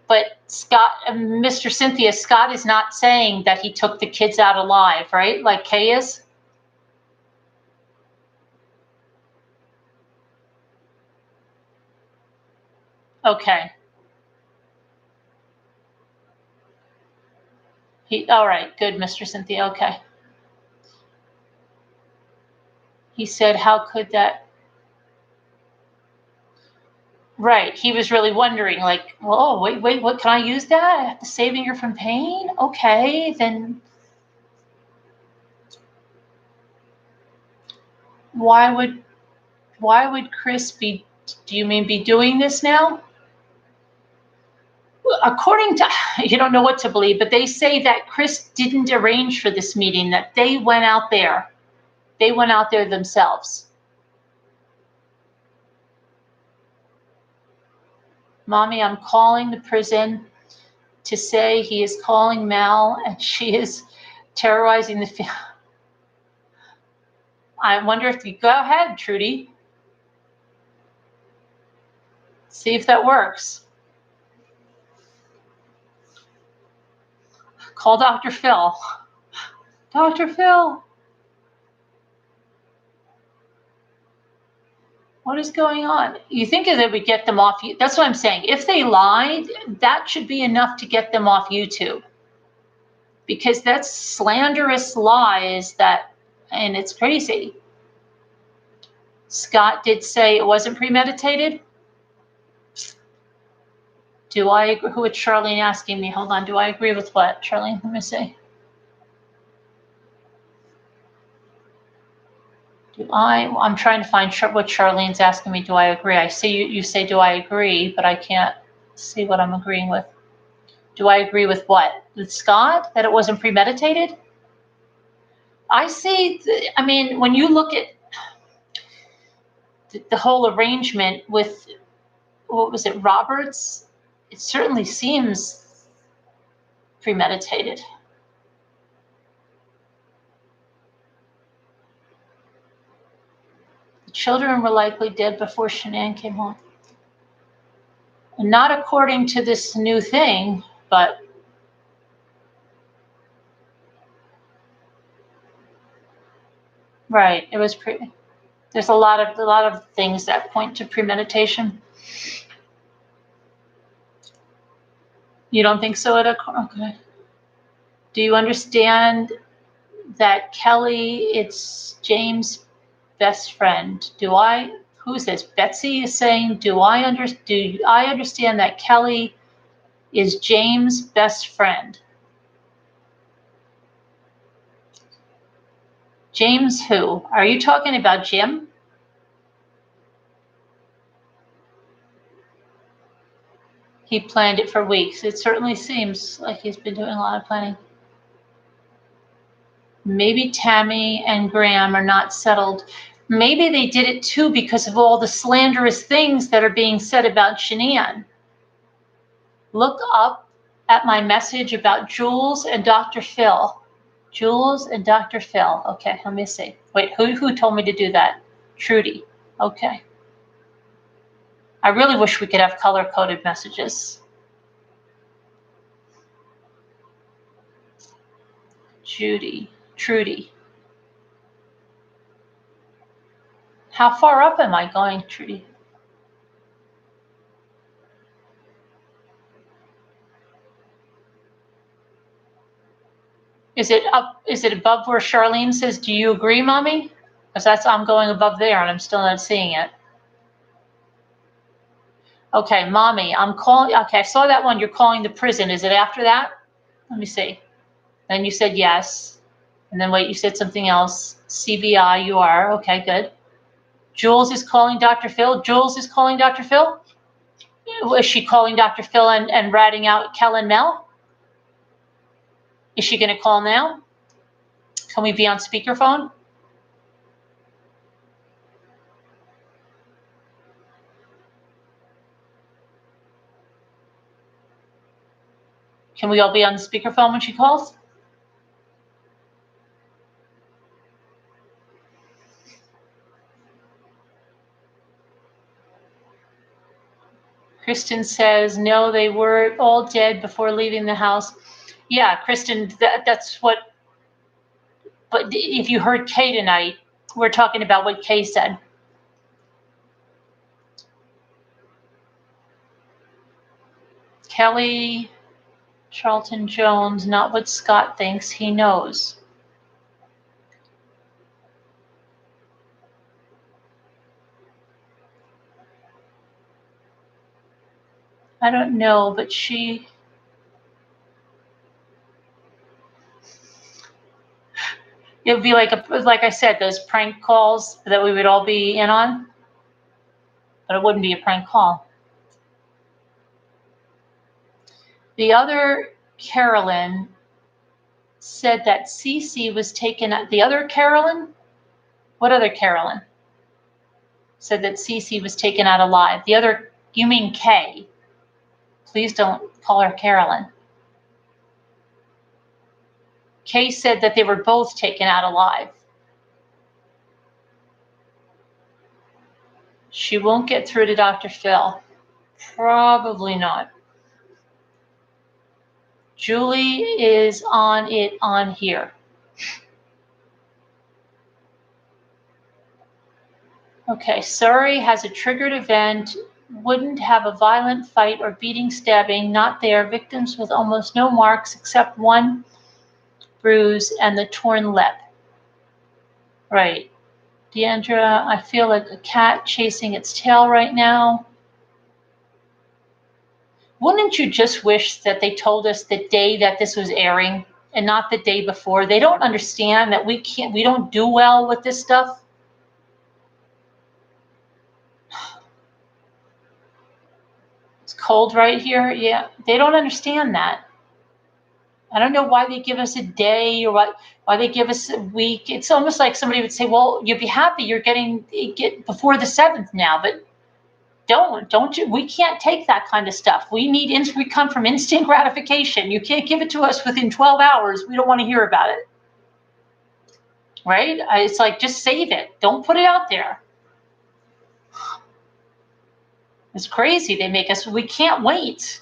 But Scott, Mr. Cynthia, Scott is not saying that he took the kids out alive, right? Like Kay is? Okay. All right, good, Mr. Cynthia, okay. He said, how could that? Right, he was really wondering, like, whoa, wait, what, can I use that? Saving her from pain? Okay, then why would Chris be, do you mean be doing this now? According to, you don't know what to believe, but they say that Chris didn't arrange for this meeting, that they went out there. They went out there themselves. Mommy, I'm calling the prison to say he is calling Mel and she is terrorizing the family. I wonder if you go ahead, Trudy. See if that works. Call Dr. Phil. Dr. Phil. What is going on? You think that would get them off? That's what I'm saying. If they lied, that should be enough to get them off YouTube. Because that's slanderous lies and it's crazy. Scott did say it wasn't premeditated. Do I agree? Who is Charlene asking me? Hold on. Do I agree with what? Charlene, let me see. I'm trying to find what Charlene's asking me. Do I agree? I see you say, do I agree? But I can't see what I'm agreeing with. Do I agree with what? With Scott? That it wasn't premeditated? I see, when you look at the whole arrangement with, what was it, Roberts? It certainly seems premeditated. The children were likely dead before Shanann came home. And not according to this new thing, but right, it was there's a lot of things that point to premeditation. You don't think so, okay. Do you understand that Kelly, it's James' best friend? Who's this? Betsy is saying, do I understand that Kelly is James' best friend? James who? Are you talking about Jim? He planned it for weeks. It certainly seems like he's been doing a lot of planning. Maybe Tammy and Graham are not settled. Maybe they did it too because of all the slanderous things that are being said about Shanann. Look up at my message about Jules and Dr. Phil. Jules and Dr. Phil. Okay, let me see. Wait, who told me to do that? Trudy. Okay. I really wish we could have color-coded messages. Trudy. How far up am I going, Trudy? Is it up? Is it above where Charlene says, do you agree, Mommy? Because I'm going above there and I'm still not seeing it. Okay, Mommy, I'm calling. Okay, I saw that one. You're calling the prison. Is it after that? Let me see. Then you said yes. And then wait, you said something else. CBI, you are. Okay, good. Jules is calling Dr. Phil. Jules is calling Dr. Phil? Is she calling Dr. Phil and ratting out Kel and Mel? Is she going to call now? Can we be on speakerphone? Can we all be on the speakerphone when she calls? Kristen says, no, they were all dead before leaving the house. Yeah, Kristen, that's what, but if you heard Kay tonight, we're talking about what Kay said. Kelly Charlton Jones, not what Scott thinks he knows. I don't know, but she... It would be like I said, those prank calls that we would all be in on, but it wouldn't be a prank call. The other Carolyn said that Cece was taken. The other Carolyn? What other Carolyn? Said that Cece was taken out alive. The other, you mean Kay? Please don't call her Carolyn. Kay said that they were both taken out alive. She won't get through to Dr. Phil. Probably not. Julie is on it on here. Okay, Surrey has a triggered event, wouldn't have a violent fight or beating, stabbing, not there. Victims with almost no marks except one bruise and the torn lip. Right. Deandra, I feel like a cat chasing its tail right now. Wouldn't you just wish that they told us the day that this was airing and not the day before? They don't understand that we don't do well with this stuff. It's cold right here. Yeah, they don't understand that. I don't know why they give us a day or why they give us a week. It's almost like somebody would say, well, you'd be happy you're get before the 7th now, but don't you? We can't take that kind of stuff. We come from instant gratification. You can't give it to us within 12 hours. We don't want to hear about it. Right? It's like, just save it. Don't put it out there. It's crazy. They make us, we can't wait.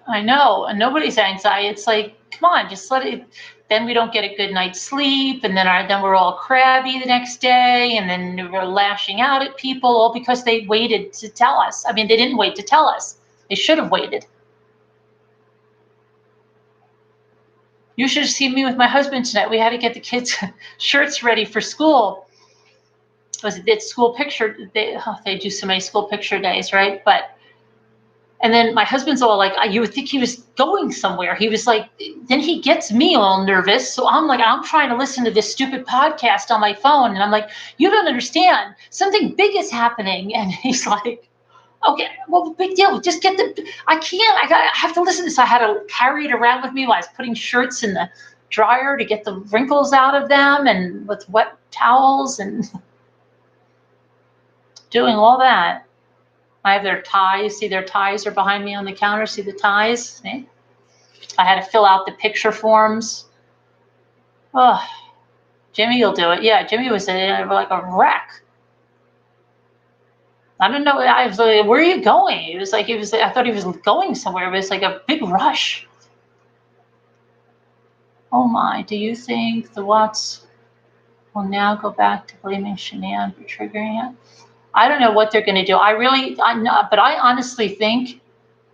I know, and nobody's anxiety. It's like, come on, just let it. Then we don't get a good night's sleep, and then we're all crabby the next day, and then we're lashing out at people all because they waited to tell us. I mean, they didn't wait to tell us. They should have waited. You should have seen me with my husband tonight. We had to get the kids' shirts ready for school. It's school picture. They do so many school picture days, right? And then my husband's all like, you would think he was going somewhere. He was like, then he gets me all nervous. So I'm like, I'm trying to listen to this stupid podcast on my phone. And I'm like, you don't understand. Something big is happening. And he's like, okay, well, big deal. Just get I have to listen to this. I had to carry it around with me while I was putting shirts in the dryer to get the wrinkles out of them and with wet towels. And doing all that. I have their ties. See, their ties are behind me on the counter. See the ties? See? I had to fill out the picture forms. Oh, Jimmy will do it. Yeah, Jimmy was like a wreck. I don't know. I was like, where are you going? It was like, I thought he was going somewhere. It was like a big rush. Oh my, do you think the Watts will now go back to blaming Shanann for triggering it? I don't know what they're going to do. But I honestly think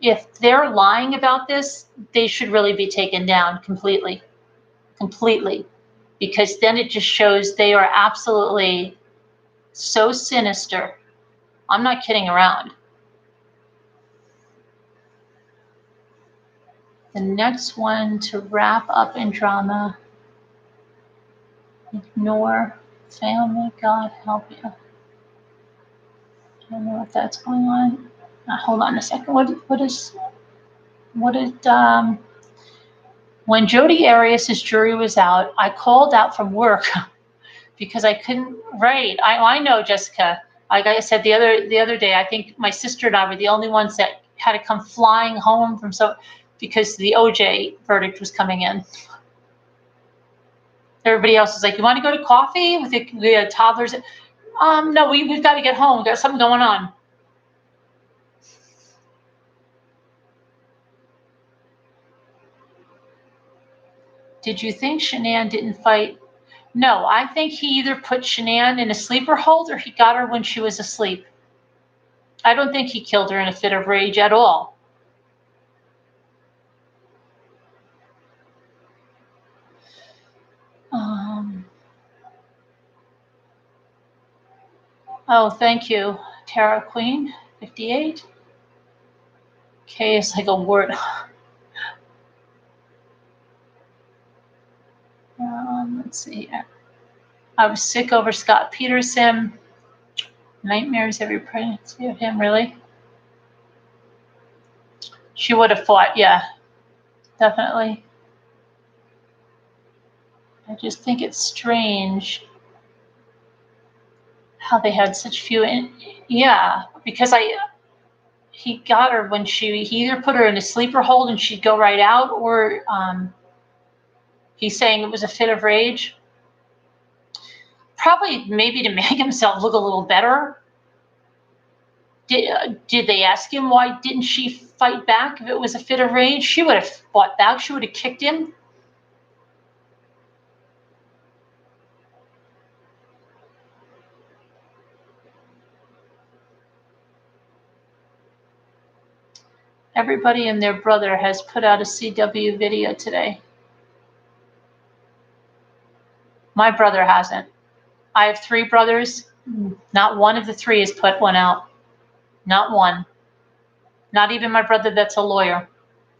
if they're lying about this, they should really be taken down completely, because then it just shows they are absolutely so sinister. I'm not kidding around. The next one to wrap up in drama. Ignore family. God help you. I don't know if that's going on. Hold on a second. When Jodi Arias' jury was out, I called out from work because I couldn't write. I know, Jessica. Like I said the other day, I think my sister and I were the only ones that had to come flying home because the OJ verdict was coming in. Everybody else was like, "You want to go to coffee with the toddlers?" No, we've got to get home. We've got something going on. Did you think Shanann didn't fight? No, I think he either put Shanann in a sleeper hold or he got her when she was asleep. I don't think he killed her in a fit of rage at all. Oh, thank you, Tara Queen, 58. K is like a word. Let's see here. I was sick over Scott Peterson. Nightmares every pregnancy of him, really? She would have fought, yeah, definitely. I just think it's strange how they had such few. Yeah, because he got her when he either put her in a sleeper hold and she'd go right out, or he's saying it was a fit of rage. Probably maybe to make himself look a little better. Did they ask him why didn't she fight back if it was a fit of rage? She would have fought back. She would have kicked him. Everybody and their brother has put out a CW video today. My brother hasn't. I have 3 brothers. Not one of the 3 has put one out. Not one. Not even my brother that's a lawyer.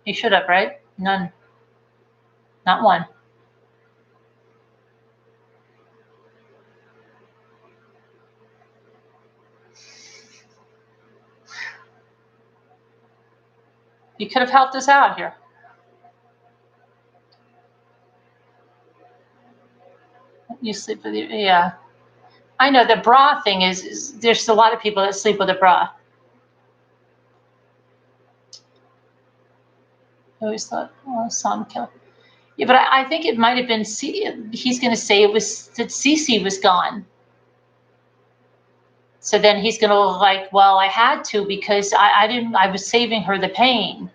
He should have, right? None. Not one. You could have helped us out here. You sleep with your, yeah. I know the bra thing is there's a lot of people that sleep with a bra. I always thought, well, some kill. Yeah, but I think it might have been, he's going to say it was that Cece was gone. So then he's going to look like, well, I had to because I was saving her the pain.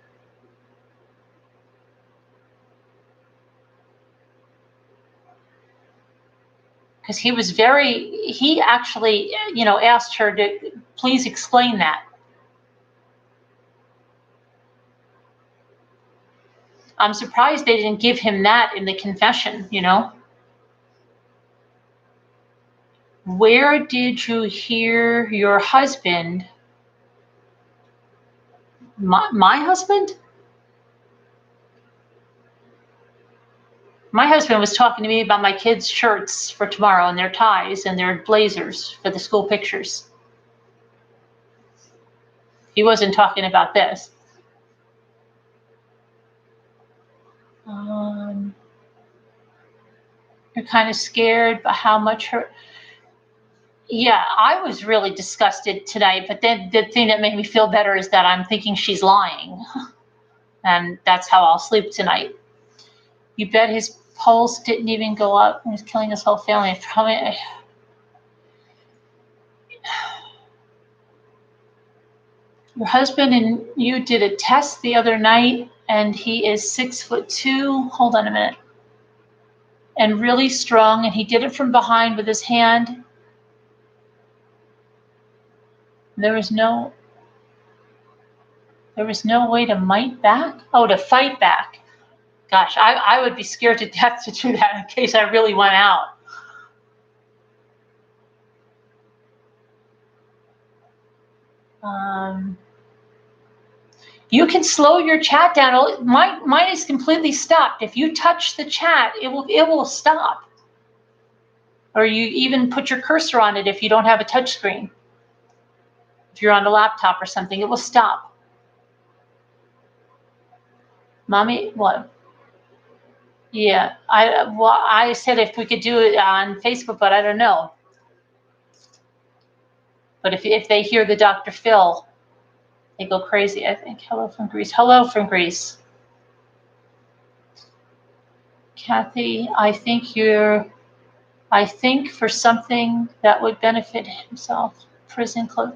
Because he actually, asked her to please explain that. I'm surprised they didn't give him that in the confession, Where did you hear your husband? My husband? My husband was talking to me about my kids' shirts for tomorrow and their ties and their blazers for the school pictures. He wasn't talking about this. You're kind of scared by how much her. Yeah, I was really disgusted tonight, but then the thing that made me feel better is that I'm thinking she's lying. And that's how I'll sleep tonight. You bet his pulse didn't even go up and he's killing his whole family. Your husband and you did a test the other night, and he is 6'2". Hold on a minute. And really strong, and he did it from behind with his hand. There was no way to fight back. Oh, to fight back. Gosh, I would be scared to death to do that in case I really went out. You can slow your chat down. Mine is completely stopped. If you touch the chat, it will stop. Or you even put your cursor on it if you don't have a touch screen. If you're on a laptop or something, it will stop. Mommy, what? Yeah, I said if we could do it on Facebook, but I don't know. But if they hear the Dr. Phil, they go crazy, I think. Hello from Greece. Hello from Greece. Kathy, I think for something that would benefit himself, prison close.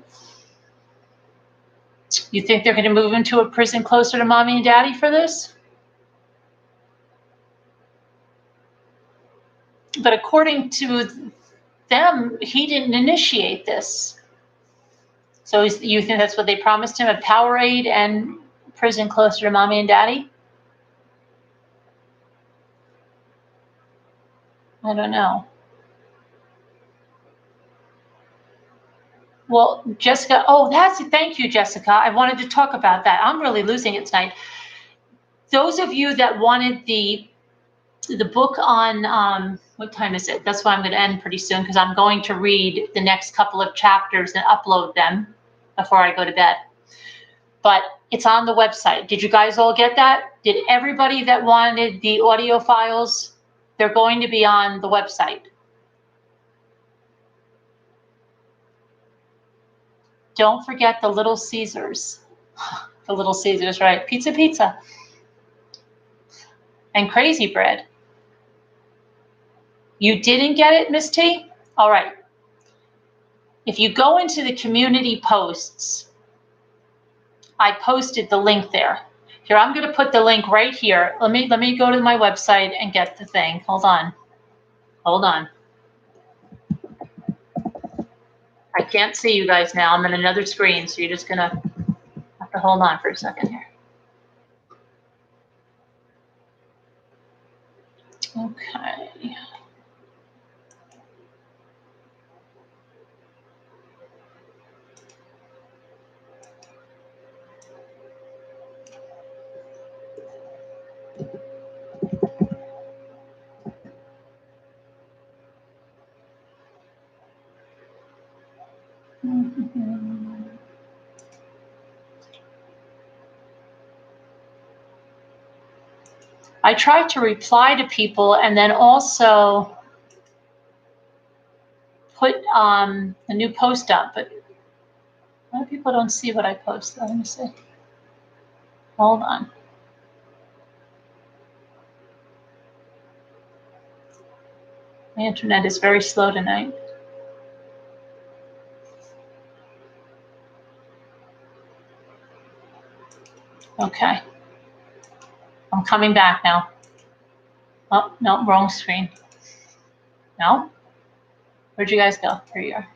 You think they're going to move into a prison closer to mommy and daddy for this? But according to them, he didn't initiate this. So you think that's what they promised him, a Powerade and prison closer to mommy and daddy? I don't know. Well, Jessica, thank you, Jessica. I wanted to talk about that. I'm really losing it tonight. Those of you that wanted the book on, what time is it? That's why I'm going to end pretty soon, because I'm going to read the next couple of chapters and upload them before I go to bed. But it's on the website. Did you guys all get that? Did everybody that wanted the audio files? They're going to be on the website. Don't forget the Little Caesars. The Little Caesars, right? Pizza. And Crazy Bread. You didn't get it, Miss T? All right. If you go into the community posts, I posted the link there. Here, I'm going to put the link right here. Let me go to my website and get the thing. Hold on. I can't see you guys now. I'm in another screen, so you're just going to have to hold on for a second here. Okay. I tried to reply to people and then also put a new post up, but a lot of people don't see what I post. Let me see. Hold on. My internet is very slow tonight. Okay. I'm coming back now. Oh, no, wrong screen. No? Where'd you guys go? Here you are.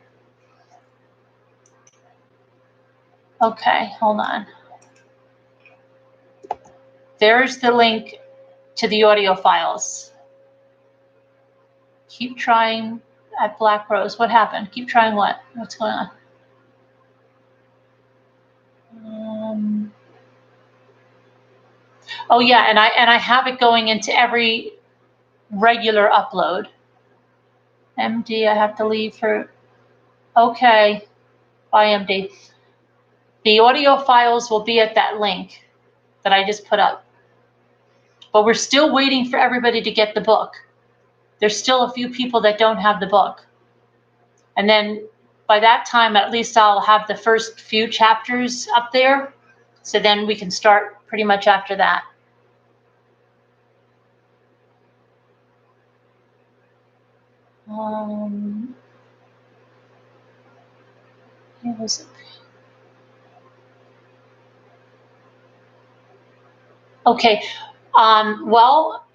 Okay, hold on. There's the link to the audio files. Keep trying at Black Rose. What happened? Keep trying what? What's going on? Oh yeah, and I have it going into every regular upload. MD, I have to leave for. Okay, bye MD. The audio files will be at that link that I just put up. But we're still waiting for everybody to get the book. There's still a few people that don't have the book. And then by that time, at least I'll have the first few chapters up there. So then we can start pretty much after that. Where was it? Okay. Well,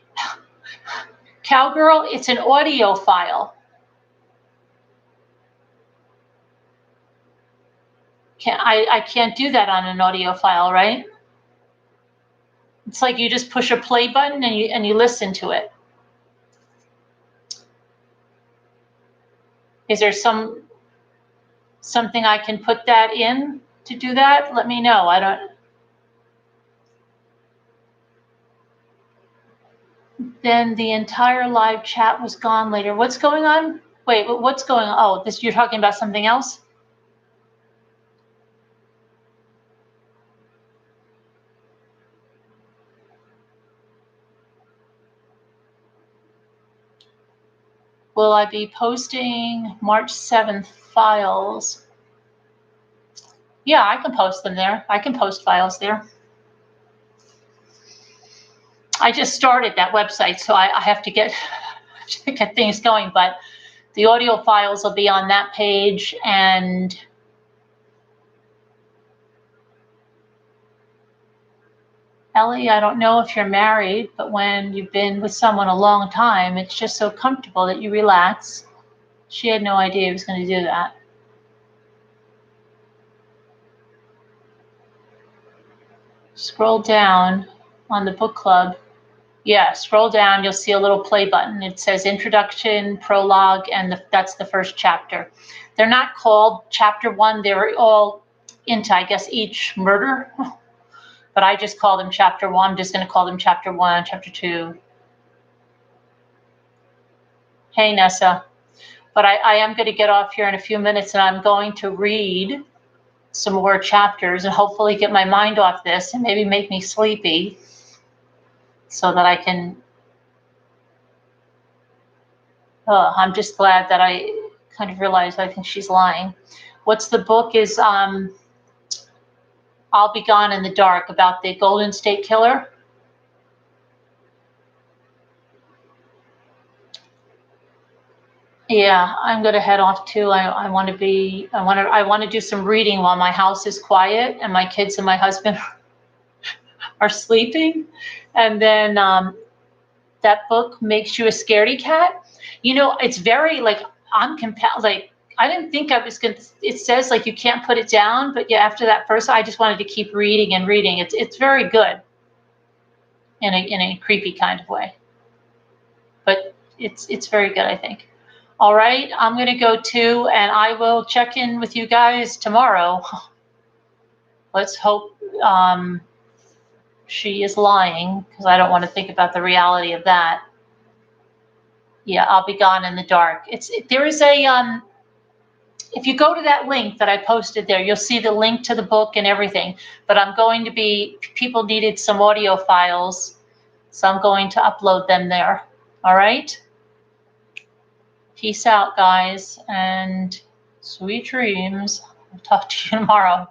Cowgirl, it's an audio file. I can't do that on an audio file, right? It's like you just push a play button and you listen to it. Is there something I can put that in to do that? Let me know. I don't. Then the entire live chat was gone later. What's going on? Wait, what's going on? Oh, you're talking about something else? Will I be posting March 7th files? Yeah, I can post them there. I can post files there. I just started that website, so I have to get things going, but the audio files will be on that page. And Ellie, I don't know if you're married, but when you've been with someone a long time, it's just so comfortable that you relax. She had no idea he was going to do that. Scroll down on the book club. Yeah, scroll down, you'll see a little play button. It says introduction, prologue, and that's the first chapter. They're not called chapter 1. They're all into, I guess, each murder. But I just call them chapter 1. I'm just going to call them chapter 1, chapter 2. Hey, Nessa. But I am going to get off here in a few minutes, and I'm going to read some more chapters and hopefully get my mind off this and maybe make me sleepy so that I can. I'm just glad that I kind of realized I think she's lying. What's the book is I'll Be Gone in the Dark, about the Golden State Killer. Yeah, I'm going to head off too. I want to do some reading while my house is quiet and my kids and my husband are sleeping. And then that book makes you a scaredy cat. You know, it's very like I'm compelled. Like I didn't think I was going to. It says like you can't put it down, but yeah, after that first, I just wanted to keep reading and reading. It's very good in a creepy kind of way, but it's very good, I think. All right, I'm going to go too, and I will check in with you guys tomorrow. Let's hope she is lying, because I don't want to think about the reality of that. Yeah, I'll Be Gone in the Dark. There is a if you go to that link that I posted there, you'll see the link to the book and everything. But I'm going to be, people needed some audio files, so I'm going to upload them there. All right? Peace out, guys, and sweet dreams. I'll talk to you tomorrow.